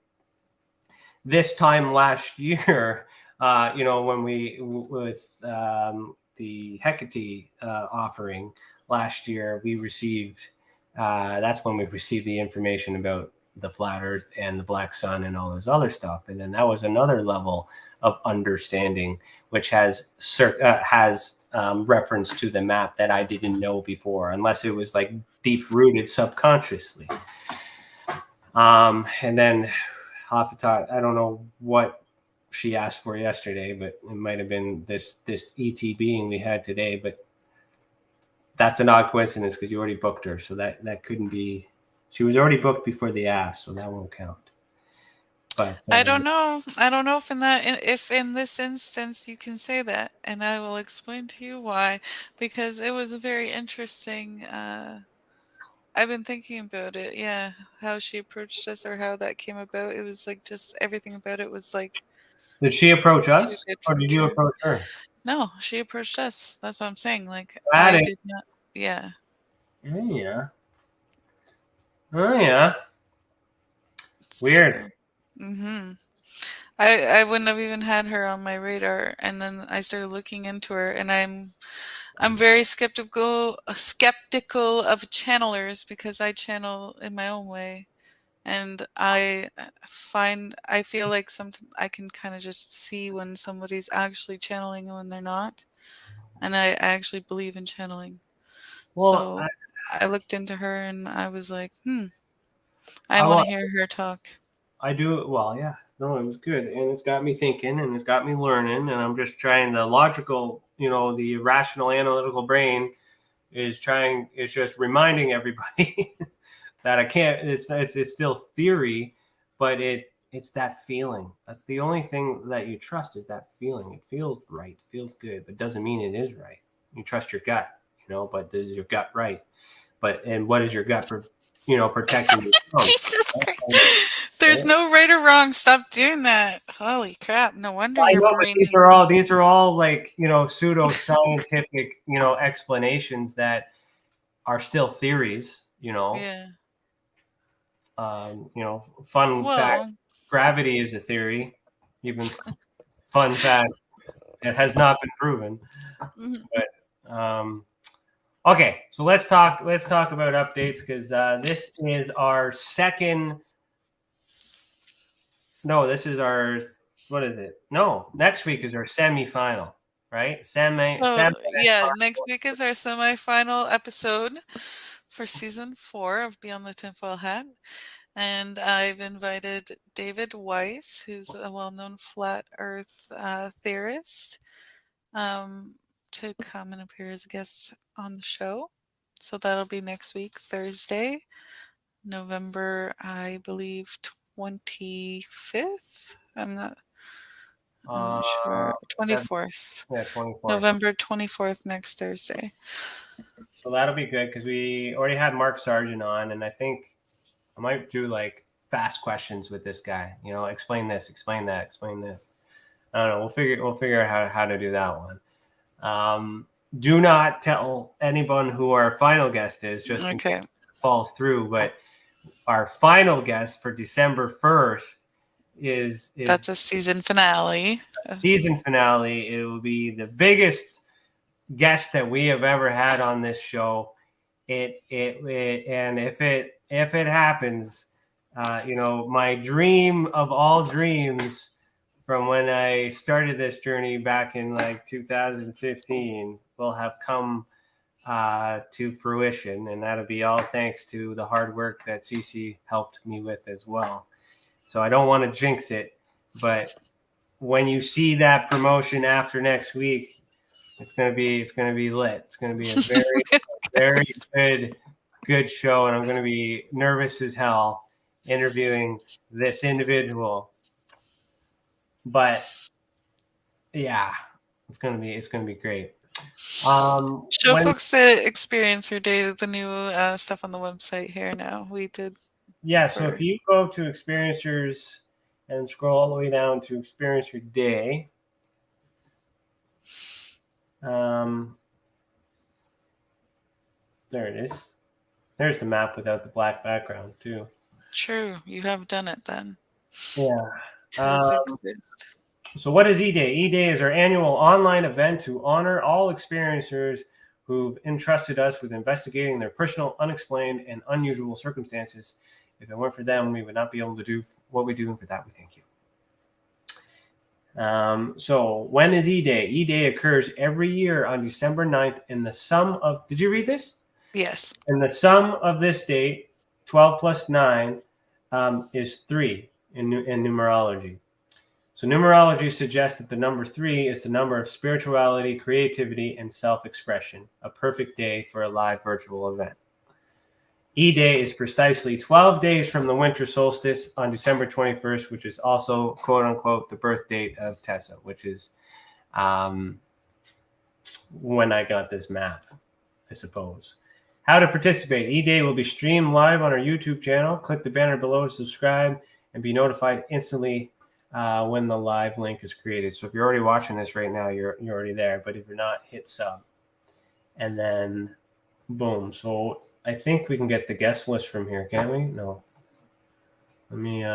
This time last year, when with the Hecate offering last year, we received. That's when we received the information about the flat Earth and the black sun and all this other stuff. And then that was another level of understanding, which has reference to the map that I didn't know before, unless it was like deep rooted subconsciously. And then I'll have to talk. I don't know what she asked for yesterday, but it might have been this ET being we had today. But that's an odd coincidence because you already booked her, so that couldn't be. She was already booked before the ask, so that won't count. But I don't know. I don't know if in this instance you can say that, and I will explain to you why. Because it was a very interesting. I've been thinking about it. Yeah, how she approached us or how that came about. It was like just everything about it was like did she approach too us, good or for did you true. approach her? No, she approached us. That's what I'm saying. Like Got I it. did not. Yeah. Oh yeah. Oh yeah. Weird. Mm-hmm. I wouldn't have even had her on my radar, and then I started looking into her, and I'm very skeptical of channelers because I channel in my own way, and I feel like I can kind of just see when somebody's actually channeling and when they're not, and I actually believe in channeling. Well, So I looked into her and I was like, I I want want. to hear her talk. I do. Well, yeah. No, it was good, and it's got me thinking, and it's got me learning, and I'm just trying the logical, the rational, analytical brain is just reminding everybody that I can't. It's still theory, but it's that feeling. That's the only thing that you trust is that feeling. It feels right, feels good, but doesn't mean it is right. You trust your gut, but is your gut right? And what is your gut for, protecting you from? Jesus Christ. There's no right or wrong. Stop doing that. Holy crap. No wonder I your know, but brain these are all like, pseudo scientific, explanations that are still theories, Yeah. Fun fact, Well, gravity is a theory. Even fun fact, it has not been proven. But okay, so let's talk about updates because this is our second. No, this is our. What is it? No, next week is our semifinal, right? next week is our semi-final episode for season 4 of Beyond the Tinfoil Hat. And I've invited David Weiss, who's a well-known flat earth theorist, to come and appear as a guest on the show. So that'll be next week, Thursday, November, I believe, 25th. I'm not sure. 24th. Yeah, 24th. November 24th, next Thursday. So that'll be good because we already had Mark Sargent on, and I think I might do like fast questions with this guy. Explain this, explain that, explain this. I don't know. We'll figure out how to do that one. Do not tell anyone who our final guest is, just in case it falls through. But our final guest for December 1st is that's a season finale. Season finale. It will be the biggest guest that we have ever had on this show. And if it happens, my dream of all dreams from when I started this journey back in like 2015 will have come to fruition, and that'll be all thanks to the hard work that Cece helped me with as well. So I don't want to jinx it, but when you see that promotion after next week, it's gonna be lit. It's gonna be a very, very good show, and I'm gonna be nervous as hell interviewing this individual. But yeah, it's gonna be great. Show folks the Experiencer Day, the new stuff on the website here now. We did. Yeah, so if you go to Experiencers and scroll all the way down to Experiencer Day, there it is. There's the map without the black background too. True, you have done it then. Yeah. So what is E-Day? E-Day is our annual online event to honor all experiencers who've entrusted us with investigating their personal, unexplained, and unusual circumstances. If it weren't for them, we would not be able to do what we do, and for that, we thank you. So when is E-Day? E-Day occurs every year on December 9th in the sum of... Did you read this? Yes. And the sum of this date, 12 plus 9, is 3 in numerology. So numerology suggests that the number 3 is the number of spirituality, creativity, and self-expression, a perfect day for a live virtual event. E-Day is precisely 12 days from the winter solstice on December 21st, which is also, quote-unquote, the birth date of Tessa, which is when I got this map, I suppose. How to participate. E-Day will be streamed live on our YouTube channel. Click the banner below to subscribe and be notified instantly when the live link is created. So if you're already watching this right now, you're already there. But if you're not, hit sub. And then, boom. So I think we can get the guest list from here, can we? No. Let me,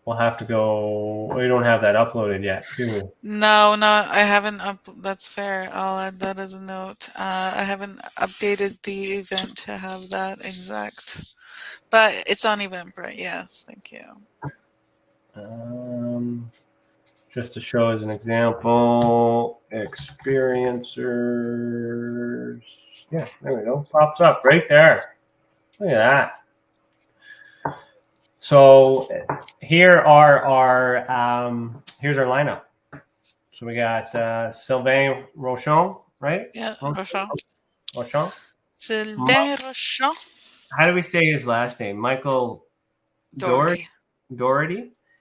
we'll have to go. We don't have that uploaded yet, do we? No, I haven't. That's fair. I'll add that as a note. I haven't updated the event to have that exact. But it's on Eventbrite, yes. Thank you. Just to show as an example, experiencers. Yeah, there we go. Pops up right there. Look at that. So here are our here's our lineup. So we got Sylvain Rochon, right? Yeah, Rochon. Sylvain Rochon. How do we say his last name? Michael Doherty.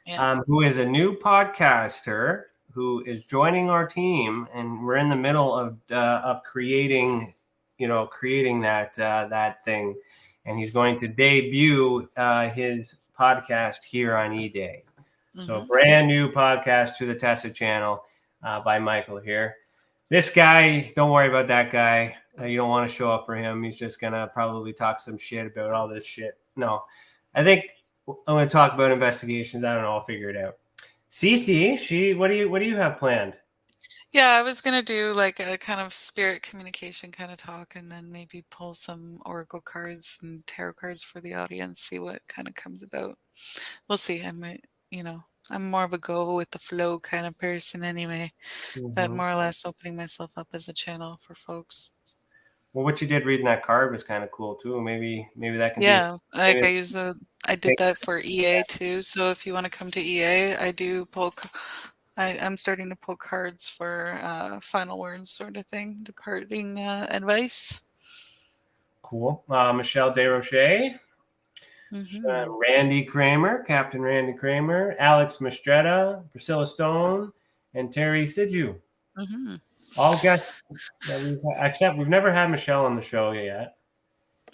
Yeah. Who is a new podcaster who is joining our team, and we're in the middle of creating that thing, and he's going to debut his podcast here on E-Day. Mm-hmm. So brand new podcast to the Tessa channel by Michael here. This guy, don't worry about that guy. You don't want to show up for him. He's just going to probably talk some shit about all this shit. No, I think I'm going to talk about investigations. I don't know. I'll figure it out. Cece, what do you have planned? Yeah, I was going to do like a kind of spirit communication kind of talk, and then maybe pull some oracle cards and tarot cards for the audience, see what kind of comes about. We'll see. I might, I'm more of a go with the flow kind of person anyway, but more or less opening myself up as a channel for folks. Well, what you did reading that card was kind of cool too. Maybe that can. Yeah, I did that for EA too. So if you want to come to EA, I do pull. I'm starting to pull cards for final words sort of thing, departing advice. Cool. Michelle Desrochers. Randy Kramer, Captain Randy Kramer, Alex Mistretta, Priscilla Stone, and Terry Sidju. Mm-hmm. All guests except we've never had Michelle on the show yet.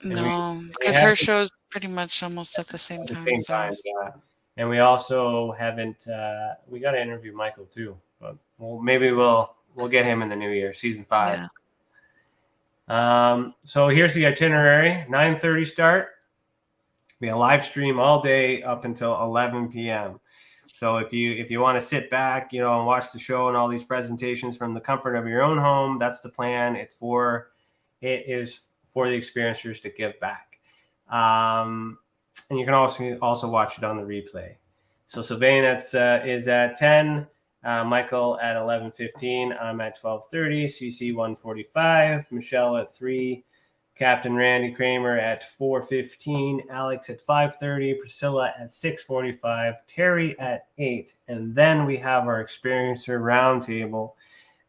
No, because her show's pretty much almost at the same time. Yeah. And we also haven't. We got to interview Michael too, but maybe we'll get him in the new year, season 5. Yeah. So here's the itinerary: 9:30 start. We have a live stream all day up until 11 p.m. So if you want to sit back, and watch the show and all these presentations from the comfort of your own home, that's the plan. It is for the experiencers to give back. And you can also watch it on the replay. So Sylvain is at 10, Michael at 11:15, I'm at 12:30, CC 1:45, Michelle at 3, Captain Randy Kramer at 4:15, Alex at 5:30, Priscilla at 6:45, Terry at 8, and then we have our experiencer roundtable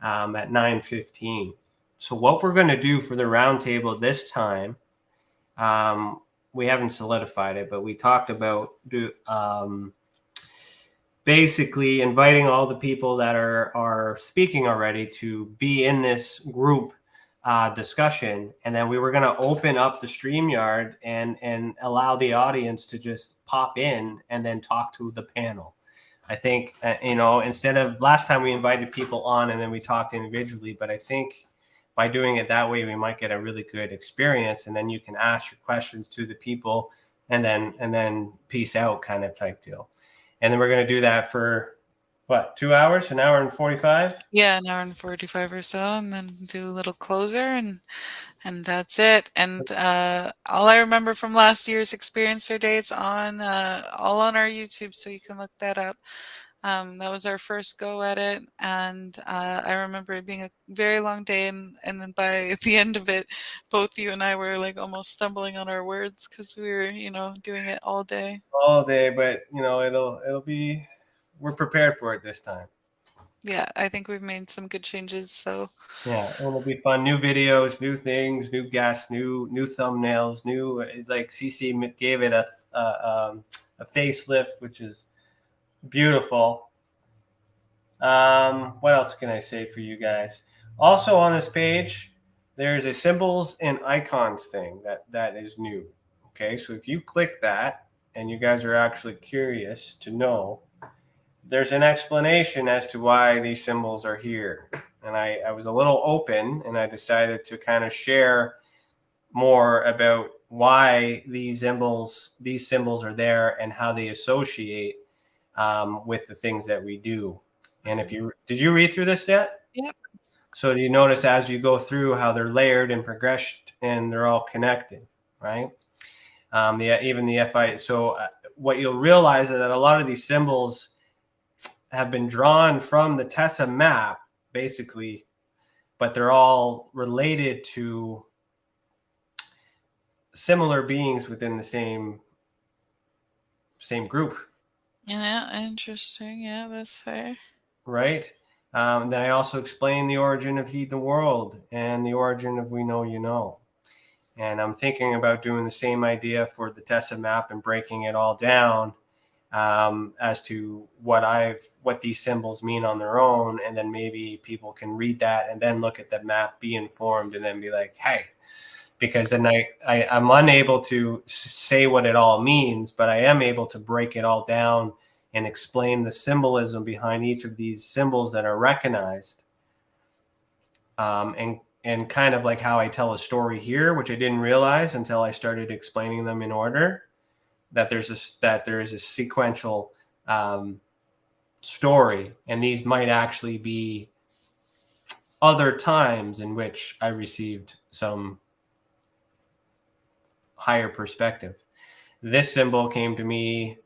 at 9:15. So what we're going to do for the roundtable this time, we haven't solidified it, but we talked about basically inviting all the people that are speaking already to be in this group discussion, and then we were going to open up the StreamYard and allow the audience to just pop in and then talk to the panel. I think instead of last time we invited people on and then we talked individually, but I think by doing it that way we might get a really good experience, and then you can ask your questions to the people and then peace out kind of type deal. And then we're going to do that for what, 2 hours, an hour and 45? Yeah, an hour and 45 or so, and then do a little closer, and that's it. And all I remember from last year's Experiencer Day, it's on all on our YouTube, so you can look that up. That was our first go at it, and I remember it being a very long day, and then by the end of it, both you and I were like almost stumbling on our words because we were, doing it all day. All day, but it'll be. We're prepared for it this time. Yeah, I think we've made some good changes. So yeah, it'll be fun. New videos, new things, new guests, new thumbnails, new like CC gave it a facelift, which is beautiful. What else can I say for you guys? Also on this page, there's a symbols and icons thing that is new. Okay, so if you click that and you guys are actually curious to know, there's an explanation as to why these symbols are here. And I was a little open, and I decided to kind of share more about why these symbols are there and how they associate with the things that we do. And did you read through this yet? Yep. So do you notice as you go through how they're layered and progressed and they're all connected, right? Even the FI. So what you'll realize is that a lot of these symbols have been drawn from the Tessa map, basically, but they're all related to similar beings within the same group. Yeah, interesting. Yeah, that's fair. Right. Then I also explain the origin of Heed the World and the origin of We Know You Know. And I'm thinking about doing the same idea for the Tessa map and breaking it all down as to what these symbols mean on their own, and then maybe people can read that and then look at the map, be informed, and then be like, hey, because then I'm unable to say what it all means, but I am able to break it all down and explain the symbolism behind each of these symbols that are recognized, and kind of like how I tell a story here, which I didn't realize until I started explaining them in order. That there is a sequential story, and these might actually be other times in which I received some higher perspective. This symbol came to me,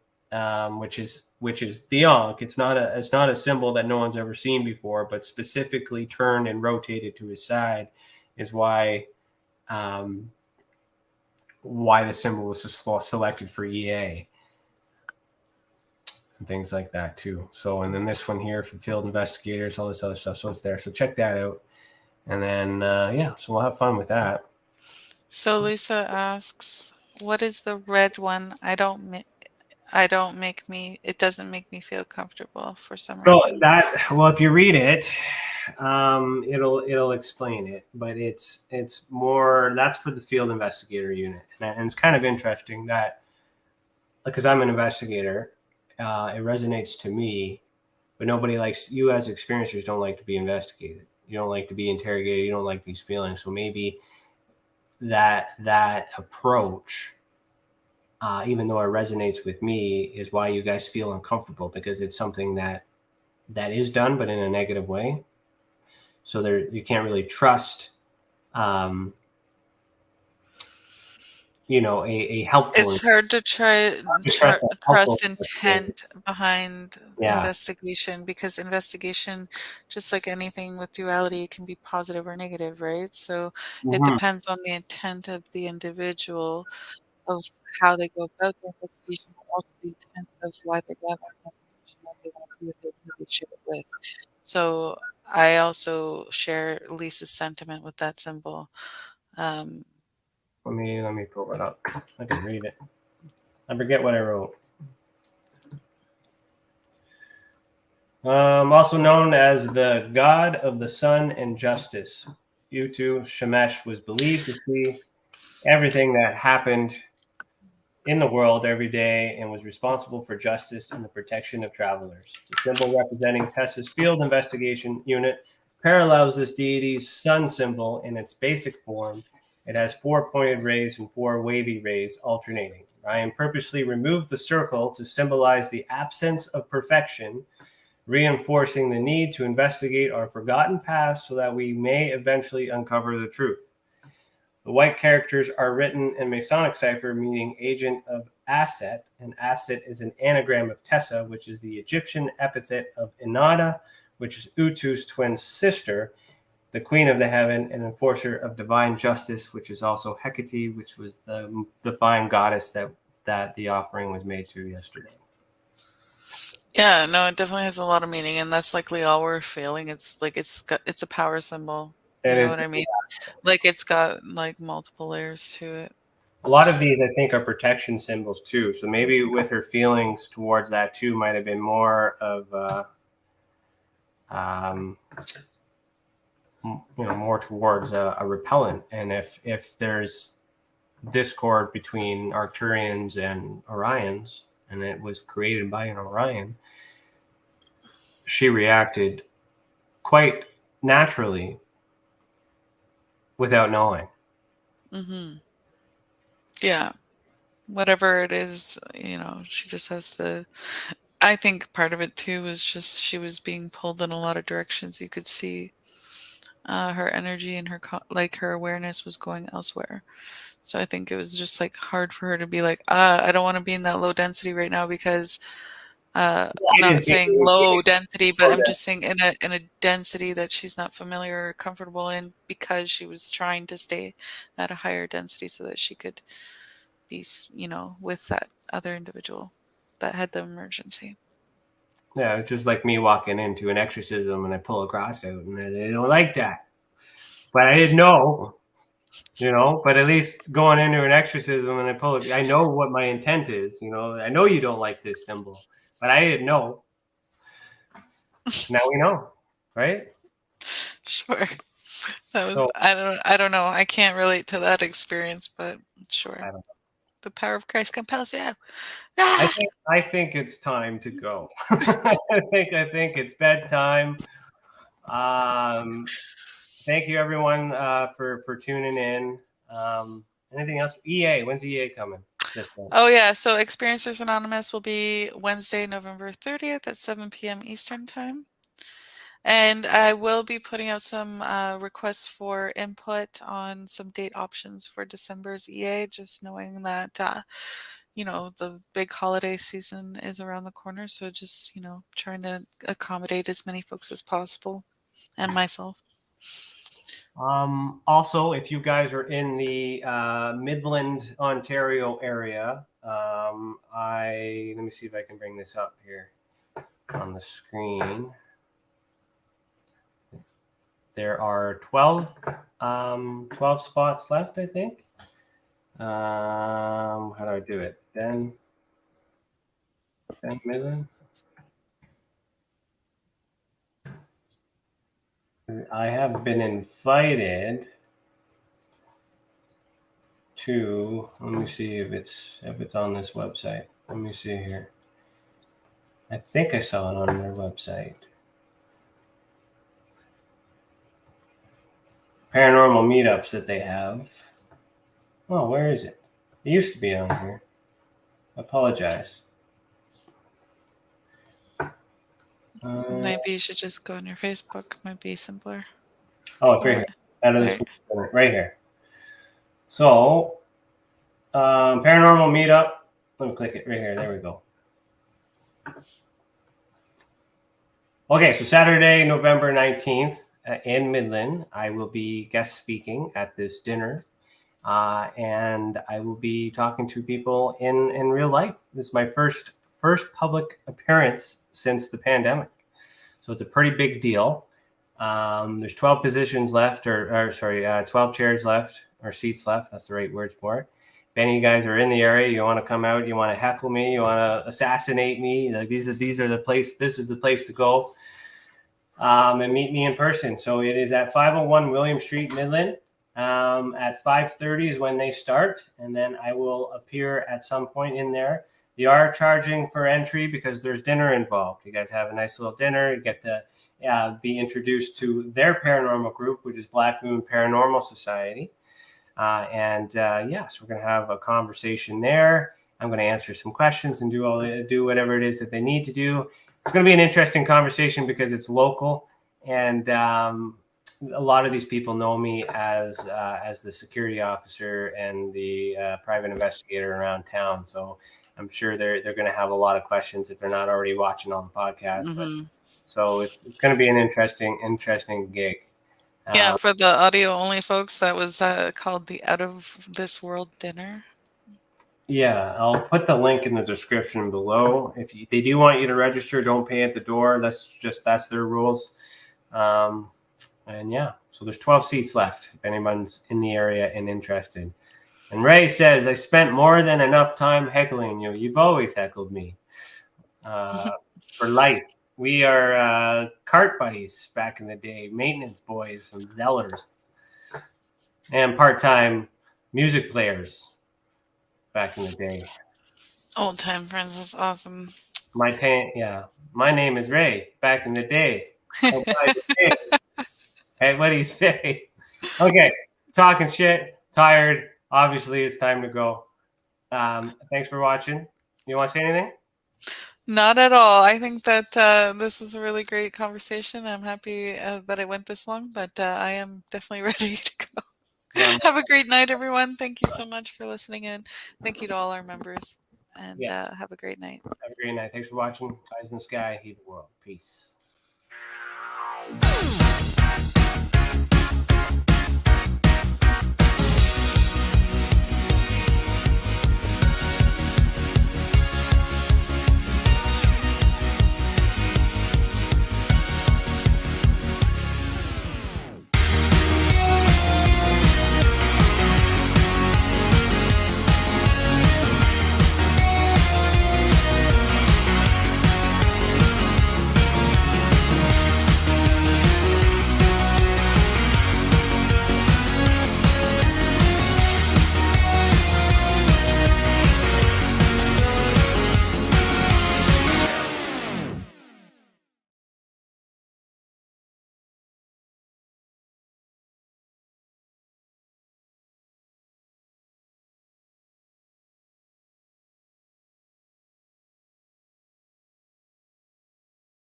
which is the Ankh. It's not a symbol that no one's ever seen before, but specifically turned and rotated to his side is why the symbol was selected for EA and things like that too. So, and then this one here for field investigators, all this other stuff. So it's there. So check that out. And then, so we'll have fun with that. So Lisa asks, what is the red one? It doesn't make me feel comfortable for some reason. If you read it, it'll explain it, but it's more, that's for the field investigator unit. And it's kind of interesting that, because I'm an investigator, it resonates to me, but nobody likes, you as experiencers don't like to be investigated. You don't like to be interrogated. You don't like these feelings. So maybe that approach, even though it resonates with me, is why you guys feel uncomfortable, because it's something that is done, but in a negative way. So you can't really trust, a helpful. It's hard to trust intent behind investigation, because investigation, just like anything with duality, can be positive or negative, right? So it depends on the intent of the individual, of how they go about the investigation, but also the intent of why they're gathering information, what they want to do with it, who they share it with. So I also share Lisa's sentiment with that symbol. Let me pull it up. I can read it. I forget what I wrote. Also known as the god of the sun and justice, Utu Shemesh was believed to see everything that happened in the world every day and was responsible for justice and the protection of travelers. The symbol representing Tessa's field investigation unit parallels this deity's sun symbol in its basic form. It has 4 pointed rays and 4 wavy rays alternating. Ryan purposely removed the circle to symbolize the absence of perfection, reinforcing the need to investigate our forgotten past so that we may eventually uncover the truth. The white characters are written in Masonic cipher, meaning agent of Aset, and Aset is an anagram of Tessa, which is the Egyptian epithet of Inanna, which is Utu's twin sister, the queen of the heaven and enforcer of divine justice, which is also Hecate, which was the divine goddess that the offering was made to yesterday. Yeah, no, it definitely has a lot of meaning, and that's likely all we're feeling. It's like it's a power symbol. You know what I mean? Like it's got like multiple layers to it. A lot of these, I think, are protection symbols too. So maybe with her feelings towards that too, might have been more of more towards a repellent. And if there's discord between Arcturians and Orions, and it was created by an Orion, she reacted quite naturally without knowing. Mm-hmm. Yeah. Whatever it is, she just has to. I think part of it too was just she was being pulled in a lot of directions. You could see her energy and her awareness was going elsewhere. So I think it was just like hard for her to be like, I don't want to be in that low density right now because I'm not saying low density, but I'm just saying in a density that she's not familiar or comfortable in, because she was trying to stay at a higher density so that she could be, with that other individual that had the emergency. Yeah, it's just like me walking into an exorcism and I pull a cross out and they don't like that. But I didn't know, but at least going into an exorcism and I know what my intent is, I know you don't like this symbol, but I didn't know. Now we know, right? Sure. I don't know. I can't relate to that experience, but sure. The power of Christ compels you. I think it's time to go. I think it's bedtime. Thank you everyone for tuning in. Anything else? EA, when's EA coming? Oh yeah, so Experiencers Anonymous will be Wednesday, November 30th at 7 p.m. Eastern Time. And I will be putting out some requests for input on some date options for December's EA, just knowing that, the big holiday season is around the corner. So just, trying to accommodate as many folks as possible, and myself. Also, if you guys are in the Midland, Ontario area, let me see if I can bring this up here on the screen. There are 12 spots left, I think. How do I do it? Ben Midland. I have been invited to. Let me see if it's on this website. Let me see here. I think I saw it on their website. Paranormal meetups that they have. Oh, where is it? It used to be on here. Apologize. Maybe you should just go on your Facebook. Might be simpler. Oh, it's right here. Out of this right here. So, paranormal meetup. Let me click it right here. There we go. Okay, so Saturday, November 19th in Midland, I will be guest speaking at this dinner. And I will be talking to people in real life. This is my first public appearance since the pandemic. So it's a pretty big deal. There's 12 positions left, 12 chairs left, or seats left. That's the right word for it. If any of you guys are in the area, you want to come out, you want to heckle me, you want to assassinate me, like this is the place to go and meet me in person. So it is at 501 William Street, Midland. At 5:30 is when they start, and then I will appear at some point in there. They are charging for entry because there's dinner involved. You guys have a nice little dinner. You get to be introduced to their paranormal group, which is Black Moon Paranormal Society. So we're going to have a conversation there. I'm going to answer some questions and do whatever it is that they need to do. It's going to be an interesting conversation because it's local, and a lot of these people know me as the security officer and the private investigator around town. So I'm sure they're going to have a lot of questions if they're not already watching on the podcast. Mm-hmm. So it's going to be an interesting gig. Yeah, for the audio only folks, that was called the Out of This World Dinner. Yeah, I'll put the link in the description below. If they do want you to register, don't pay at the door. That's their rules. And yeah, so there's 12 seats left if anyone's in the area and interested. And Ray says, I spent more than enough time heckling you. You've always heckled me for life. We are cart buddies back in the day, maintenance boys and zellers, and part-time music players back in the day. Old time friends is awesome. My name is Ray. Back in the day. Hey, what do you say? Okay, talking shit, tired. Obviously, it's time to go. Thanks for watching. You want to say anything? Not at all. I think that this was a really great conversation. I'm happy that it went this long, but I am definitely ready to go. Yeah. Have a great night, everyone. Thank you so much for listening in. Thank you to all our members, and have a great night. Have a great night. Thanks for watching. Guys in the Sky, Heal the World. Peace.